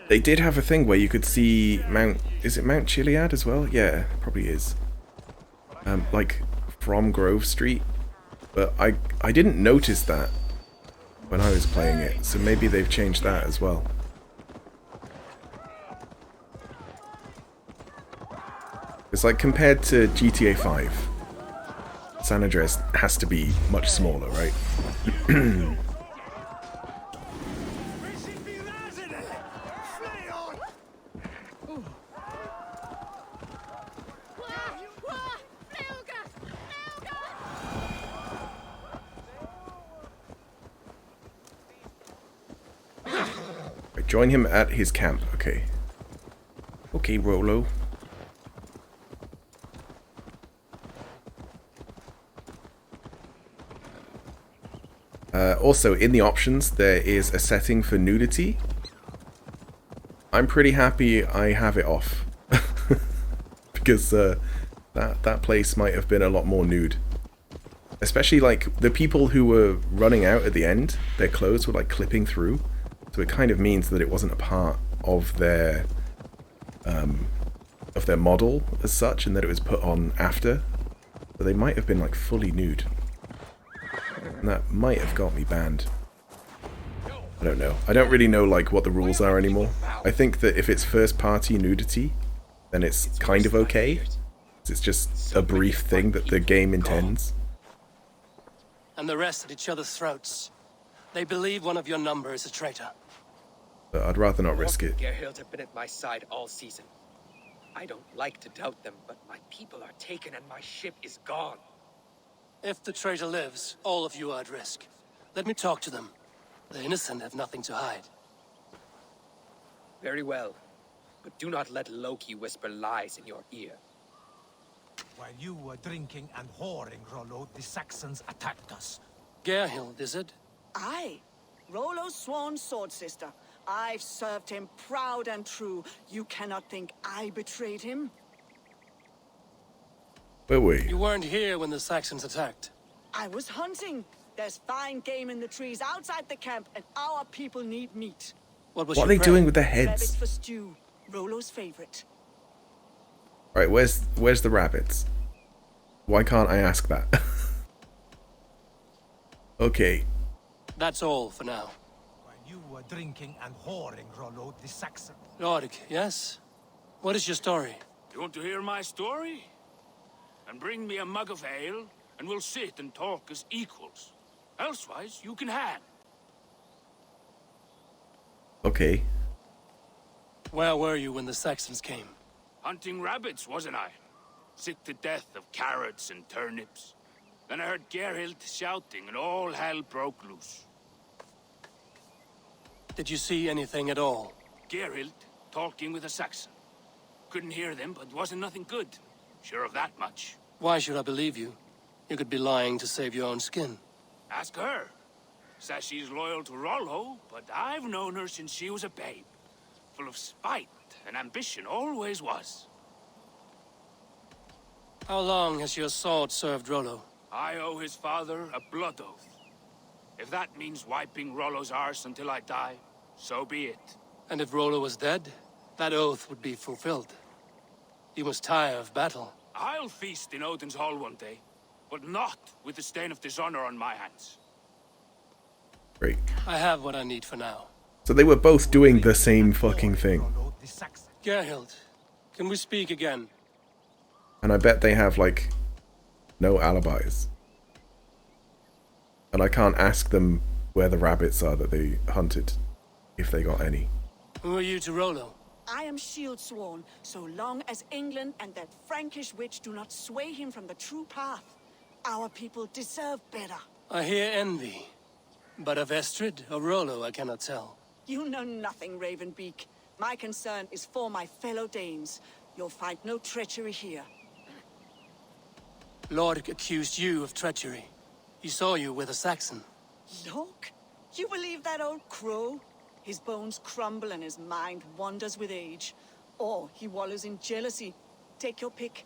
[SPEAKER 1] They did have a thing where you could see Mount... Is it Mount Chiliad as well? Yeah, probably is. Like, from Grove Street. But I didn't notice that when I was playing it, so maybe they've changed that as well. It's like, compared to GTA 5, San Andreas has to be much smaller, right? Join him at his camp. Okay. Okay, Rolo. Also, in the options, there is a setting for nudity. I'm pretty happy I have it off. Because that place might have been a lot more nude. Especially, like, the people who were running out at the end, their clothes were, like, clipping through. So it kind of means that it wasn't a part of their model as such, and that it was put on after. But they might have been like fully nude, and that might have got me banned. I don't know. I don't really know like what the rules are anymore. I think that if it's first-party nudity, then it's kind of okay. It's just a brief thing that the game intends.
[SPEAKER 3] And the rest at each other's throats. They believe one of your number is a traitor.
[SPEAKER 1] But I'd rather not risk it.
[SPEAKER 6] Gerhild have been at my side all season. I don't like to doubt them, but my people are taken and my ship is gone.
[SPEAKER 3] If the traitor lives, all of you are at risk. Let me talk to them. The innocent have nothing to hide.
[SPEAKER 6] Very well. But do not let Loki whisper lies in your ear.
[SPEAKER 11] While you were drinking and whoring, Rollo, the Saxons attacked us.
[SPEAKER 3] Gerhild, is it?
[SPEAKER 23] Aye. Rollo's sworn sword sister. I've served him proud and true. You cannot think I betrayed him?
[SPEAKER 1] Where were you?
[SPEAKER 3] You weren't here when the Saxons attacked.
[SPEAKER 23] I was hunting. There's fine game in the trees outside the camp, and our people need meat.
[SPEAKER 1] What are they doing with their heads?
[SPEAKER 23] Rabbits for stew. Rollo's favorite.
[SPEAKER 1] Right, where's the rabbits? Why can't I ask that? Okay.
[SPEAKER 3] That's all for now.
[SPEAKER 11] While you were drinking and whoring, Rollo, the Saxon.
[SPEAKER 3] Lord, yes? What is your story?
[SPEAKER 10] You want to hear my story? And bring me a mug of ale, and we'll sit and talk as equals. Elsewise, you can hang.
[SPEAKER 1] Okay.
[SPEAKER 3] Where were you when the Saxons came?
[SPEAKER 10] Hunting rabbits, wasn't I? Sick to death of carrots and turnips. Then I heard Gerhild shouting, and all hell broke loose.
[SPEAKER 3] Did you see anything at all?
[SPEAKER 10] Gerhild talking with a Saxon. Couldn't hear them, but wasn't nothing good. Sure of that much.
[SPEAKER 3] Why should I believe you? You could be lying to save your own skin.
[SPEAKER 10] Ask her. Says she's loyal to Rollo, but I've known her since she was a babe. Full of spite and ambition, always was.
[SPEAKER 3] How long has your sword served Rollo?
[SPEAKER 10] I owe his father a blood oath. If that means wiping Rollo's arse until I die, so be it.
[SPEAKER 3] And if Rollo was dead, that oath would be fulfilled. You must tire of battle.
[SPEAKER 10] I'll feast in Odin's hall one day, but not with the stain of dishonor on my hands.
[SPEAKER 1] Great.
[SPEAKER 3] I have what I need for now.
[SPEAKER 1] So they were both doing the same fucking thing.
[SPEAKER 3] Gerhild, can we speak again?
[SPEAKER 1] And I bet they have like No alibis. And I can't ask them where the rabbits are that they hunted, if they got any.
[SPEAKER 3] Who are you to Rollo?
[SPEAKER 23] I am shield sworn, so long as England and that Frankish witch do not sway him from the true path. Our people deserve better.
[SPEAKER 3] I hear envy. But of Estrid or Rollo, I cannot tell.
[SPEAKER 23] You know nothing, Ravenbeak. My concern is for my fellow Danes. You'll find no treachery here.
[SPEAKER 3] Lord accused you of treachery. He saw you with a Saxon.
[SPEAKER 23] Look, you believe that old crow? His bones crumble and his mind wanders with age. Or he wallows in jealousy. Take your pick.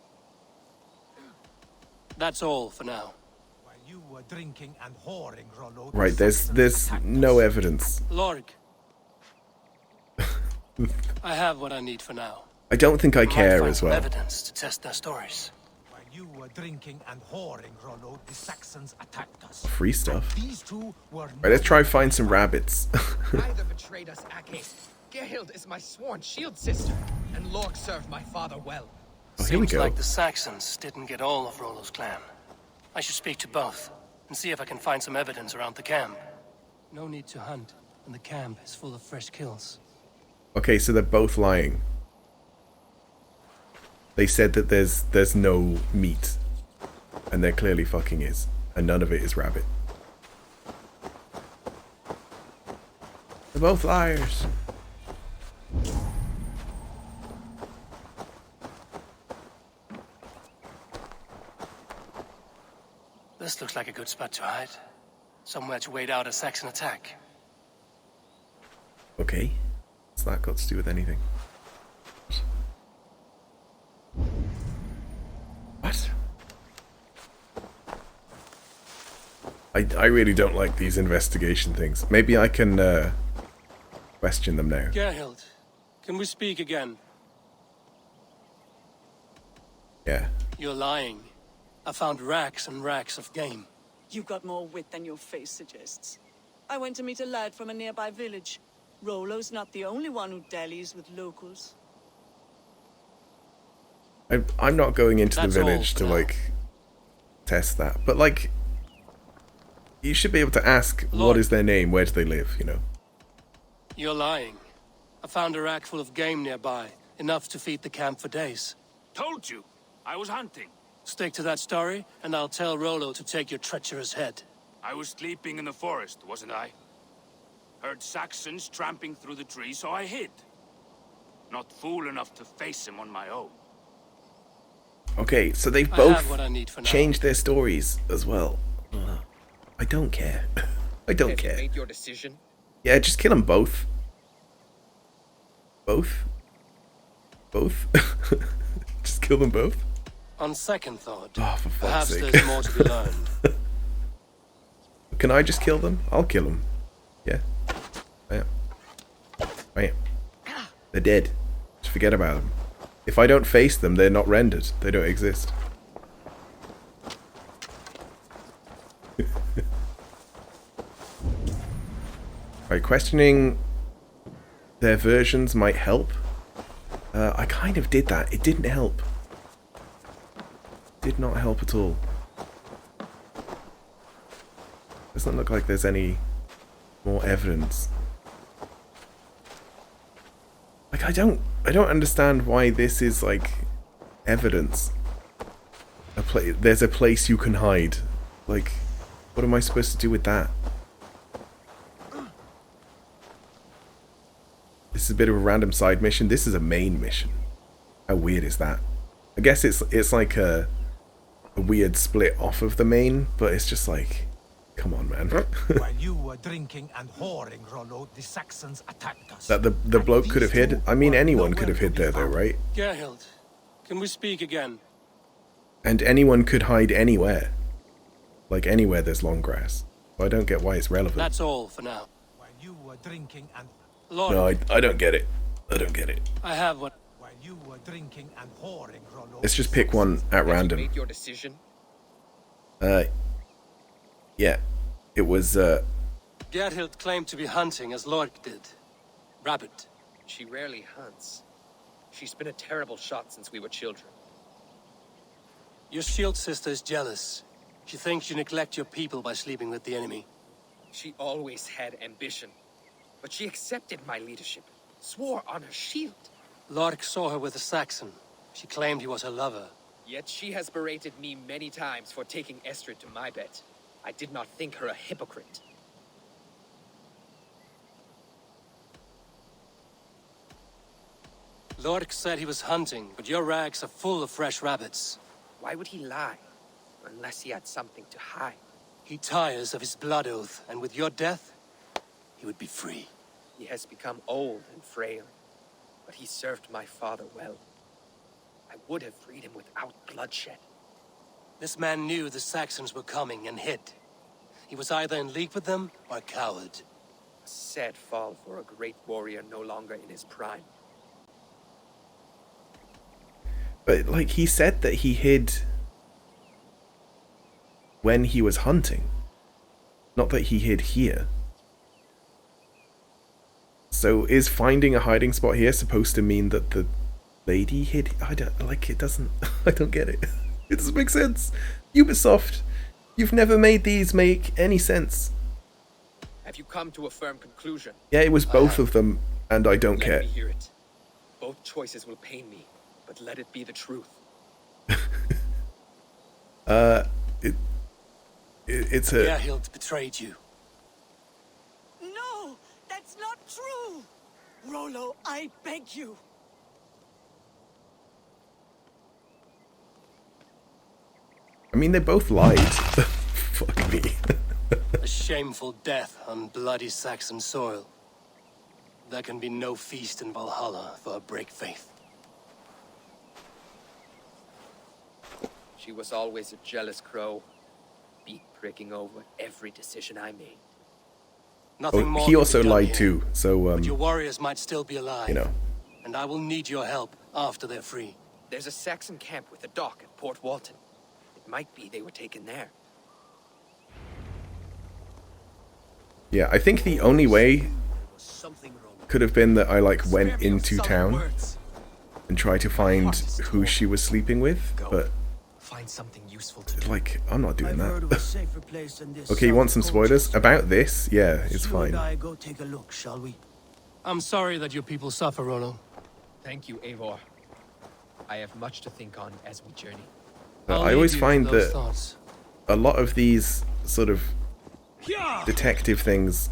[SPEAKER 3] That's all for now.
[SPEAKER 11] While you were drinking and whoring, Rollo,
[SPEAKER 1] Right, there's no evidence.
[SPEAKER 3] Lorg. I have what I need for now.
[SPEAKER 1] I don't think I care
[SPEAKER 3] might find
[SPEAKER 1] as
[SPEAKER 3] some
[SPEAKER 1] well.
[SPEAKER 3] evidence to test their stories.
[SPEAKER 11] While you were drinking and whoring, Rollo, the Saxons attacked us.
[SPEAKER 1] Free stuff.
[SPEAKER 11] These two were
[SPEAKER 1] Right, let's try find some rabbits.
[SPEAKER 6] Neither betrayed us, Ake. Gerhild is my sworn shield sister, and Lork served my father well.
[SPEAKER 1] Oh, here we
[SPEAKER 3] Seems
[SPEAKER 1] go.
[SPEAKER 3] like the Saxons didn't get all of Rollo's clan. I should speak to both, and see if I can find some evidence around the camp. No need to hunt, and the camp is full of fresh kills.
[SPEAKER 1] Okay, so they're both lying. They said that there's no meat, and there clearly fucking is, and none of it is rabbit. They're both liars.
[SPEAKER 3] This looks like a good spot to hide. Somewhere to wait out a Saxon attack.
[SPEAKER 1] Okay. What's that got to do with anything? What? I really don't like these investigation things. Maybe I can question them now.
[SPEAKER 3] Gerhild, can we speak again?
[SPEAKER 1] Yeah.
[SPEAKER 3] You're lying. I found racks and racks of game.
[SPEAKER 23] You've got more wit than your face suggests. I went to meet a lad from a nearby village. Rollo's not the only one who dallies with locals.
[SPEAKER 1] I'm not going into
[SPEAKER 3] That's
[SPEAKER 1] the
[SPEAKER 3] all
[SPEAKER 1] village
[SPEAKER 3] for
[SPEAKER 1] to
[SPEAKER 3] now.
[SPEAKER 1] like test that, but like you should be able to ask what
[SPEAKER 3] Lord.
[SPEAKER 1] is their name, where do they live, you know.
[SPEAKER 3] You're lying. I found a rack full of game nearby, enough to feed the camp for days.
[SPEAKER 10] Told you. I was hunting.
[SPEAKER 3] Stick to that story, and I'll tell Rollo to take your treacherous head.
[SPEAKER 10] I was sleeping in the forest, wasn't I? Heard Saxons tramping through the trees, so I hid. Not fool enough to face him on my own.
[SPEAKER 1] Okay, so they've
[SPEAKER 3] I
[SPEAKER 1] both
[SPEAKER 3] have what I need for now.
[SPEAKER 1] changed their stories as well. I don't care. I don't
[SPEAKER 6] Have you
[SPEAKER 1] care.
[SPEAKER 6] made your decision?
[SPEAKER 1] Yeah, just kill them both. Both? Both? Just kill them both?
[SPEAKER 3] On second thought,
[SPEAKER 1] Oh, for fuck's
[SPEAKER 3] perhaps
[SPEAKER 1] sake.
[SPEAKER 3] there's more to be learned.
[SPEAKER 1] Can I just kill them? I'll kill them. Yeah. Bam. Bam. They're dead. Just forget about them. If I don't face them, they're not rendered. They don't exist. Right, questioning their versions might help. I kind of did that. It didn't help. Did not help at all. Doesn't look like there's any more evidence. Like I don't understand why this is like evidence. There's a place you can hide. Like, what am I supposed to do with that? This is a bit of a random side mission. This is a main mission. How weird is that? I guess it's like a weird split off of the main, but it's just like, come on, man.
[SPEAKER 11] While you were drinking and whoring, Rollo, the Saxons attacked us.
[SPEAKER 1] That the bloke could have hid. I mean, anyone could have hid there, though, right?
[SPEAKER 3] Gerhild, can we speak again?
[SPEAKER 1] And anyone could hide anywhere. Like anywhere there's long grass. So I don't get why it's relevant.
[SPEAKER 3] That's all for now.
[SPEAKER 11] While you were drinking and
[SPEAKER 3] Lord,
[SPEAKER 1] No, I don't get it. I don't get it.
[SPEAKER 3] I have what.
[SPEAKER 11] while you were drinking and whoring, Rollo.
[SPEAKER 1] Let's just pick one at
[SPEAKER 6] Have you
[SPEAKER 1] random.
[SPEAKER 6] made your decision?
[SPEAKER 1] Yeah. It was,
[SPEAKER 3] Gerhild claimed to be hunting as Lork did. Rabbit.
[SPEAKER 6] She rarely hunts. She's been a terrible shot since we were children.
[SPEAKER 3] Your shield sister is jealous. She thinks you neglect your people by sleeping with the enemy.
[SPEAKER 6] She always had ambition, but she accepted my leadership, swore on her shield.
[SPEAKER 3] Lork saw her with a Saxon. She claimed he was her lover.
[SPEAKER 6] Yet she has berated me many times for taking Estrid to my bed. I did not think her a hypocrite.
[SPEAKER 3] Lork said he was hunting, but your rags are full of fresh rabbits.
[SPEAKER 6] Why would he lie? Unless he had something to hide.
[SPEAKER 3] He tires of his blood oath, and with your death, he would be free.
[SPEAKER 6] He has become old and frail, but he served my father well. I would have freed him without bloodshed.
[SPEAKER 3] This man knew the Saxons were coming and hid. He was either in league with them or a coward.
[SPEAKER 6] A sad fall for a great warrior no longer in his prime.
[SPEAKER 1] But, like, he said that he hid when he was hunting. Not that he hid here. So is finding a hiding spot here supposed to mean that the lady hid? I don't, like, it doesn't, I don't get it. It doesn't make sense. Ubisoft, you've never made these make any sense.
[SPEAKER 6] Have you come to a firm conclusion?
[SPEAKER 1] Yeah, it was both of them, and I don't care.
[SPEAKER 6] Let me hear it. Both choices will pain me, but let it be the truth.
[SPEAKER 1] It's a...
[SPEAKER 3] Gerhild betrayed you.
[SPEAKER 23] No, that's not true. Rollo, I beg you.
[SPEAKER 1] I mean, they both lied. Fuck me.
[SPEAKER 3] A shameful death on bloody Saxon soil. There can be no feast in Valhalla for a break faith.
[SPEAKER 6] She was always a jealous crow, beak pricking over every decision I made.
[SPEAKER 3] Nothing more
[SPEAKER 1] he also
[SPEAKER 3] can be done
[SPEAKER 1] lied
[SPEAKER 3] here.
[SPEAKER 1] too, so
[SPEAKER 3] But your warriors might still be alive.
[SPEAKER 1] you know.
[SPEAKER 3] And I will need your help after they're free.
[SPEAKER 6] There's a Saxon camp with a dock at Port Walton. It might be they were taken there.
[SPEAKER 1] Yeah, I think the only way could have been that I like went into town and tried to find who she was sleeping with, but
[SPEAKER 2] Find something useful to do.
[SPEAKER 1] like I'm not doing
[SPEAKER 2] I've heard of a
[SPEAKER 1] that.
[SPEAKER 2] safer place than this
[SPEAKER 1] Okay, you want some
[SPEAKER 2] south
[SPEAKER 1] spoilers
[SPEAKER 2] coast.
[SPEAKER 1] about this? Yeah, it's
[SPEAKER 2] You and
[SPEAKER 1] fine.
[SPEAKER 2] I go take a look, shall we?
[SPEAKER 3] I'm sorry that your people suffer, Rollo.
[SPEAKER 6] Thank you, Eivor. I have much to think on as we journey.
[SPEAKER 1] I always find
[SPEAKER 3] those
[SPEAKER 1] that
[SPEAKER 3] thoughts.
[SPEAKER 1] a lot of these sort of detective things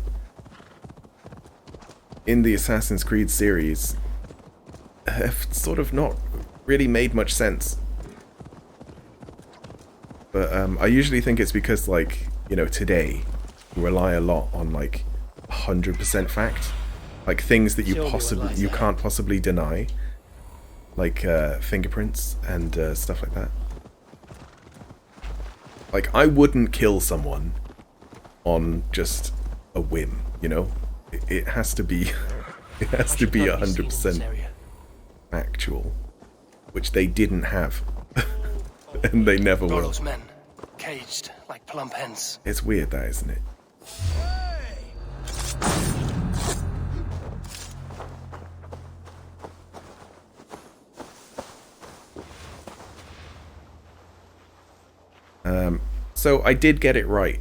[SPEAKER 1] in the Assassin's Creed series have sort of not really made much sense. But I usually think it's because, like, you know, today we rely a lot on like 100% fact, like things that you can't possibly deny, like fingerprints and stuff like that. Like, I wouldn't kill someone on just a whim, you know. It has to be, it has to be 100% factual, which they didn't have, and they never will.
[SPEAKER 3] Rollo's men, caged like plump hens.
[SPEAKER 1] It's weird, that, isn't it? So I did get it right.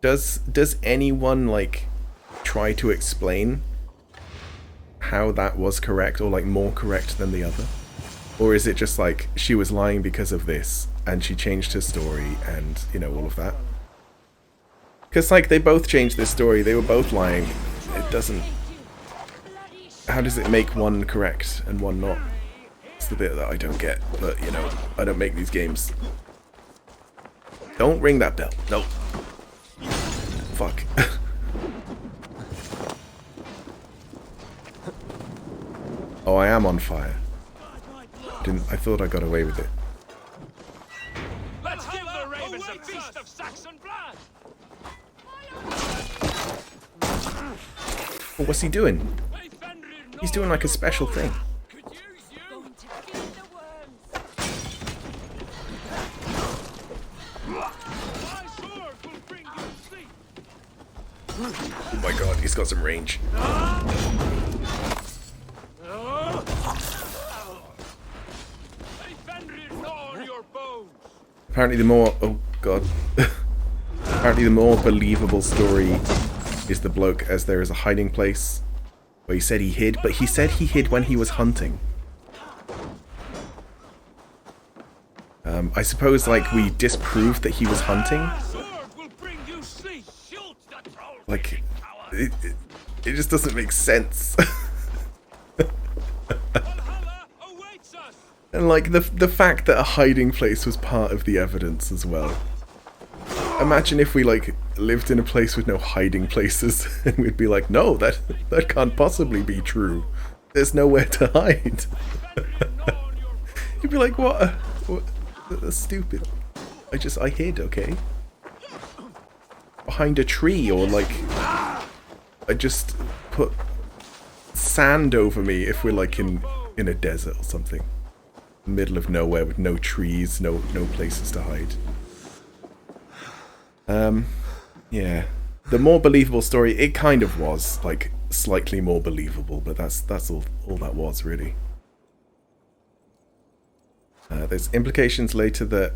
[SPEAKER 1] Does anyone like try to explain how that was correct, or like more correct than the other? Or is it just like she was lying because of this and she changed her story and, you know, all of that? Because like they both changed their story, they were both lying. It doesn't... How does it make one correct and one not? It's the bit that I don't get, but you know, I don't make these games. Don't ring that bell. No. Fuck. Oh, I am on fire. I thought I got away with it.
[SPEAKER 10] Let's give the ravens a feast of Saxon blood!
[SPEAKER 1] Oh, what's he doing? He's doing like a special thing. Oh my god, he's got some range.
[SPEAKER 10] Your bones.
[SPEAKER 1] Apparently the more... Oh, God. Apparently the more believable story is the bloke as there is a hiding place where he said he hid, but he said he hid when he was hunting. I suppose, like, we disproved that he was hunting. Like, it just doesn't make sense. And, like, the fact that a hiding place was part of the evidence as well. Imagine if we, like, lived in a place with no hiding places, and we'd be like, no, that can't possibly be true. There's nowhere to hide. You'd be like, what? That's stupid. I hid, okay? Behind a tree, or like, I just put sand over me if we're like in a desert or something. Middle of nowhere with no trees, no places to hide. Yeah. The more believable story, it kind of was, like, slightly more believable, but that's all that was, really. There's implications later that...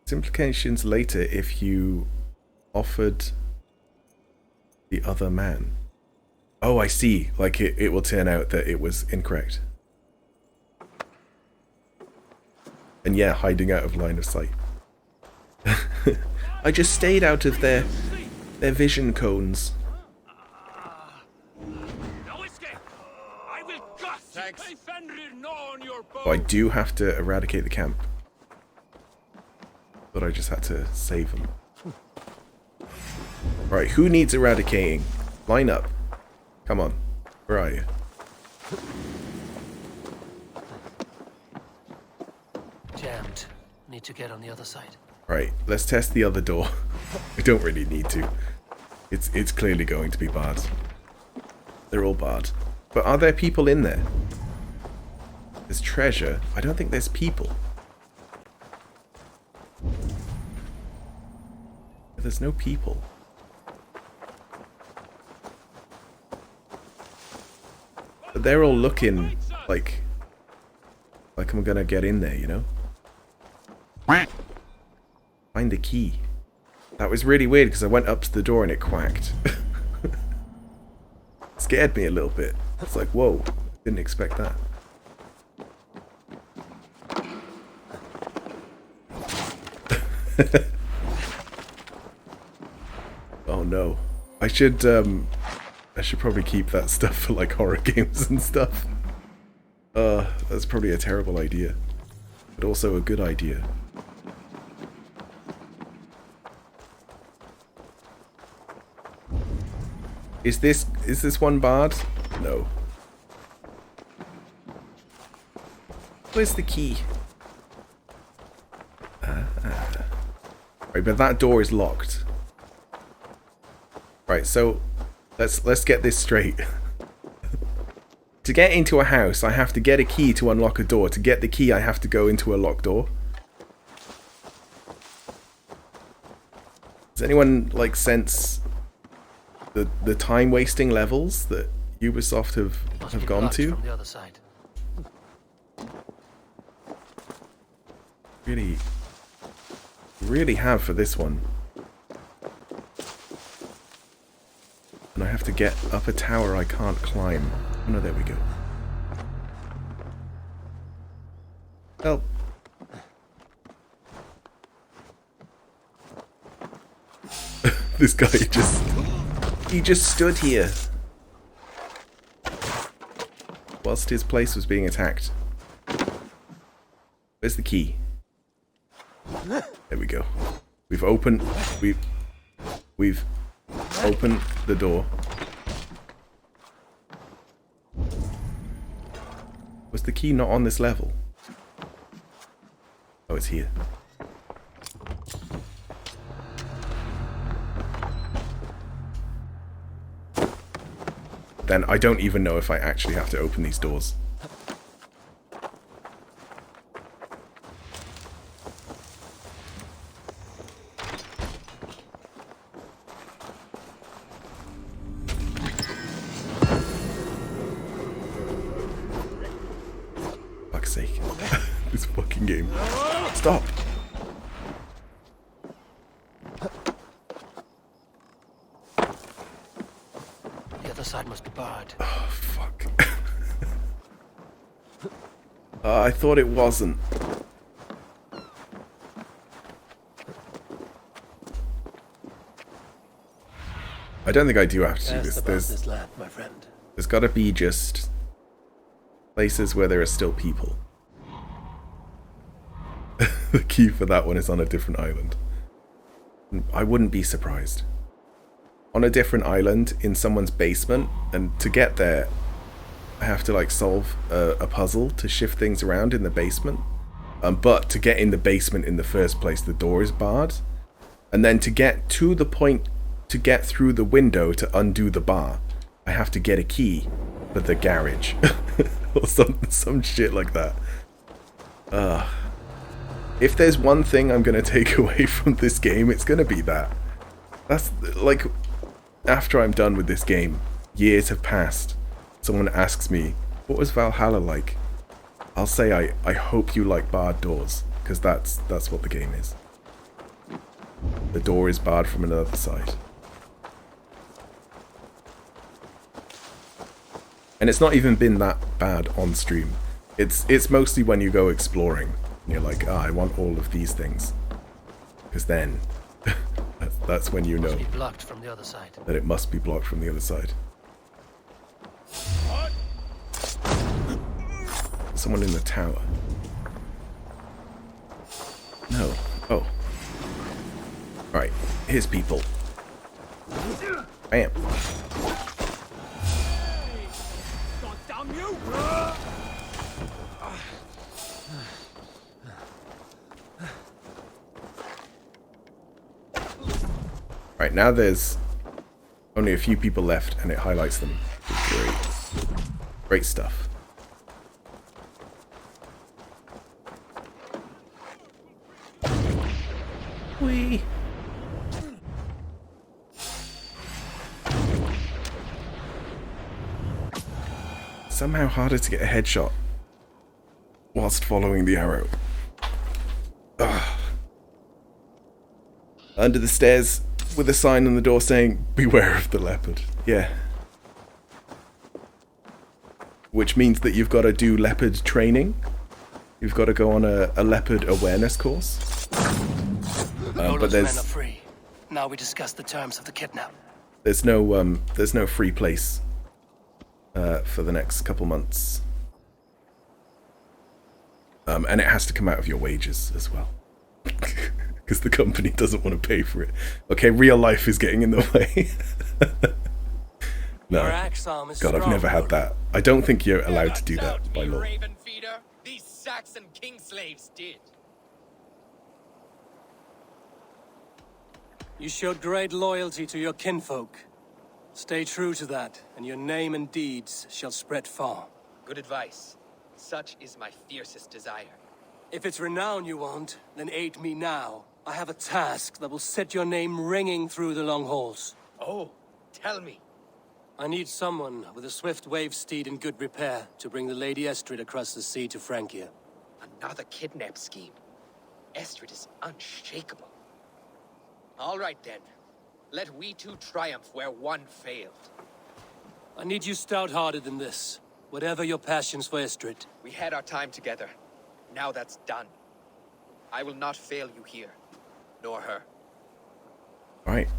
[SPEAKER 1] There's implications later if you offered the other man. Oh, I see. Like, it will turn out that it was incorrect. And yeah, hiding out of line of sight. I just stayed out of their vision cones. Oh, I do have to eradicate the camp. But I just had to save them. Right, who needs eradicating? Line up. Come on. Where are you?
[SPEAKER 3] Jammed. Need to get on the other side.
[SPEAKER 1] Right, let's test the other door. I don't really need to. It's clearly going to be bad. They're all bad. But are there people in there? There's treasure. I don't think there's people. There's no people. But they're all looking like I'm gonna get in there, you know? Find the key. That was really weird because I went up to the door and it quacked. Scared me a little bit. It's like, whoa, didn't expect that. Oh no. I should probably keep that stuff for like horror games and stuff. That's probably a terrible idea. But also a good idea. Is this one barred? No. Where's the key? Right, but that door is locked. Right, so let's get this straight. To get into a house, I have to get a key to unlock a door. To get the key, I have to go into a locked door. Does anyone like sense the time wasting levels that Ubisoft have gone to?
[SPEAKER 3] From the other side.
[SPEAKER 1] Really have for this one. And I have to get up a tower I can't climb. Oh no, there we go. Help. This guy he just stood here whilst his place was being attacked. Where's the key? There we go. We've opened the door. Was the key not on this level? Oh, it's here. Then I don't even know if I actually have to open these doors. Fuck's sake. This fucking game. Stop.
[SPEAKER 3] The other side must be barred.
[SPEAKER 1] Oh, fuck. I thought it wasn't. I don't think I do have to do this.
[SPEAKER 3] This land, my friend.
[SPEAKER 1] There's got to be just places where there are still people. The key for that one is on a different island. I wouldn't be surprised. On a different island in someone's basement, and to get there I have to like solve a puzzle to shift things around in the basement. But to get in the basement in the first place, the door is barred. And then to get to the point to get through the window to undo the bar, I have to get a key for the garage. Or some shit like that. If there's one thing I'm going to take away from this game, it's going to be that. That's like, after I'm done with this game, years have passed, someone asks me, what was Valhalla like? I'll say I hope you like barred doors, because that's what the game is. The door is barred from another side. And it's not even been that bad on stream. It's mostly when you go exploring. And you're like, I want all of these things. Because then, that's when you know
[SPEAKER 3] Must be blocked from the other side.
[SPEAKER 1] that it must be blocked from the other side. Someone in the tower. No. Oh. Right. Here's people. Bam.
[SPEAKER 3] Damn you!
[SPEAKER 1] Right, now there's only a few people left and it highlights them. Great. Great stuff. Whee! Somehow harder to get a headshot whilst following the arrow. Ugh. Under the stairs with a sign on the door saying, beware of the leopard. Yeah. Which means that you've got to do leopard training. You've got to go on a leopard awareness course. But
[SPEAKER 3] men are free. Now we discuss the terms of the kidnap.
[SPEAKER 1] there's no free place for the next couple months. And it has to come out of your wages as well. Because the company doesn't want to pay for it. Okay, real life is getting in the way. No. God, I've never had that. I don't think you're allowed to do that by law.
[SPEAKER 6] Raven feeder, these Saxon king slaves did.
[SPEAKER 3] You showed great loyalty to your kinfolk. Stay true to that, and your name and deeds shall spread far.
[SPEAKER 6] Good advice. Such is my fiercest desire.
[SPEAKER 3] If it's renown you want, then aid me now. I have a task that will set your name ringing through the long halls.
[SPEAKER 6] Oh, tell me.
[SPEAKER 3] I need someone with a swift wave steed in good repair to bring the Lady Estrid across the sea to Francia.
[SPEAKER 6] Another kidnap scheme. Estrid is unshakable. All right then. Let we two triumph where one failed.
[SPEAKER 3] I need you stout-hearted in this, whatever your passions for Estrid.
[SPEAKER 6] We had our time together. Now that's done. I will not fail you here, nor her.
[SPEAKER 1] Right.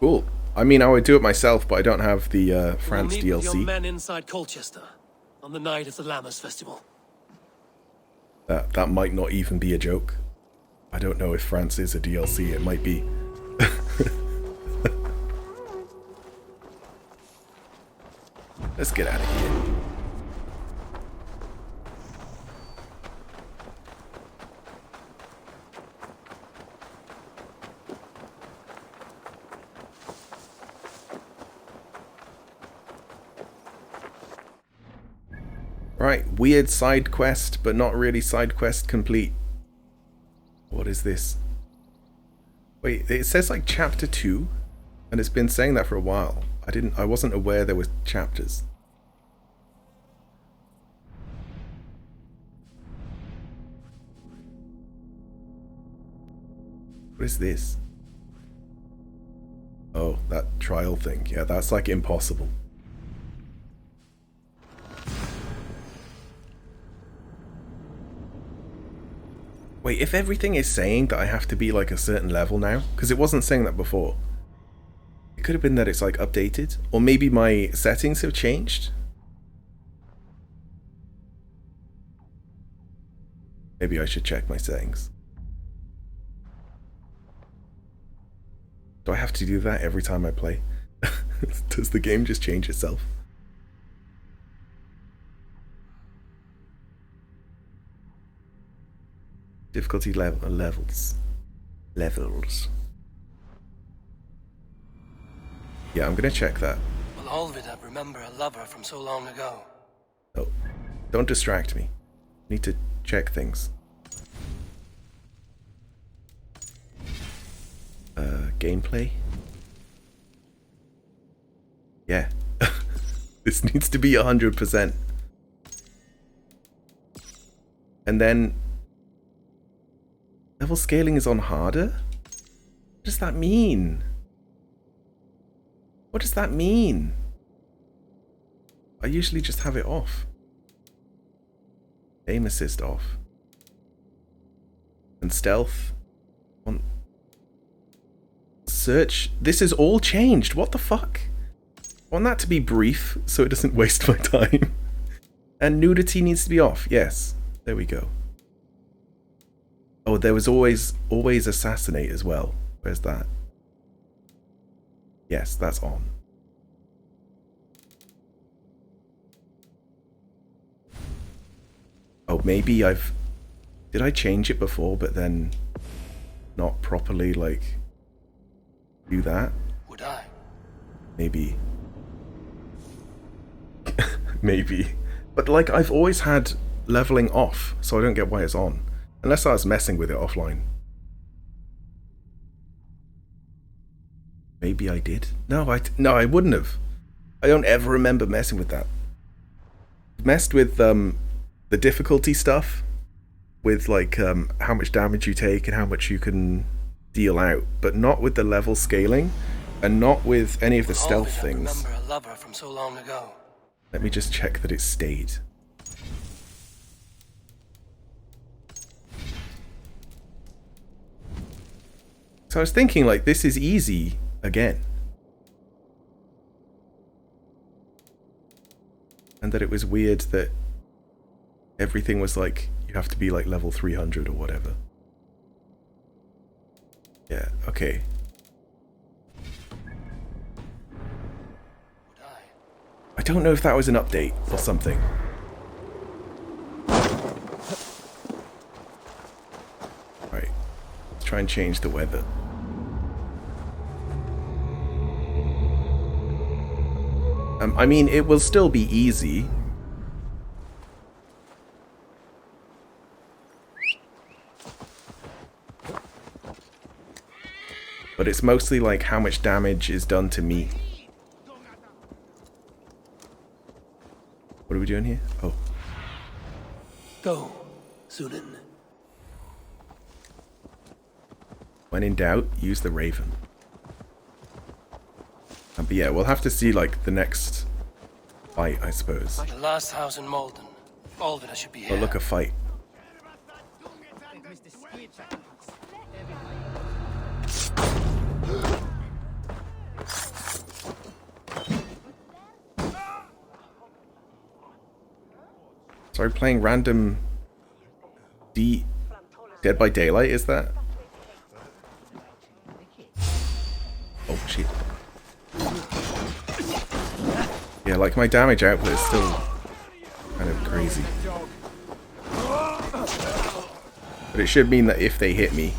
[SPEAKER 1] Cool. I mean, I would do it myself, but I don't have the France
[SPEAKER 3] We'll meet with your
[SPEAKER 1] DLC.
[SPEAKER 3] men inside Colchester on the night of the Lammas Festival.
[SPEAKER 1] That might not even be a joke. I don't know if France is a DLC. It might be. Let's get out of here. Right, weird side quest, but not really side quest complete. What is this? Wait, it says like chapter 2, and it's been saying that for a while. I wasn't aware there were chapters. What is this? Oh, that trial thing. Yeah, that's like impossible. Wait, if everything is saying that I have to be like a certain level now, because it wasn't saying that before. It could have been that it's like updated, or maybe my settings have changed. Maybe I should check my settings. Do I have to do that every time I play? Does the game just change itself? Difficulty levels. Yeah, I'm gonna check that.
[SPEAKER 3] Will Olvida remember a lover from so long ago?
[SPEAKER 1] Oh, don't distract me. Need to check things. Gameplay? Yeah. This needs to be 100%. And then level scaling is on harder? What does that mean? What does that mean? I usually just have it off. Aim assist off. And stealth on. Search. This is all changed. What the fuck? I want that to be brief so it doesn't waste my time. And nudity needs to be off. Yes. There we go. Oh, there was always assassinate as well. Where's that? Yes, that's on. Oh, maybe did I change it before, but then not properly, like, do that?
[SPEAKER 3] Would I?
[SPEAKER 1] Maybe. Maybe. But, like, I've always had leveling off, so I don't get why it's on. Unless I was messing with it offline. Maybe I did. No, I wouldn't have. I don't ever remember messing with that. Messed with the difficulty stuff, with like how much damage you take and how much you can deal out, but not with the level scaling, and not with any of the stealth things.
[SPEAKER 3] Remember a lover from so long ago.
[SPEAKER 1] Let me just check that it stayed. So I was thinking, like, this is easy again. And that it was weird that everything was like, you have to be like level 300 or whatever. Yeah, okay. I don't know if that was an update or something. Right, let's try and change the weather. I mean, it will still be easy. But it's mostly like how much damage is done to me. What are we doing here? Oh.
[SPEAKER 3] Go, Sunan.
[SPEAKER 1] When in doubt, use the Raven. But yeah, we'll have to see like the next fight, I suppose.
[SPEAKER 3] The last house in Malden. Olvida should be here.
[SPEAKER 1] Oh, look, a fight. Sorry, playing random Dead by Daylight, is that? Oh, shit. Yeah, like my damage output is still kind of crazy. But it should mean that if they hit me,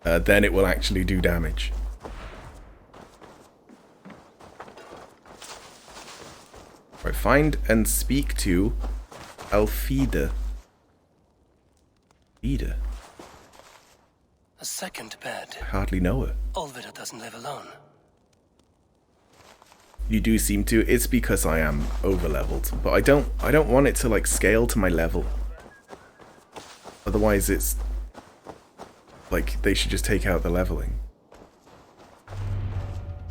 [SPEAKER 1] then it will actually do damage. Right, find and speak to Alfida. Alfida?
[SPEAKER 3] A second bed.
[SPEAKER 1] I hardly know her.
[SPEAKER 3] Olvida doesn't live alone.
[SPEAKER 1] You do seem to. It's because I am over-leveled, but I don't want it to like scale to my level. Otherwise it's Like, they should just take out the leveling.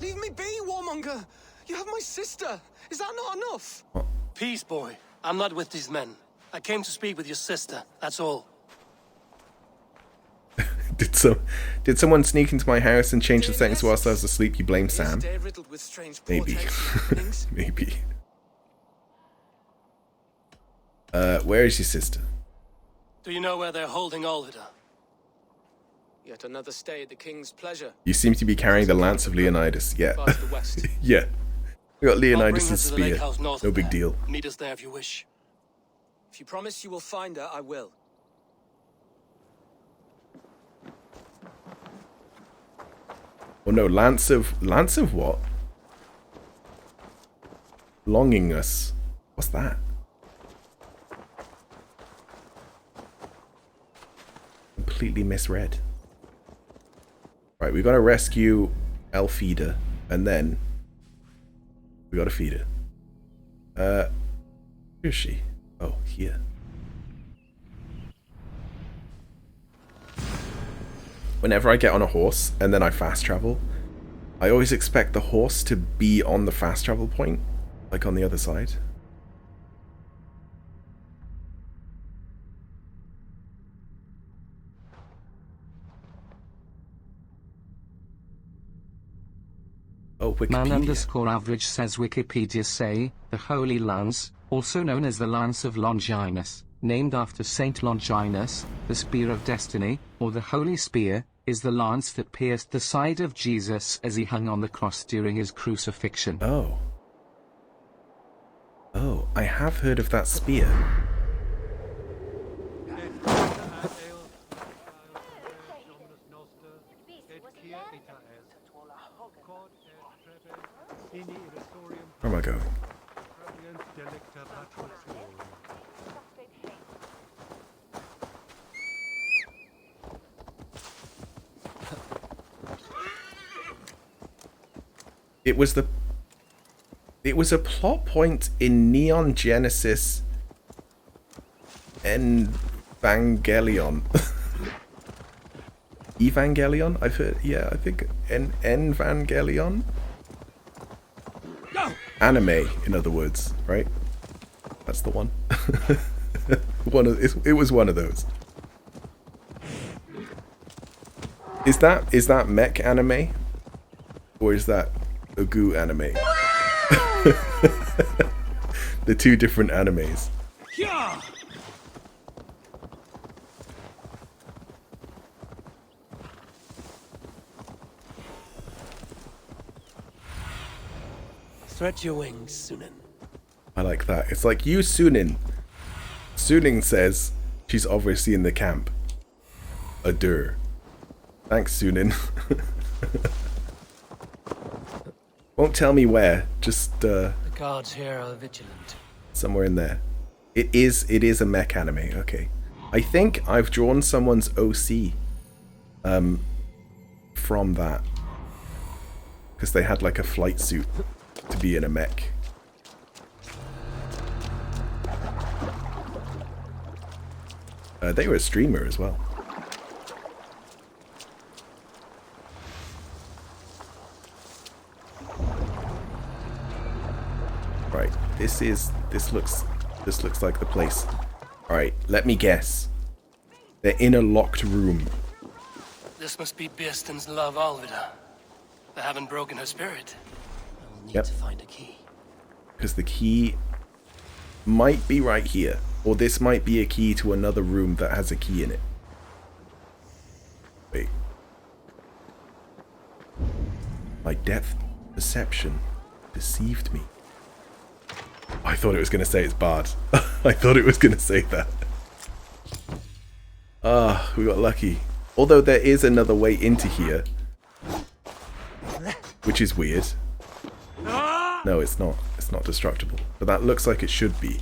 [SPEAKER 2] Leave me be, warmonger! You have my sister! Is that not enough?
[SPEAKER 3] Peace, boy. I'm not with these men. I came to speak with your sister, that's all.
[SPEAKER 1] Did someone sneak into my house and change the settings whilst I was asleep? You blame Sam? Maybe. Maybe. Where is your sister?
[SPEAKER 3] Do you know where they're holding Alvida?
[SPEAKER 6] Yet another stay at the king's pleasure.
[SPEAKER 1] You seem to be carrying the lance of Leonidas. Yeah. Yeah. We got Leonidas' spear. No big deal.
[SPEAKER 3] Meet us there if you wish.
[SPEAKER 6] If you promise you will find her, I will.
[SPEAKER 1] Oh no, lance of what? Longinus. What's that? Completely misread. Right, we gotta rescue Elfida, and then we gotta feed her. Where is she? Oh, here. Whenever I get on a horse and then I fast travel, I always expect the horse to be on the fast travel point, like on the other side. Oh, Wikipedia.
[SPEAKER 14] Man_average says Wikipedia say, the Holy Lance, also known as the Lance of Longinus, named after Saint Longinus, the Spear of Destiny, or the Holy Spear, is the lance that pierced the side of Jesus as he hung on the cross during his crucifixion.
[SPEAKER 1] Oh. Oh, I have heard of that spear. Where am I going? It was a plot point in Neon Genesis Evangelion. Evangelion? I've heard, yeah, I think Evangelion? Anime, in other words, right? That's the one. It was one of those. Is that mech anime? Or is that Ugu anime? The two different animes.
[SPEAKER 3] Stretch your wings, Sunan.
[SPEAKER 1] I like that. It's like, you Sunin. Suning says she's obviously in the camp. Adur. Thanks, Sunin. Won't tell me where, just
[SPEAKER 3] The guards here are vigilant.
[SPEAKER 1] somewhere in there. It is a mech anime, okay. I think I've drawn someone's OC from that. Because they had like a flight suit to be in a mech. They were a streamer as well. Right, this looks like the place. Alright, let me guess. They're in a locked room.
[SPEAKER 3] This must be Birston's love, Alvida. They haven't broken her spirit. I will need
[SPEAKER 1] Yep.
[SPEAKER 3] to find a key.
[SPEAKER 1] Because the key might be right here. Or this might be a key to another room that has a key in it. Wait. My depth perception deceived me. I thought it was going to say it's barred. I thought it was going to say that. Ah, we got lucky. Although there is another way into here. Which is weird. No, it's not. It's not destructible. But that looks like it should be.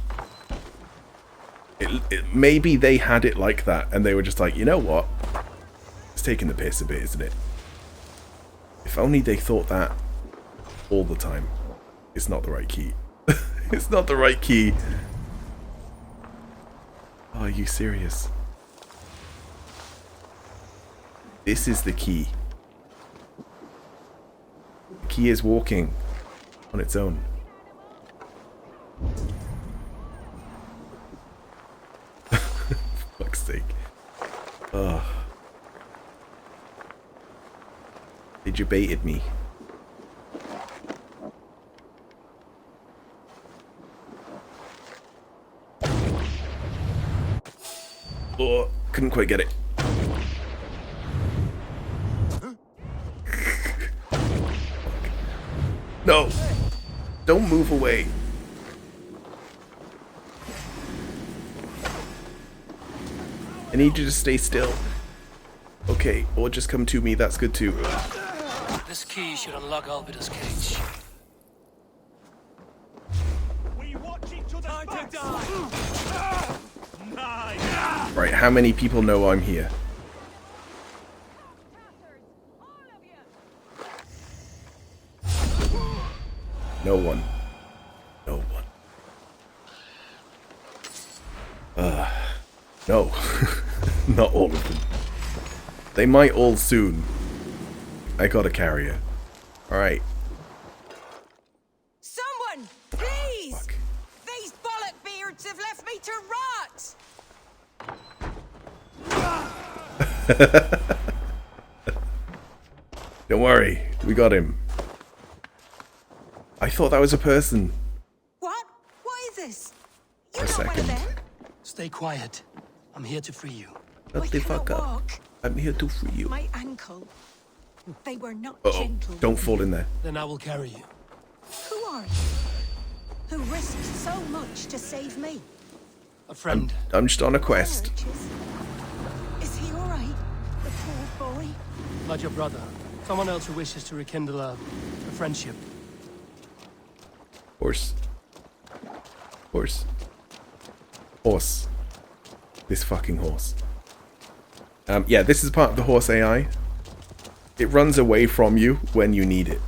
[SPEAKER 1] Maybe they had it like that and they were just like, you know what? It's taking the piss a bit, isn't it? If only they thought that all the time. It's not the right key. It's not the right key. Oh, are you serious? This is the key. The key is walking on its own. For fuck's sake. Ugh. They debated me. Oh, couldn't quite get it. No! Don't move away. I need you to stay still. Okay, or just come to me, that's good too.
[SPEAKER 3] This key should unlock Alvida's cage.
[SPEAKER 1] Right, how many people know I'm here? No one. No one. No. Not all of them. They might all soon. I got a carrier. Alright.
[SPEAKER 5] Someone! Please! Fuck. These bollock beards have left me to rot!
[SPEAKER 1] Don't worry, we got him. I thought that was a person.
[SPEAKER 5] What? What is this?
[SPEAKER 1] You're not one of them?
[SPEAKER 3] Stay quiet. I'm here to free you.
[SPEAKER 1] Shut the fuck up.
[SPEAKER 5] Walk.
[SPEAKER 1] I'm here to free you.
[SPEAKER 5] My ankle. They were not
[SPEAKER 1] Uh-oh.
[SPEAKER 5] gentle.
[SPEAKER 1] Don't fall in there.
[SPEAKER 3] Then I will carry you.
[SPEAKER 5] Who are you? Who risked so much to save me?
[SPEAKER 3] A friend.
[SPEAKER 1] I'm just on a quest.
[SPEAKER 5] Is he alright? The poor boy?
[SPEAKER 3] Not your brother. Someone else who wishes to rekindle a friendship.
[SPEAKER 1] Horse. Horse. Horse. This fucking horse. Yeah, this is part of the horse AI. It runs away from you when you need it.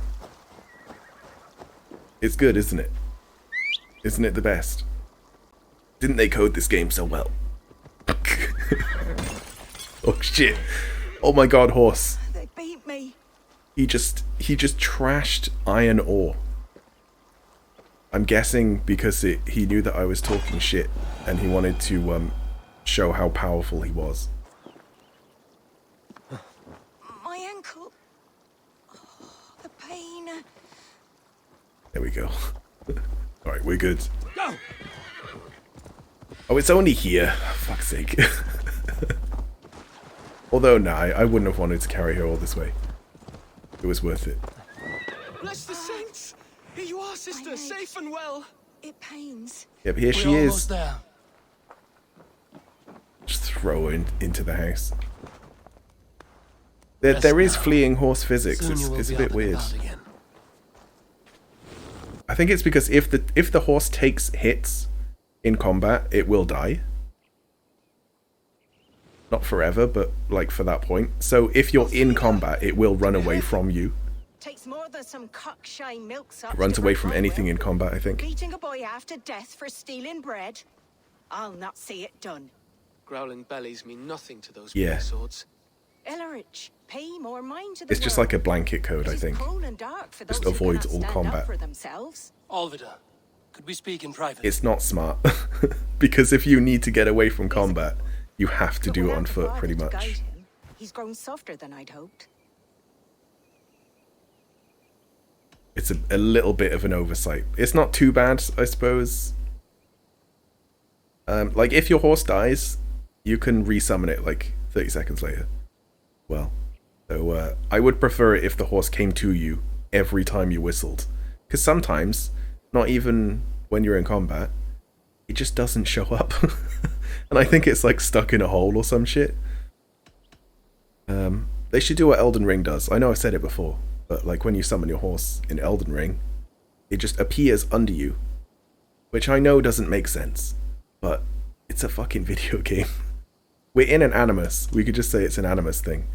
[SPEAKER 1] It's good, isn't it? Isn't it the best? Didn't they code this game so well? Oh shit. Oh my god, horse.
[SPEAKER 5] They beat me.
[SPEAKER 1] He just trashed iron ore. I'm guessing because he knew that I was talking shit and he wanted to show how powerful he was.
[SPEAKER 5] My ankle. Oh, the pain.
[SPEAKER 1] There we go. Alright, we're good.
[SPEAKER 3] Go!
[SPEAKER 1] Oh, it's only here. Fuck's sake. Although, nah, I wouldn't have wanted to carry her all this way. It was worth it.
[SPEAKER 4] Bless the saints! Here you are, sister, safe and well.
[SPEAKER 5] It pains.
[SPEAKER 1] Yep, here she
[SPEAKER 3] We're
[SPEAKER 1] is.
[SPEAKER 3] almost there.
[SPEAKER 1] Just throw her into the house. There is fleeing horse physics. It's a bit weird. I think it's because if the horse takes hits in combat, it will die. Not forever, but like for that point. So if you're in combat, it will run away from you.
[SPEAKER 5] Takes more than some cockshy
[SPEAKER 1] It runs away from anything in combat, I think.
[SPEAKER 5] Beating a boy after death for stealing bread. I'll not see it done.
[SPEAKER 6] Growling bellies mean nothing to those
[SPEAKER 1] Yeah.
[SPEAKER 6] swords.
[SPEAKER 5] Ellerich, pay more mind to the
[SPEAKER 1] It's just like a blanket code, I think. Just avoids all combat.
[SPEAKER 3] Alvida, could we speak in private?
[SPEAKER 1] It's not smart. Because if you need to get away from combat, you have to do it on foot, pretty much.
[SPEAKER 5] He's grown softer than I'd hoped.
[SPEAKER 1] It's a little bit of an oversight. It's not too bad, I suppose. Like, if your horse dies, you can resummon it, like, 30 seconds later. Well, so, I would prefer it if the horse came to you every time you whistled. Because sometimes, not even when you're in combat, it just doesn't show up. And I think it's, like, stuck in a hole or some shit. They should do what Elden Ring does. I know I've said it before, but, like, when you summon your horse in Elden Ring, it just appears under you. Which I know doesn't make sense, but it's a fucking video game. We're in an Animus. We could just say it's an Animus thing.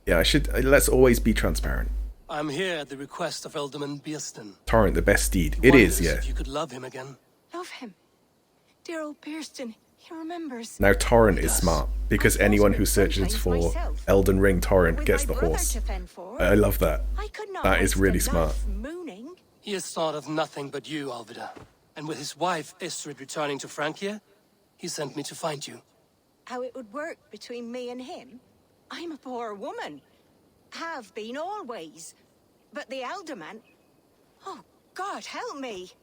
[SPEAKER 1] Yeah, let's always be transparent.
[SPEAKER 3] I'm here at the request of Elderman Biersten.
[SPEAKER 1] Torrent, the best steed. It is, yeah.
[SPEAKER 3] If you could love him again.
[SPEAKER 5] Love him. Dear old Pierston. He remembers.
[SPEAKER 1] Now Torrent is smart, because anyone who searches for Elden Ring Torrent gets the horse. I love that. That is really smart.
[SPEAKER 3] He has thought of nothing but you, Alvida. And with his wife, Istrid, returning to Francia, he sent me to find you.
[SPEAKER 5] How it would work between me and him? I'm a poor woman. Have been always. But the Alderman... Oh, God, help me.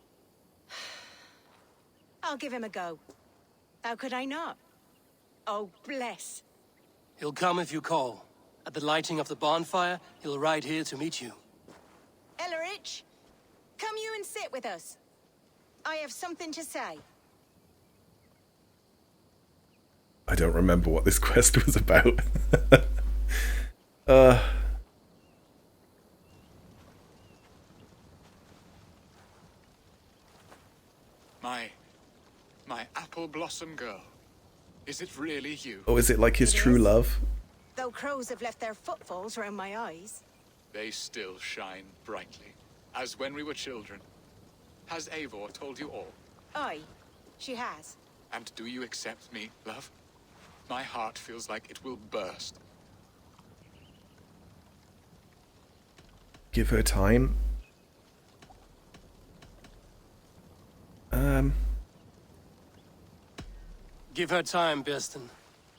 [SPEAKER 5] I'll give him a go. How could I not? Oh, bless.
[SPEAKER 3] He'll come if you call. At the lighting of the bonfire, he'll ride here to meet you.
[SPEAKER 5] Ellerich, come you and sit with us. I have something to say.
[SPEAKER 1] I don't remember what this quest was about.
[SPEAKER 19] My apple blossom girl. Is it really you?
[SPEAKER 1] Oh, is it like his true love?
[SPEAKER 5] Though crows have left their footfalls around my eyes.
[SPEAKER 19] They still shine brightly, as when we were children. Has Eivor told you all?
[SPEAKER 5] Aye, she has.
[SPEAKER 19] And do you accept me, love? My heart feels like it will burst.
[SPEAKER 1] Give her time.
[SPEAKER 3] Give her time, Birston.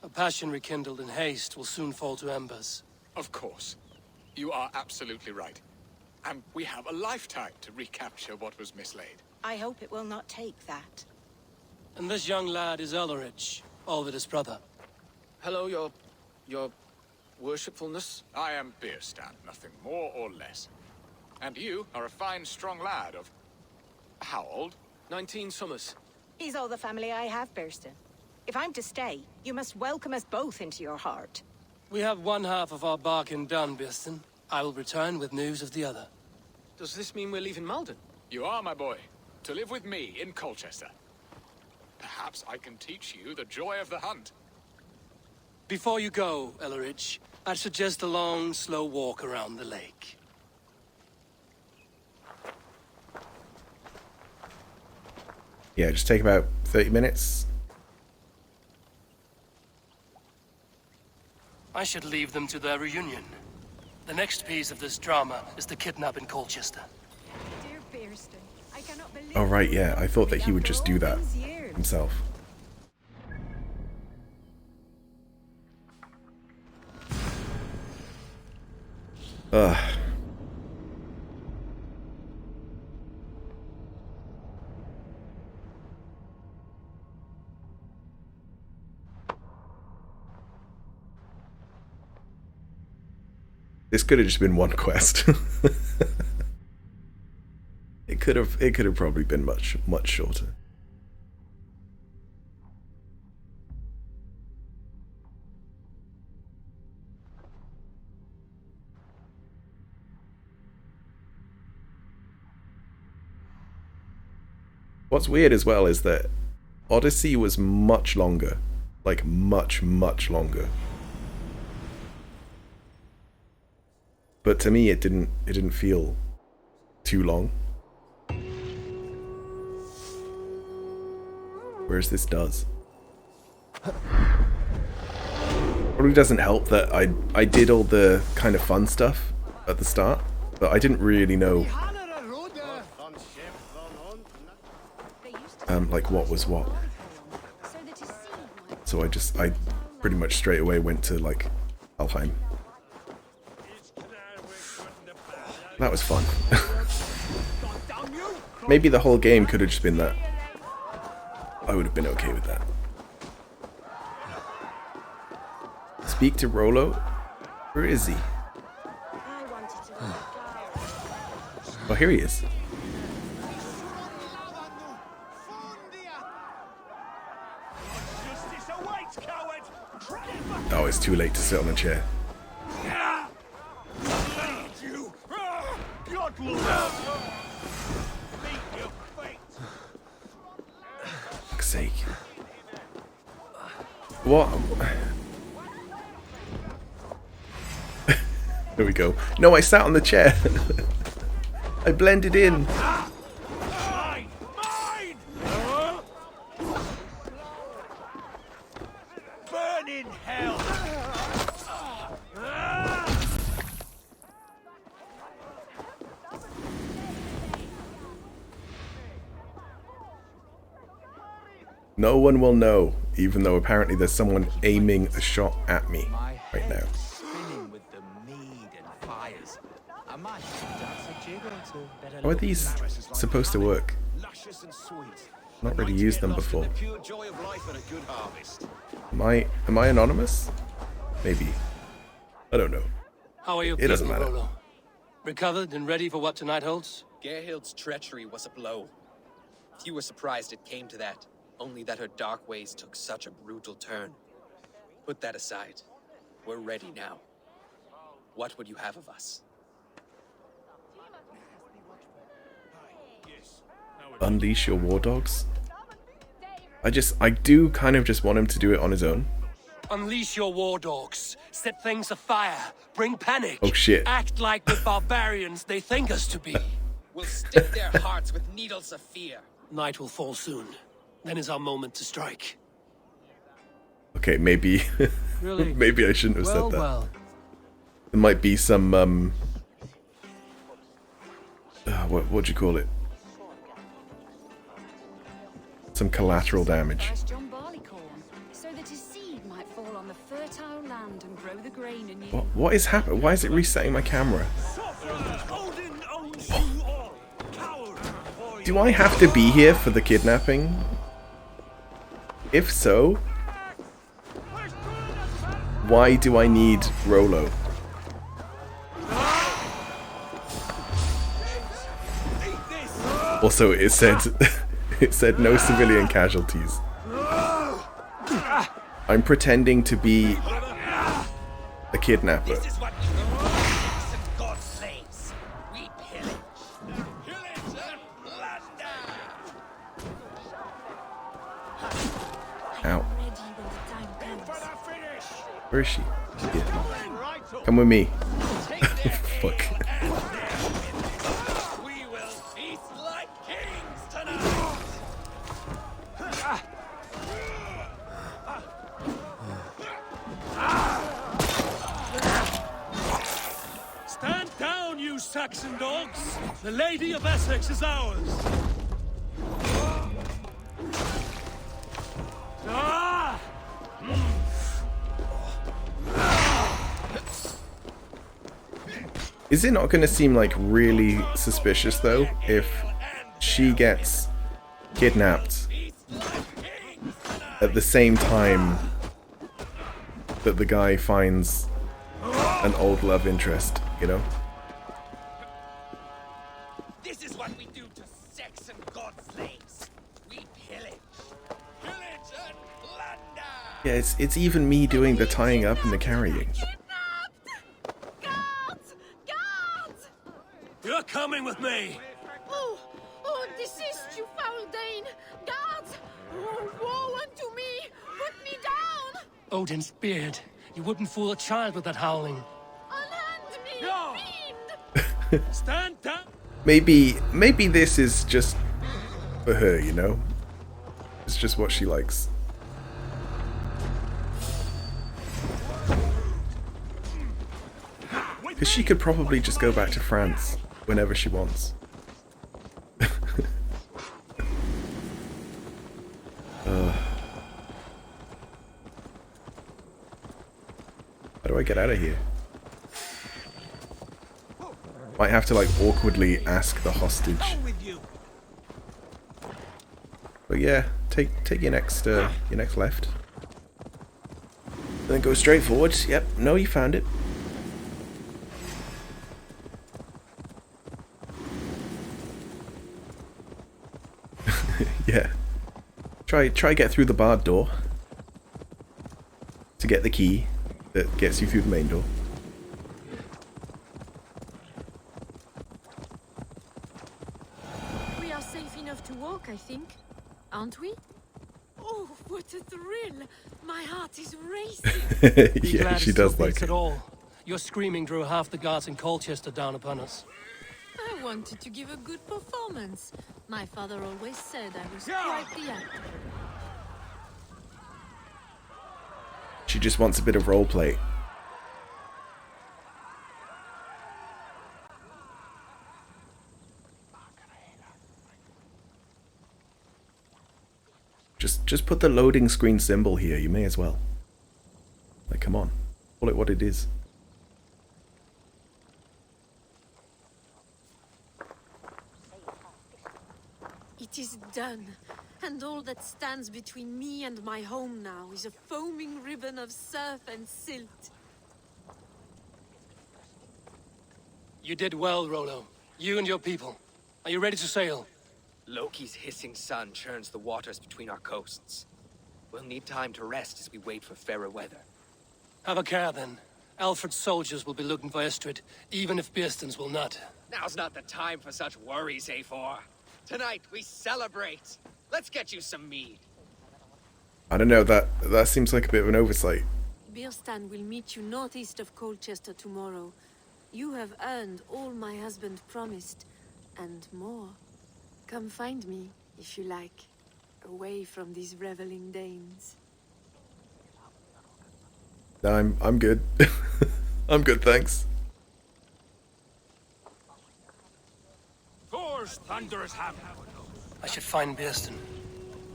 [SPEAKER 3] A passion rekindled in haste will soon fall to embers.
[SPEAKER 19] Of course. You are absolutely right. And we have a lifetime to recapture what was mislaid.
[SPEAKER 5] I hope it will not take that.
[SPEAKER 3] And this young lad is Ellerich, Alvida's brother.
[SPEAKER 2] Hello, your worshipfulness.
[SPEAKER 19] I am Birstan, nothing more or less. And you are a fine, strong lad of... how old?
[SPEAKER 2] 19 summers.
[SPEAKER 5] He's all the family I have, Birston. If I'm to stay, you must welcome us both into your heart.
[SPEAKER 3] We have one half of our bargain done, Birston. I will return with news of the other.
[SPEAKER 2] Does this mean we're leaving Malden?
[SPEAKER 19] You are, my boy, to live with me in Colchester. Perhaps I can teach you the joy of the hunt.
[SPEAKER 3] Before you go, Ellerich, I'd suggest a long, slow walk around the lake.
[SPEAKER 1] Yeah, just take about 30 minutes.
[SPEAKER 3] I should leave them to their reunion. The next piece of this drama is the kidnap in Colchester.
[SPEAKER 5] Dear Birston, I cannot believe...
[SPEAKER 1] Oh right, yeah, I thought that he would just do that himself. Ugh. This could have just been one quest. It could have probably been much shorter. What's weird as well is that Odyssey was much longer. Like much longer. But to me it didn't feel too long. Whereas this does. Probably doesn't help that I did all the kind of fun stuff at the start, but I didn't really know like what was what. So I pretty much straight away went to like Valhalla. That was fun. Maybe the whole game could have just been that. I would have been okay with that. Speak to Rollo? Where is he? Oh, here he is. Oh, it's too late to sit on a chair. Fuck's sake. What? There we go. No, I sat on the chair. I blended in. No one will know, even though apparently there's someone aiming a shot at me right now.
[SPEAKER 4] Spinning with the mead and fires. I might dance a jig or two.
[SPEAKER 1] How are these supposed to work?
[SPEAKER 16] Luscious and sweet.
[SPEAKER 1] Not really used them before.
[SPEAKER 16] The pure joy of life and a good harvest.
[SPEAKER 1] Am I anonymous? Maybe. I don't know.
[SPEAKER 3] How are you?
[SPEAKER 1] It doesn't matter.
[SPEAKER 3] Rolo? Recovered and ready for what tonight holds?
[SPEAKER 6] Gerhild's treachery was a blow. Few were surprised it came to that, only that her dark ways took such a brutal turn. Put that aside. We're ready now. What would you have of us?
[SPEAKER 1] Unleash your war dogs? I do kind of just want him to do it on his own.
[SPEAKER 3] Unleash your war dogs. Set things afire. Bring panic.
[SPEAKER 1] Oh shit.
[SPEAKER 3] Act like the barbarians they think us to be.
[SPEAKER 6] We'll stick their hearts with needles of fear.
[SPEAKER 3] Night will fall soon. Then is our moment to strike.
[SPEAKER 1] Okay, maybe
[SPEAKER 3] Really?
[SPEAKER 1] maybe I shouldn't have said that.
[SPEAKER 3] Well.
[SPEAKER 1] There might be some what do you call it? Some collateral damage.
[SPEAKER 9] First John Barleycorn, so that his seed might fall on the fertile land and grow the grain anew.
[SPEAKER 1] What is happening? Why is it resetting my camera? Do I have to be here for the kidnapping? If so, why do I need Rolo? Also, it said it said no civilian casualties. I'm pretending to be a kidnapper. Ow. Where is she? Yeah. Come with me. Fuck.
[SPEAKER 3] Stand down, you Saxon dogs! The Lady of Essex is ours! Ah!
[SPEAKER 1] Is it not going to seem like really suspicious though if she gets kidnapped at the same time that the guy finds an old love interest, you know?
[SPEAKER 22] This is what we do to Saxon god slaves. We pillage. Pillage and plunder!
[SPEAKER 1] Yeah, it's even me doing the tying up and the carrying.
[SPEAKER 3] You're coming with me!
[SPEAKER 13] Oh, desist, you foul Dane! Guards! Oh, woe unto me! Put me down!
[SPEAKER 3] Odin's beard. You wouldn't fool a child with that howling.
[SPEAKER 13] Unhand me,
[SPEAKER 3] No!
[SPEAKER 13] fiend!
[SPEAKER 3] Stand down!
[SPEAKER 1] Maybe this is just for her, you know? It's just what she likes. Because she could probably just go back to France whenever she wants. How do I get out of here? Might have to like awkwardly ask the hostage. But yeah, take your next left. Then go straight forward. Yep, no, you found it. Yeah. Try get through the barred door to get the key that gets you through the main door.
[SPEAKER 8] We are safe enough to walk, I think. Aren't we? Oh, what a thrill! My heart is racing.
[SPEAKER 3] Be
[SPEAKER 1] Yeah,
[SPEAKER 3] glad
[SPEAKER 1] she
[SPEAKER 3] it still
[SPEAKER 1] does like
[SPEAKER 3] beats
[SPEAKER 1] it.
[SPEAKER 3] at all. Your screaming drew half the guards in Colchester down upon us.
[SPEAKER 8] I wanted to give a good performance. My father always said I was quite the actor.
[SPEAKER 1] She just wants a bit of roleplay. Just put the loading screen symbol here. You may as well. Like, come on. Call it what it is.
[SPEAKER 8] It is done, and all that stands between me and my home now is a foaming ribbon of surf and silt.
[SPEAKER 3] You did well, Rollo. You and your people. Are you ready to sail?
[SPEAKER 6] Loki's hissing sun churns the waters between our coasts. We'll need time to rest as we wait for fairer weather.
[SPEAKER 3] Have a care, then. Alfred's soldiers will be looking for Estrid, even if Bearstons will not.
[SPEAKER 6] Now's not the time for such worries, A4. Tonight, we celebrate. Let's get you some mead.
[SPEAKER 1] I don't know, that seems like a bit of an oversight.
[SPEAKER 8] Birstan will meet you northeast of Colchester tomorrow. You have earned all my husband promised, and more. Come find me, if you like, away from these reveling Danes.
[SPEAKER 1] I'm good. I'm good, thanks.
[SPEAKER 12] Thor's thunderous hammer.
[SPEAKER 3] I should find Bearston.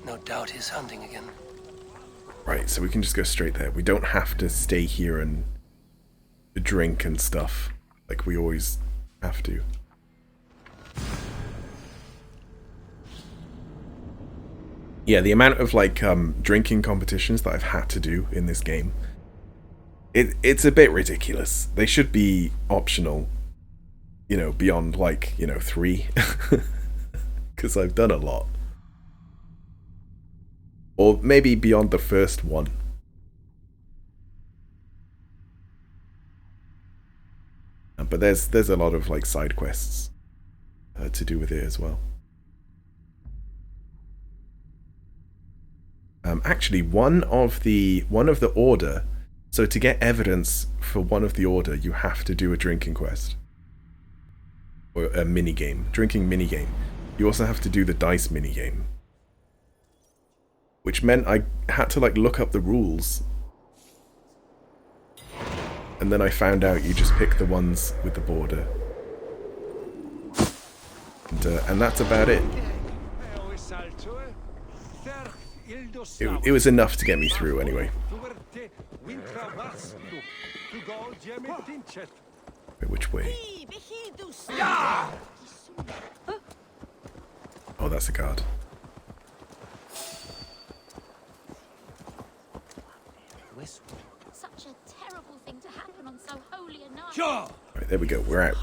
[SPEAKER 3] No doubt he's hunting again.
[SPEAKER 1] Right, so we can just go straight there. We don't have to stay here and drink and stuff like we always have to. Yeah, the amount of like drinking competitions that I've had to do in this game, it's a bit ridiculous. They should be optional, you know, beyond like, you know, 3, because I've done a lot. Or maybe beyond the first one. But there's a lot of like side quests to do with it as well. Actually, one of the order. So to get evidence for one of the order, you have to do a drinking quest or a mini game, drinking mini game. You also have to do the dice mini game, which meant I had to like look up the rules, and then I found out you just pick the ones with the border, and that's about it. It was enough to get me through anyway. Wait, which way? Oh, that's a guard.
[SPEAKER 21] Such a terrible thing to happen on so holy a night.
[SPEAKER 1] Sure. Right, there we go. We're out.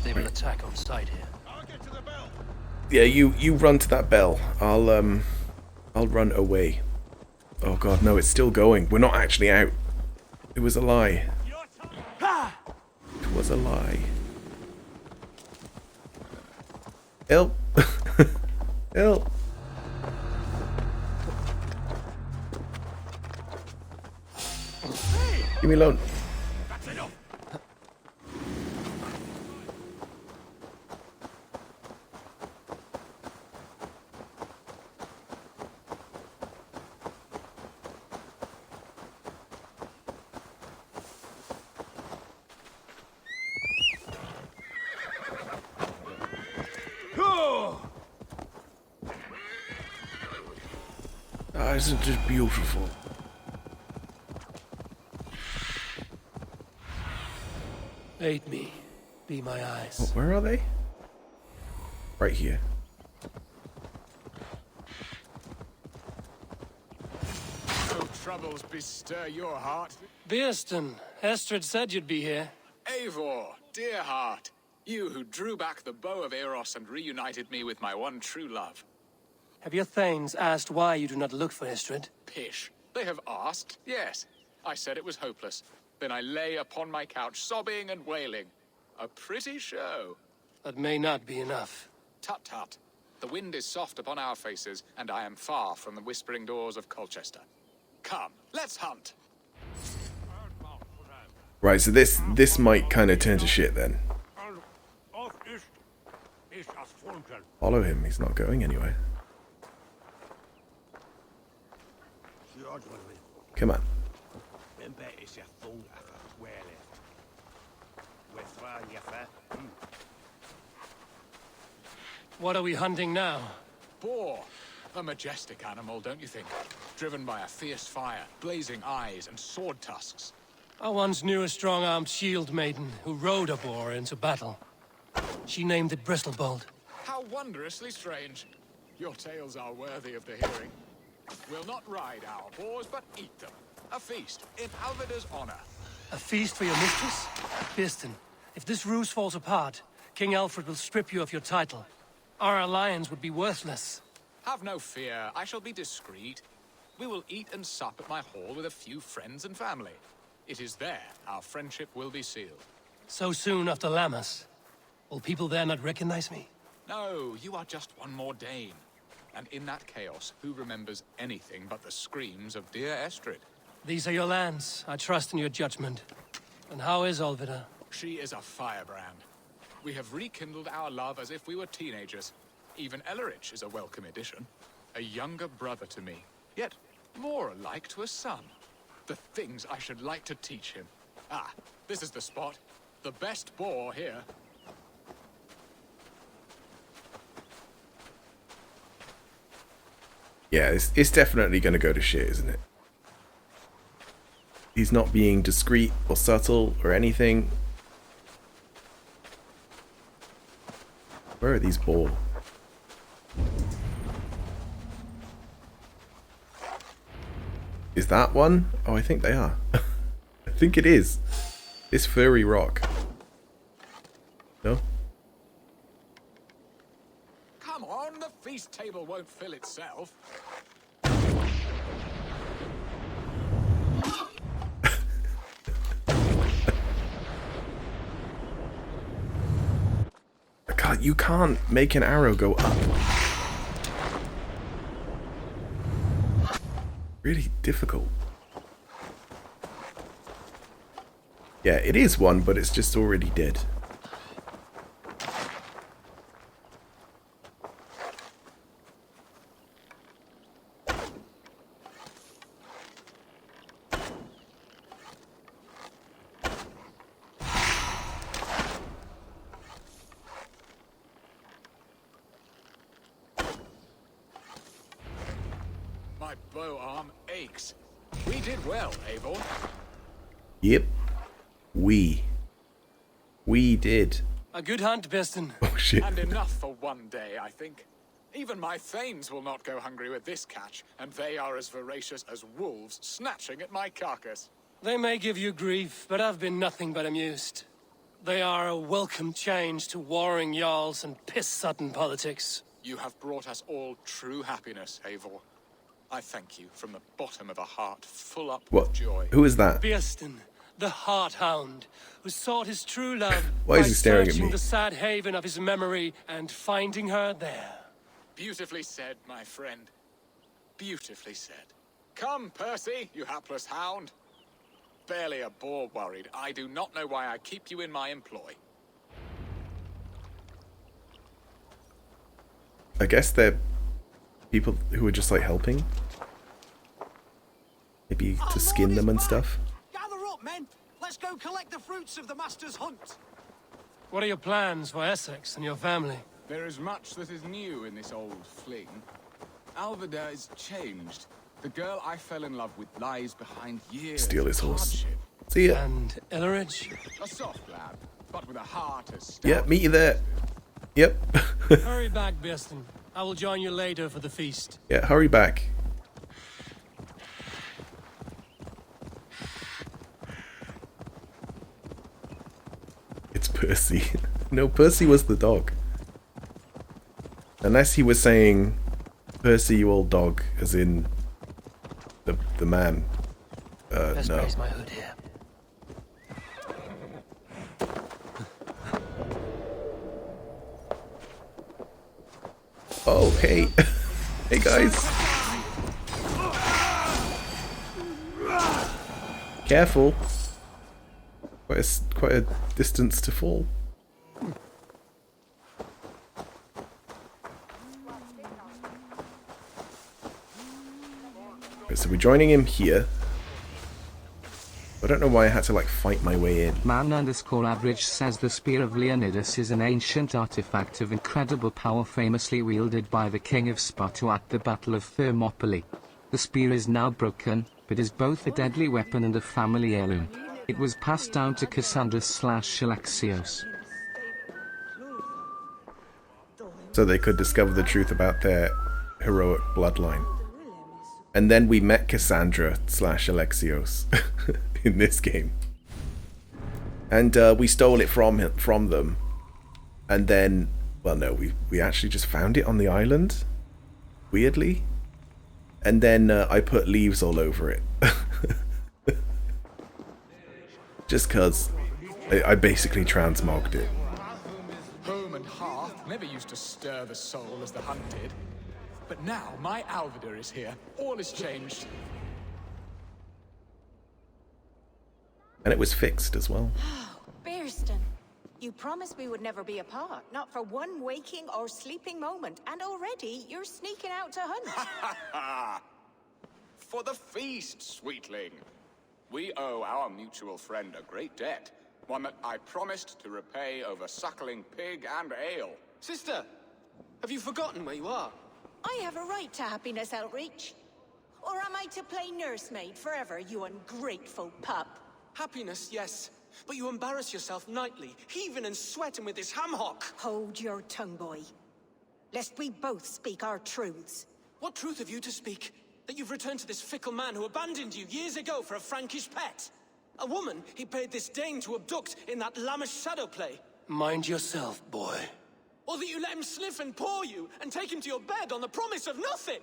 [SPEAKER 3] They will attack on sight here.
[SPEAKER 1] Yeah, you run to that bell. I'll run away. Oh god, no, it's still going. We're not actually out. It was a lie. It was a lie. Help! Help! Leave me alone. Isn't it beautiful?
[SPEAKER 3] Aid me. Be my eyes.
[SPEAKER 1] Oh, where are they? Right here.
[SPEAKER 19] No troubles bestir your heart.
[SPEAKER 3] Bearston, Estrid said you'd be here.
[SPEAKER 19] Eivor, dear heart, you who drew back the bow of Eros and reunited me with my one true love.
[SPEAKER 3] Have your thanes asked why you do not look for Estrid?
[SPEAKER 19] Pish. They have asked, yes. I said it was hopeless. Then I lay upon my couch, sobbing and wailing. A pretty show.
[SPEAKER 3] That may not be enough.
[SPEAKER 19] Tut tut. The wind is soft upon our faces, and I am far from the whispering doors of Colchester. Come, let's hunt.
[SPEAKER 1] Right, so this might kind of turn to shit then. Follow him, he's not going anywhere. Come on.
[SPEAKER 3] What are we hunting now?
[SPEAKER 19] Boar. A majestic animal, don't you think? Driven by a fierce fire, blazing eyes, and sword tusks.
[SPEAKER 3] I once knew a strong-armed shield maiden who rode a boar into battle. She named it Bristlebolt.
[SPEAKER 19] How wondrously strange. Your tales are worthy of the hearing. We'll not ride our boars, but eat them. A feast, in Alvida's honor.
[SPEAKER 3] A feast for your mistress? Birston, if this ruse falls apart, King Alfred will strip you of your title. Our alliance would be worthless.
[SPEAKER 19] Have no fear, I shall be discreet. We will eat and sup at my hall with a few friends and family. It is there our friendship will be sealed.
[SPEAKER 3] So soon after Lammas? Will people there not recognize me?
[SPEAKER 19] No, you are just one more Dane. And in that chaos, who remembers anything but the screams of dear Estrid?
[SPEAKER 3] These are your lands. I trust in your judgment. And how is Alvida?
[SPEAKER 19] She is a firebrand. We have rekindled our love as if we were teenagers. Even Ellerich is a welcome addition. A younger brother to me, yet more alike to a son. The things I should like to teach him. Ah, this is the spot. The best boar here.
[SPEAKER 1] Yeah, it's definitely going to go to shit, isn't it? He's not being discreet or subtle or anything. Where are these boar? Is that one? Oh, I think they are. I think it is. This furry rock. No?
[SPEAKER 19] Come on, the feast table won't fill itself.
[SPEAKER 1] You can't make an arrow go up. Really difficult. Yeah, it is one, but it's just already dead.
[SPEAKER 19] My bow arm aches. We did well, Eivor.
[SPEAKER 1] Yep. We did.
[SPEAKER 3] A good hunt, Birston.
[SPEAKER 1] Oh shit.
[SPEAKER 19] And enough for one day, I think. Even my thanes will not go hungry with this catch, and they are as voracious as wolves snatching at my carcass.
[SPEAKER 3] They may give you grief, but I've been nothing but amused. They are a welcome change to warring jarls and piss-sudden politics.
[SPEAKER 19] You have brought us all true happiness, Eivor. I thank you from the bottom of a heart full up with joy.
[SPEAKER 1] Who is that?
[SPEAKER 3] Birston, the Heart Hound, who sought his true love
[SPEAKER 1] Why is
[SPEAKER 3] by
[SPEAKER 1] he staring at
[SPEAKER 3] searching
[SPEAKER 1] me?
[SPEAKER 3] the sad haven of his memory and finding her there.
[SPEAKER 19] Beautifully said, my friend. Beautifully said. Come, Percy, you hapless hound. Barely a boar worried. I do not know why I keep you in my employ.
[SPEAKER 1] I guess they're people who are just like helping. Maybe to skin them and stuff.
[SPEAKER 15] Gather up, men. Let's go collect the fruits of the master's hunt.
[SPEAKER 3] What are your plans for Essex and your family?
[SPEAKER 7] There is much that is new in this old fling. Alvida is changed. The girl I fell in love with lies behind years
[SPEAKER 1] Steal his
[SPEAKER 7] of
[SPEAKER 1] horse.
[SPEAKER 7] hardship.
[SPEAKER 1] See ya.
[SPEAKER 3] And Ellerich?
[SPEAKER 7] A soft lad, but with a heart as stout.
[SPEAKER 1] Yeah, meet you there. Yep.
[SPEAKER 3] Hurry back, Birston. I will join you later for the feast.
[SPEAKER 1] Yeah, hurry back. It's Percy. No, Percy was the dog. Unless he was saying, Percy, you old dog, as in the man.
[SPEAKER 3] Let's
[SPEAKER 1] No.
[SPEAKER 3] raise my hood here.
[SPEAKER 1] Oh, hey. Hey, guys. Careful. Quite a distance to fall. Right, so we're joining him here. I don't know why I had to like fight my way in.
[SPEAKER 14] Man_average says the Spear of Leonidas is an ancient artifact of incredible power famously wielded by the King of Sparta at the Battle of Thermopylae. The spear is now broken, but is both a deadly weapon and a family heirloom. It was passed down to Cassandra/Alexios.
[SPEAKER 1] So they could discover the truth about their heroic bloodline. And then we met Cassandra/Alexios in this game. And we stole it from them. And then, well no, we actually just found it on the island. Weirdly. And then I put leaves all over it. Just cause I basically transmogged it.
[SPEAKER 7] Home and hearth never used to stir the soul as the hunt did. But now my Alvida is here. All is changed.
[SPEAKER 1] And it was fixed as well.
[SPEAKER 5] Bearston, you promised we would never be apart, not for one waking or sleeping moment, and already you're sneaking out to hunt.
[SPEAKER 19] For the feast, sweetling. We owe our mutual friend a great debt. One that I promised to repay over suckling pig and ale.
[SPEAKER 6] Sister, have you forgotten where you are?
[SPEAKER 5] I have a right to happiness, Outreach. Or am I to play nursemaid forever, you ungrateful pup?
[SPEAKER 6] Happiness, yes. But you embarrass yourself nightly, heaving and sweating with this ham hock.
[SPEAKER 5] Hold your tongue, boy. Lest we both speak our truths.
[SPEAKER 6] What truth have you to speak? That you've returned to this fickle man who abandoned you years ago for a Frankish pet? A woman he paid this Dane to abduct in that lammish shadow play?
[SPEAKER 3] Mind yourself, boy.
[SPEAKER 6] Or that you let him sniff and paw you and take him to your bed on the promise of nothing?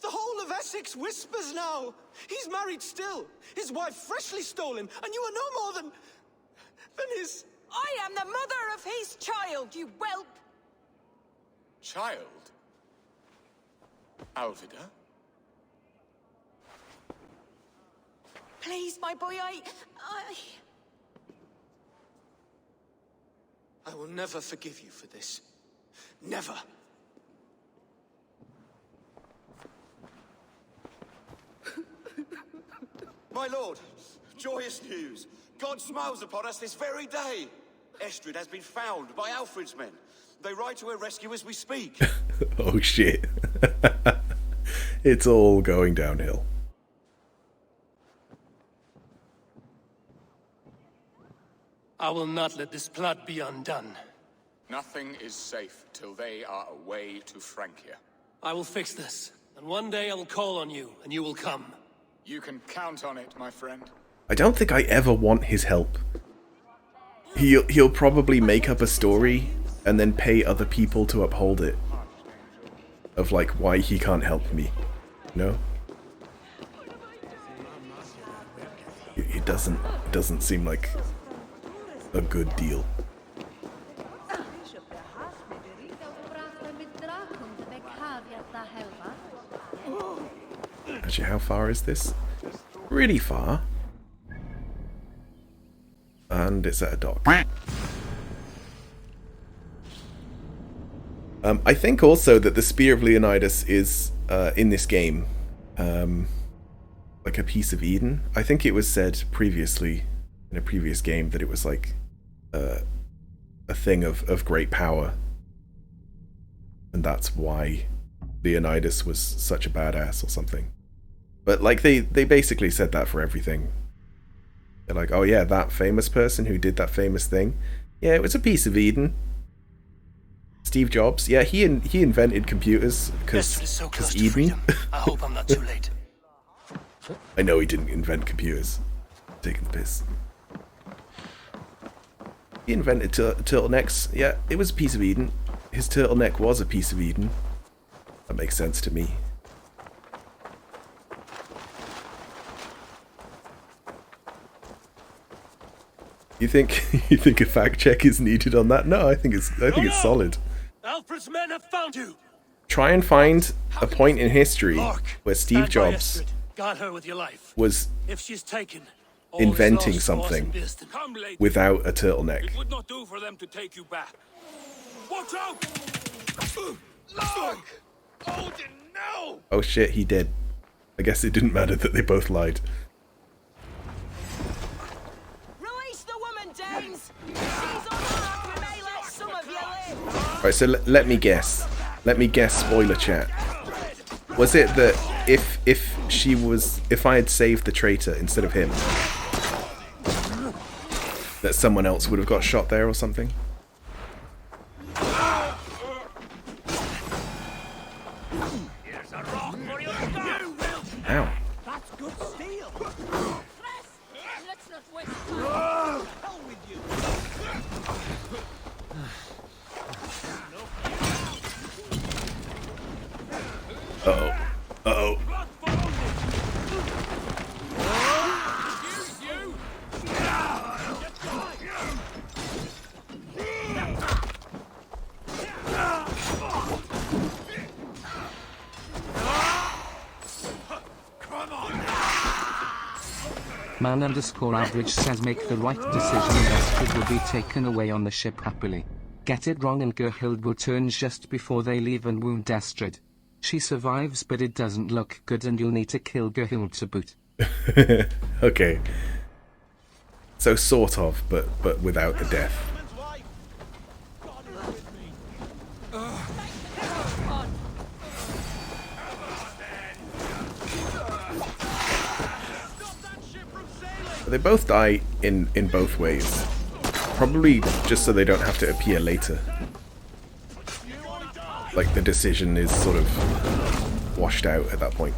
[SPEAKER 6] The whole of Essex whispers now. He's married still, his wife freshly stolen, and you are no more than his...
[SPEAKER 5] I am the mother of his child, you whelp!
[SPEAKER 19] Child? Alvida?
[SPEAKER 5] Please, my boy,
[SPEAKER 6] I will never forgive you for this. Never.
[SPEAKER 17] My lord, joyous news. God smiles upon us this very day. Estrid has been found by Alfred's men. They ride to her rescue as we speak.
[SPEAKER 1] Oh shit. It's all going downhill.
[SPEAKER 3] I will not let this plot be undone.
[SPEAKER 19] Nothing is safe till they are away to Francia.
[SPEAKER 3] I will fix this, and one day I will call on you, and you will come.
[SPEAKER 19] You can count on it, my friend.
[SPEAKER 1] I don't think I ever want his help. He'll probably make up a story and then pay other people to uphold it. Of like why he can't help me. No? It doesn't seem like a good deal. Actually, how far is this? Pretty far. And it's at a dock. I think also that the Spear of Leonidas is, in this game, like a piece of Eden. I think it was said previously, in a previous game, that it was like a thing of great power. And that's why Leonidas was such a badass or something. But like they basically said that for everything. They're like, oh yeah, that famous person who did that famous thing. Yeah, it was a piece of Eden. Steve Jobs, yeah, he invented computers because Eden.
[SPEAKER 3] I hope I'm not too late.
[SPEAKER 1] I know he didn't invent computers. Taking the piss. He invented turtlenecks. Yeah, it was a piece of Eden. His turtleneck was a piece of Eden. That makes sense to me. You think a fact check is needed on that? No, I think it's solid.
[SPEAKER 3] Alfred's men have found you.
[SPEAKER 1] Try and find a point in history where Steve Jobs
[SPEAKER 3] Guard her with your life.
[SPEAKER 1] was
[SPEAKER 3] If she's taken,
[SPEAKER 1] inventing something without a turtleneck.
[SPEAKER 12] It would not do for them to take you back. Watch out! Look! Odin, no!
[SPEAKER 1] Oh shit, he did. I guess it didn't matter that they both lied.
[SPEAKER 23] Danes! She's unmarked, we may let some of you live!
[SPEAKER 1] Right, so let me guess. Let me guess, spoiler chat. Was it that if I had saved the traitor instead of him, that someone else would have got shot there or something? Ow.
[SPEAKER 23] That's good steel!
[SPEAKER 21] Let's not waste time.
[SPEAKER 23] Hell with you!
[SPEAKER 1] Uh-oh. Uh-oh.
[SPEAKER 14] Man_average says make the right decision and Estrid will be taken away on the ship happily. Get it wrong and Gerhild will turn just before they leave and wound Estrid. She survives but it doesn't look good and you'll need to kill Gerhild to boot.
[SPEAKER 1] Okay. So sort of, but without the death. They both die in both ways. Probably just so they don't have to appear later. Like the decision is sort of washed out at that point.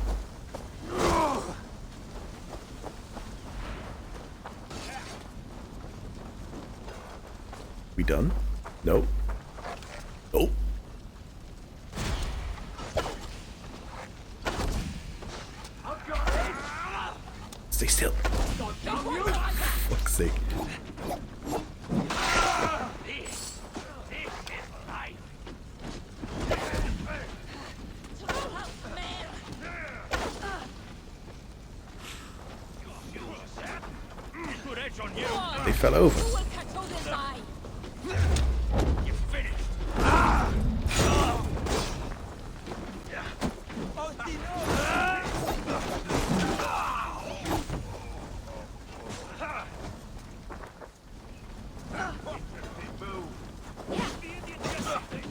[SPEAKER 1] We done? No. Oh. Stay still. Fuck's sake. They fell over.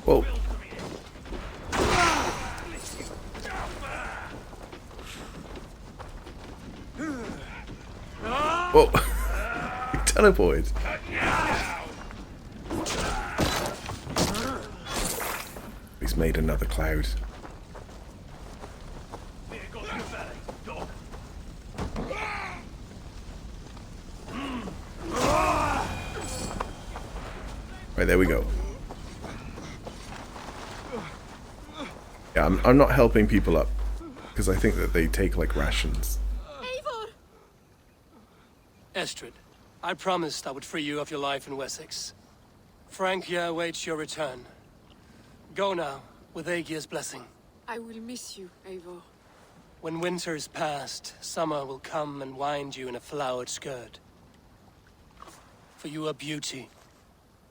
[SPEAKER 1] Whoa. Whoa. He teleported. He's made another cloud. Right, there we go. Yeah, I'm not helping people up because I think that they take like rations.
[SPEAKER 3] Estrid, I promised I would free you of your life in Wessex. Francia awaits your return. Go now, with Aegir's blessing.
[SPEAKER 8] I will miss you, Eivor.
[SPEAKER 3] When winter is past, summer will come and wind you in a flowered skirt. For you are beauty,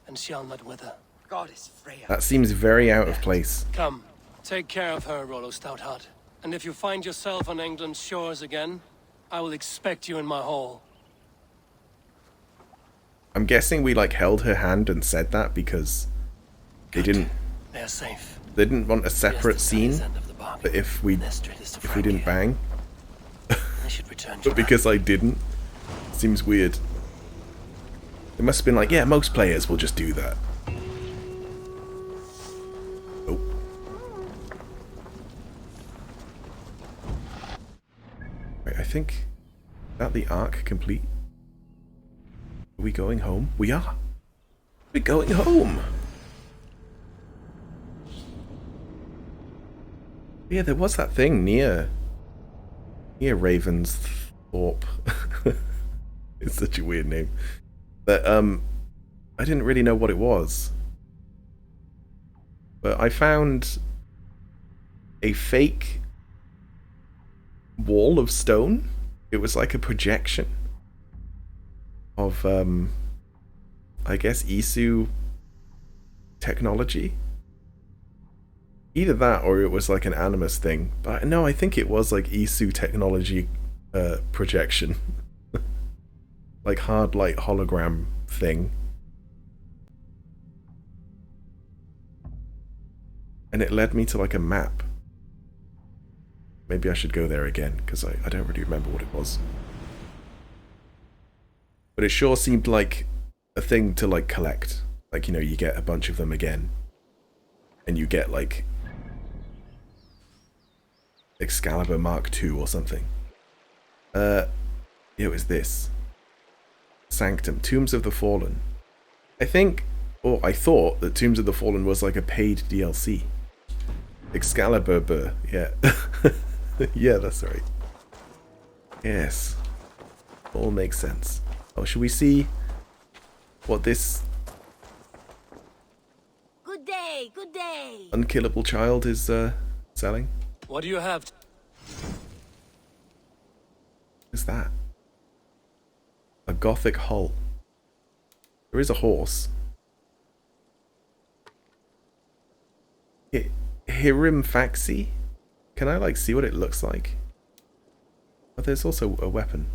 [SPEAKER 3] and shall not wither.
[SPEAKER 6] Goddess Freya.
[SPEAKER 1] That seems very out of place.
[SPEAKER 3] Come, take care of her, Rollo Stoutheart. And if you find yourself on England's shores again, I will expect you in my hall.
[SPEAKER 1] I'm guessing we like held her hand and said that because they didn't.
[SPEAKER 3] They're safe.
[SPEAKER 1] They didn't want a separate scene. But if we didn't bang, but because I didn't, seems weird. It must have been like, yeah, most players will just do that. Oh. Right, I think that the arc complete. Are we going home? We are. We're going home. Yeah, there was that thing near Ravensthorpe. It's such a weird name. But I didn't really know what it was. But I found a fake wall of stone. It was like a projection of I guess Isu technology. Either that or it was like an Animus thing. But no, I think it was like Isu technology projection. Like hard light hologram thing. And it led me to like a map. Maybe I should go there again, because I don't really remember what it was. But it sure seemed like a thing to like collect. Like, you know, you get a bunch of them again. And you get like Excalibur Mark II or something. It was this. Sanctum, Tombs of the Fallen. I thought that Tombs of the Fallen was like a paid DLC. Excalibur, yeah. Yeah, that's right. Yes. All makes sense. Oh, should we see what this
[SPEAKER 21] Good day, good day.
[SPEAKER 1] unkillable child is selling?
[SPEAKER 3] What do you have?
[SPEAKER 1] What's that? A gothic hull. There is a horse. Hirim Faxi? Can I like see what it looks like? Oh, there's also a weapon.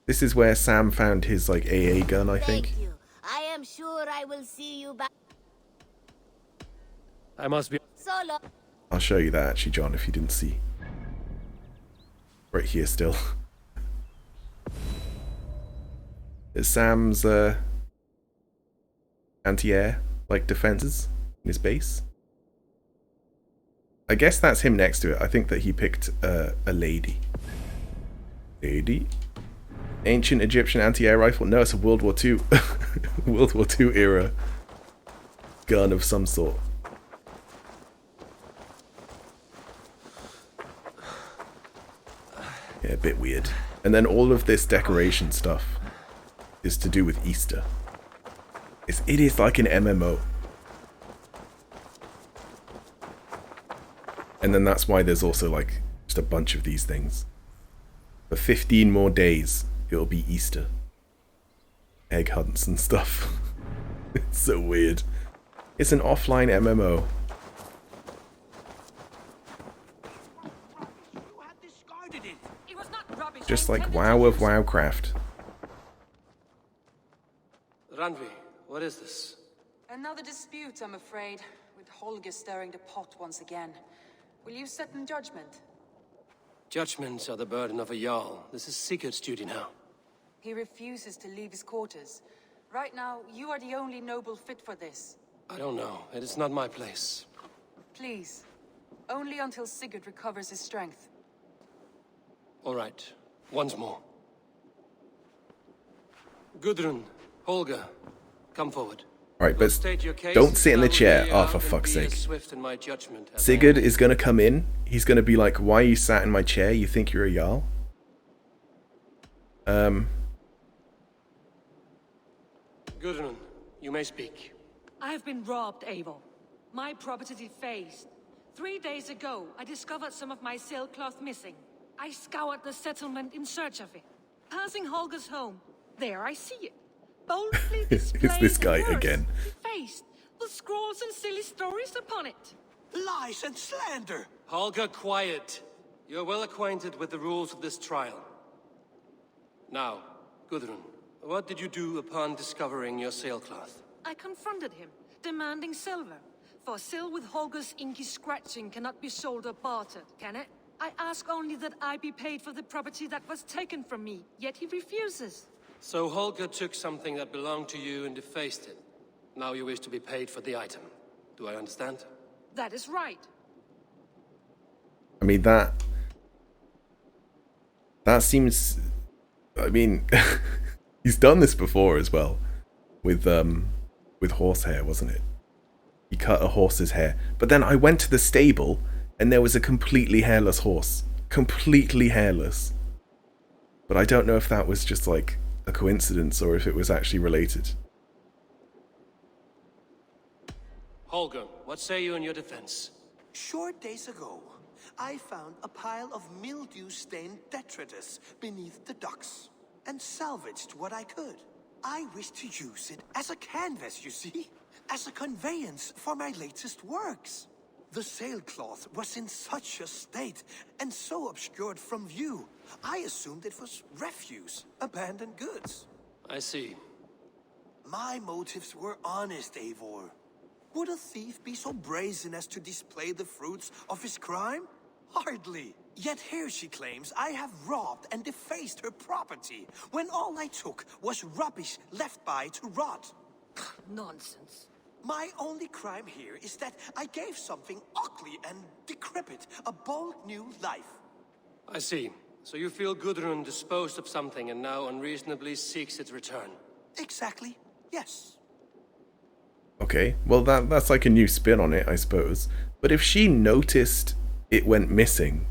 [SPEAKER 1] This is where Sam found his like AA gun, I think.
[SPEAKER 21] Thank you. I am sure I will see you back.
[SPEAKER 3] I must be.
[SPEAKER 21] Solo.
[SPEAKER 1] I'll show you that actually, John, if you didn't see. Right here still. There's Sam's anti-air like defenses in his base. I guess that's him next to it. I think that he picked a lady. Lady? Ancient Egyptian anti-air rifle? No, it's a World War II. World War II era gun of some sort. Yeah, a bit weird. And then all of this decoration stuff is to do with Easter. It is like an MMO. And then that's why there's also like just a bunch of these things. For 15 more days, it'll be Easter. Egg hunts and stuff. It's so weird. It's an offline MMO. Just like WoW of WoWcraft.
[SPEAKER 3] Randvi, what is this?
[SPEAKER 11] Another dispute, I'm afraid, with Holger stirring the pot once again. Will you sit in judgment?
[SPEAKER 3] Judgments are the burden of a Jarl. This is Sigurd's duty now.
[SPEAKER 11] He refuses to leave his quarters. Right now, you are the only noble fit for this.
[SPEAKER 3] I don't know. It is not my place.
[SPEAKER 11] Please. Only until Sigurd recovers his strength.
[SPEAKER 3] All right. Once more. Gudrun, Holger, come forward.
[SPEAKER 1] Alright, but don't sit in the chair. Oh, for fuck's sake. Sigurd is going to come in. He's going to be like, why are you sat in my chair? You think you're a Jarl?
[SPEAKER 3] Gudrun, you may speak.
[SPEAKER 18] I have been robbed, Abel. My property defaced. 3 days ago, I discovered some of my sailcloth missing. I scoured the settlement in search of it. Passing Holger's home, there I see it. Boldly displayed.
[SPEAKER 1] It's this guy again.
[SPEAKER 18] Defaced, with scrolls and silly stories upon it.
[SPEAKER 2] Lies and slander!
[SPEAKER 3] Holger, quiet. You're well acquainted with the rules of this trial. Now, Gudrun, what did you do upon discovering your sailcloth?
[SPEAKER 18] I confronted him, demanding silver. For sil with Holger's inky scratching cannot be sold or bartered, can it? I ask only that I be paid for the property that was taken from me, yet he refuses.
[SPEAKER 3] So Holger took something that belonged to you and defaced it. Now you wish to be paid for the item. Do I understand?
[SPEAKER 18] That is right.
[SPEAKER 1] I mean, that seems... I mean, he's done this before as well. With horsehair, wasn't it? He cut a horse's hair. But then I went to the stable and there was a completely hairless horse. Completely hairless. But I don't know if that was just like a coincidence or if it was actually related.
[SPEAKER 3] Holger, what say you in your defense?
[SPEAKER 2] Short days ago, I found a pile of mildew-stained detritus beneath the docks, and salvaged what I could. I wish to use it as a canvas, you see? As a conveyance for my latest works. The sailcloth was in such a state, and so obscured from view, I assumed it was refuse, abandoned goods.
[SPEAKER 3] I see.
[SPEAKER 2] My motives were honest, Eivor. Would a thief be so brazen as to display the fruits of his crime? Hardly. Yet here she claims I have robbed and defaced her property, when all I took was rubbish left by to rot.
[SPEAKER 13] Nonsense.
[SPEAKER 2] My only crime here is that I gave something ugly and decrepit a bold new life.
[SPEAKER 3] I see. So you feel Gudrun disposed of something and now unreasonably seeks its return.
[SPEAKER 2] Exactly. Yes.
[SPEAKER 1] Okay, well that's like a new spin on it, I suppose. But if she noticed it went missing,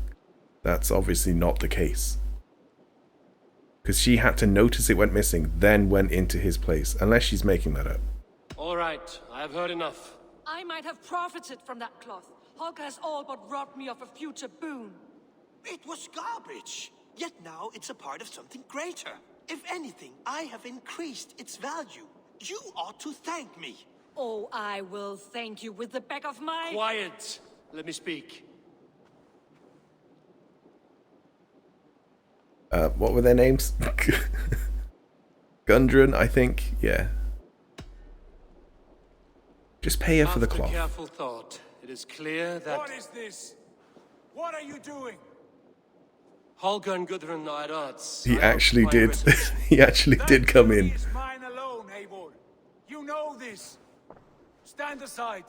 [SPEAKER 1] that's obviously not the case. Because she had to notice it went missing, then went into his place, unless she's making that up.
[SPEAKER 3] All right, I have heard enough.
[SPEAKER 18] I might have profited from that cloth. Holger has all but robbed me of a future boon.
[SPEAKER 2] It was garbage. Yet now it's a part of something greater. If anything, I have increased its value. You ought to thank me.
[SPEAKER 18] Oh, I will thank you with the back of my...
[SPEAKER 3] Quiet! Let me speak.
[SPEAKER 1] What were their names? Gundren, I think. Yeah. Just pay her for the cloth.
[SPEAKER 3] After careful thought, it is clear that...
[SPEAKER 12] What is this? What are you doing?
[SPEAKER 3] Holger and Gudrun are at odds.
[SPEAKER 1] He actually did. He actually did come in.
[SPEAKER 12] Is mine alone, Eivor. You know this. Stand aside.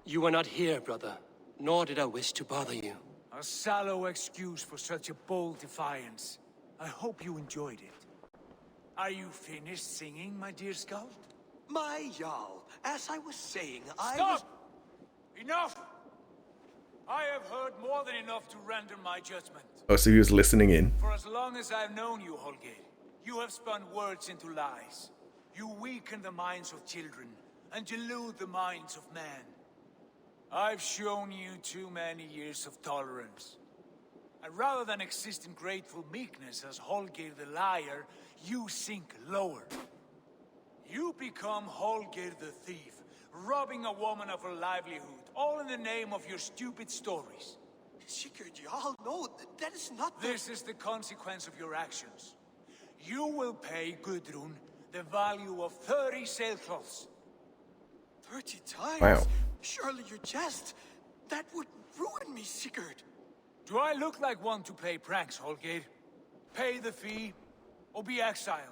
[SPEAKER 3] You were not here, brother. Nor did I wish to bother you.
[SPEAKER 12] A sallow excuse for such a bold defiance. I hope you enjoyed it. Are you finished singing, my dear Skald?
[SPEAKER 2] My Jarl, as I was saying,
[SPEAKER 12] Stop! Enough! I have heard more than enough to render my judgment.
[SPEAKER 1] Oh, so he was listening in.
[SPEAKER 12] For as long as I've known you, Holger, you have spun words into lies. You weaken the minds of children and delude the minds of men. I've shown you too many years of tolerance. And rather than exist in grateful meekness as Holger the liar, you sink lower. You become Holger the thief, robbing a woman of her livelihood, all in the name of your stupid stories.
[SPEAKER 2] Sigurd, Jarl, no, that is not the...
[SPEAKER 12] This is the consequence of your actions. You will pay Gudrun the value of 30 sailcloths.
[SPEAKER 2] 30 times?
[SPEAKER 1] Wow.
[SPEAKER 2] Surely you jest. That would ruin me, Sigurd.
[SPEAKER 12] Do I look like one to play pranks, Holger? Pay the fee, or be exiled.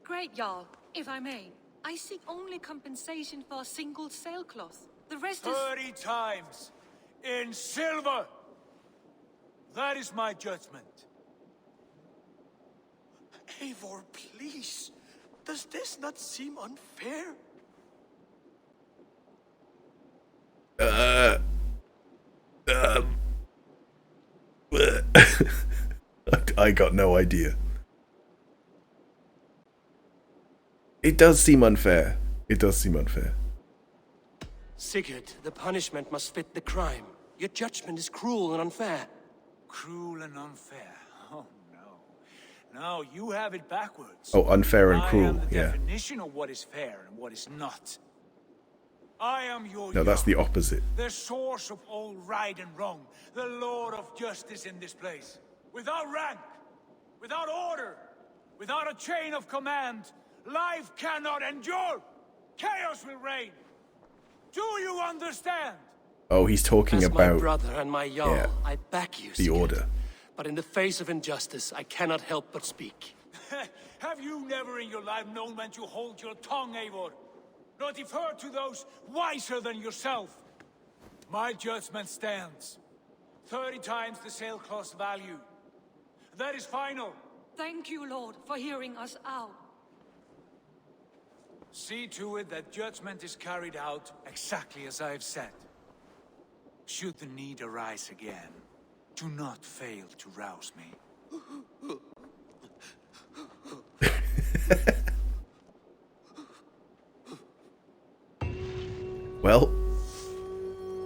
[SPEAKER 18] Great, Jarl. If I may, I seek only compensation for a single sailcloth. The rest is...
[SPEAKER 12] 30 times! In silver! That is my judgment.
[SPEAKER 2] Eivor, please. Does this not seem unfair?
[SPEAKER 1] I got no idea. It does seem unfair. It does seem unfair.
[SPEAKER 3] Sigurd, the punishment must fit the crime. Your judgment is cruel and unfair.
[SPEAKER 12] Cruel and unfair? Oh, no. No, you have it backwards.
[SPEAKER 1] Oh, unfair and cruel,
[SPEAKER 12] I am the
[SPEAKER 1] yeah.
[SPEAKER 12] definition of what is fair and what is not. I am your
[SPEAKER 1] No, that's the opposite.
[SPEAKER 12] the source of all right and wrong, the Lord of justice in this place. Without rank, without order, without a chain of command, life cannot endure. Chaos will reign. Do you understand?
[SPEAKER 1] Oh, he's talking
[SPEAKER 3] As
[SPEAKER 1] about
[SPEAKER 3] my brother and my Jarl,
[SPEAKER 1] yeah,
[SPEAKER 3] I back you,
[SPEAKER 1] the
[SPEAKER 3] Sigurd.
[SPEAKER 1] order.
[SPEAKER 3] But in the face of injustice, I cannot help but speak.
[SPEAKER 12] Have you never in your life known when to hold your tongue, Eivor? Not defer to those wiser than yourself. My judgment stands. 30 times the sailcloth's value. That is final.
[SPEAKER 18] Thank you, Lord, for hearing us out.
[SPEAKER 12] See to it that judgment is carried out exactly as I have said. Should the need arise again, do not fail to rouse me.
[SPEAKER 1] Well,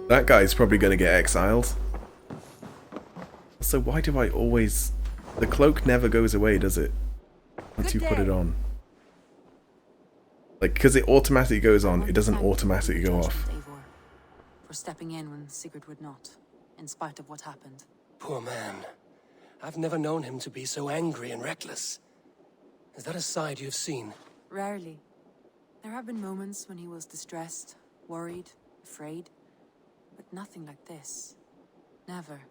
[SPEAKER 1] that guy's probably going to get exiled. So why do I always... The cloak never goes away, does it? Once you put it on. Like, because it automatically goes on, it doesn't automatically go off.
[SPEAKER 11] For stepping in when Sigurd would not, in spite of what happened.
[SPEAKER 3] Poor man. I've never known him to be so angry and reckless. Is that a side you've seen?
[SPEAKER 11] Rarely. There have been moments when he was distressed, worried, afraid, but nothing like this. Never,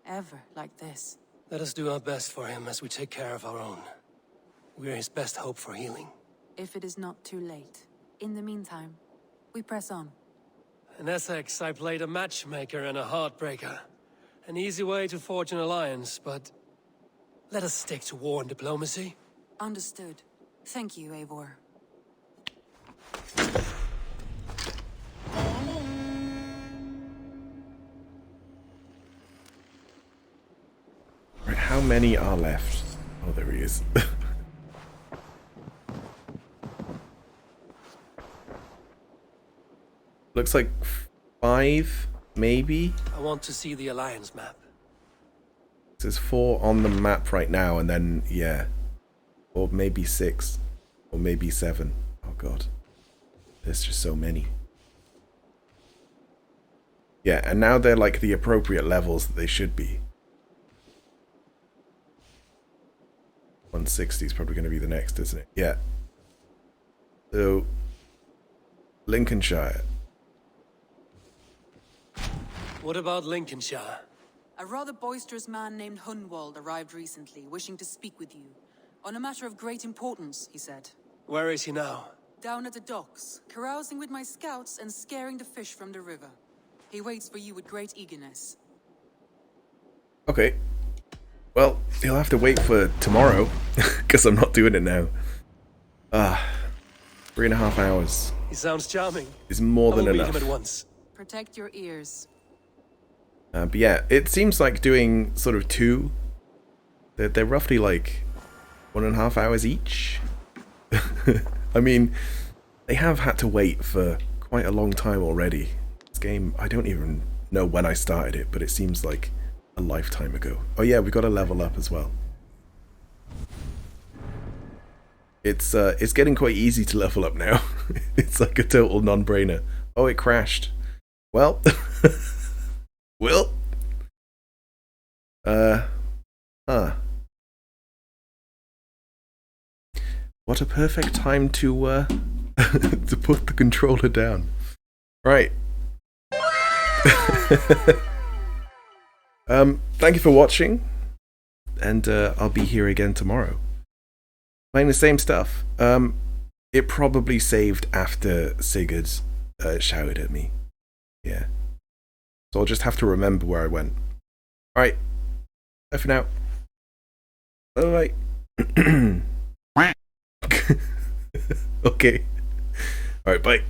[SPEAKER 11] ever like this.
[SPEAKER 3] Let us do our best for him as we take care of our own. We're his best hope for healing.
[SPEAKER 11] If it is not too late. In the meantime, we press on.
[SPEAKER 3] In Essex, I played a matchmaker and a heartbreaker. An easy way to forge an alliance, but let us stick to war and diplomacy.
[SPEAKER 11] Understood. Thank you, Eivor.
[SPEAKER 1] Right, how many are left? Oh, there he is. Looks like 5, maybe?
[SPEAKER 3] I want to see the alliance map.
[SPEAKER 1] There's 4 on the map right now, and then, yeah. Or maybe 6. Or maybe 7. Oh god. There's just so many. Yeah, and now they're like the appropriate levels that they should be. 160 is probably going to be the next, isn't it? Yeah. So, Lincolnshire.
[SPEAKER 3] What about Lincolnshire?
[SPEAKER 11] A rather boisterous man named Hunwald arrived recently, wishing to speak with you. On a matter of great importance, he said.
[SPEAKER 3] Where is he now?
[SPEAKER 11] Down at the docks, carousing with my scouts and scaring the fish from the river. He waits for you with great eagerness.
[SPEAKER 1] Okay. Well, he'll have to wait for tomorrow, because I'm not doing it now. 3.5 hours.
[SPEAKER 3] He sounds charming.
[SPEAKER 1] Is more than
[SPEAKER 3] I will
[SPEAKER 1] enough.
[SPEAKER 3] meet him at once.
[SPEAKER 11] Protect your ears.
[SPEAKER 1] But yeah, it seems like doing sort of 2. They're roughly like 1.5 hours each. I mean, they have had to wait for quite a long time already. This game, I don't even know when I started it, but it seems like a lifetime ago. Oh yeah, we got to level up as well. It's getting quite easy to level up now. It's like a total non-brainer. Oh, it crashed. Well, well, what a perfect time to to put the controller down. Right. Thank you for watching, and I'll be here again tomorrow. Playing the same stuff. It probably saved after Sigurd shouted at me. Yeah. So I'll just have to remember where I went. Alright. Bye for now. Bye. Okay. Alright, bye.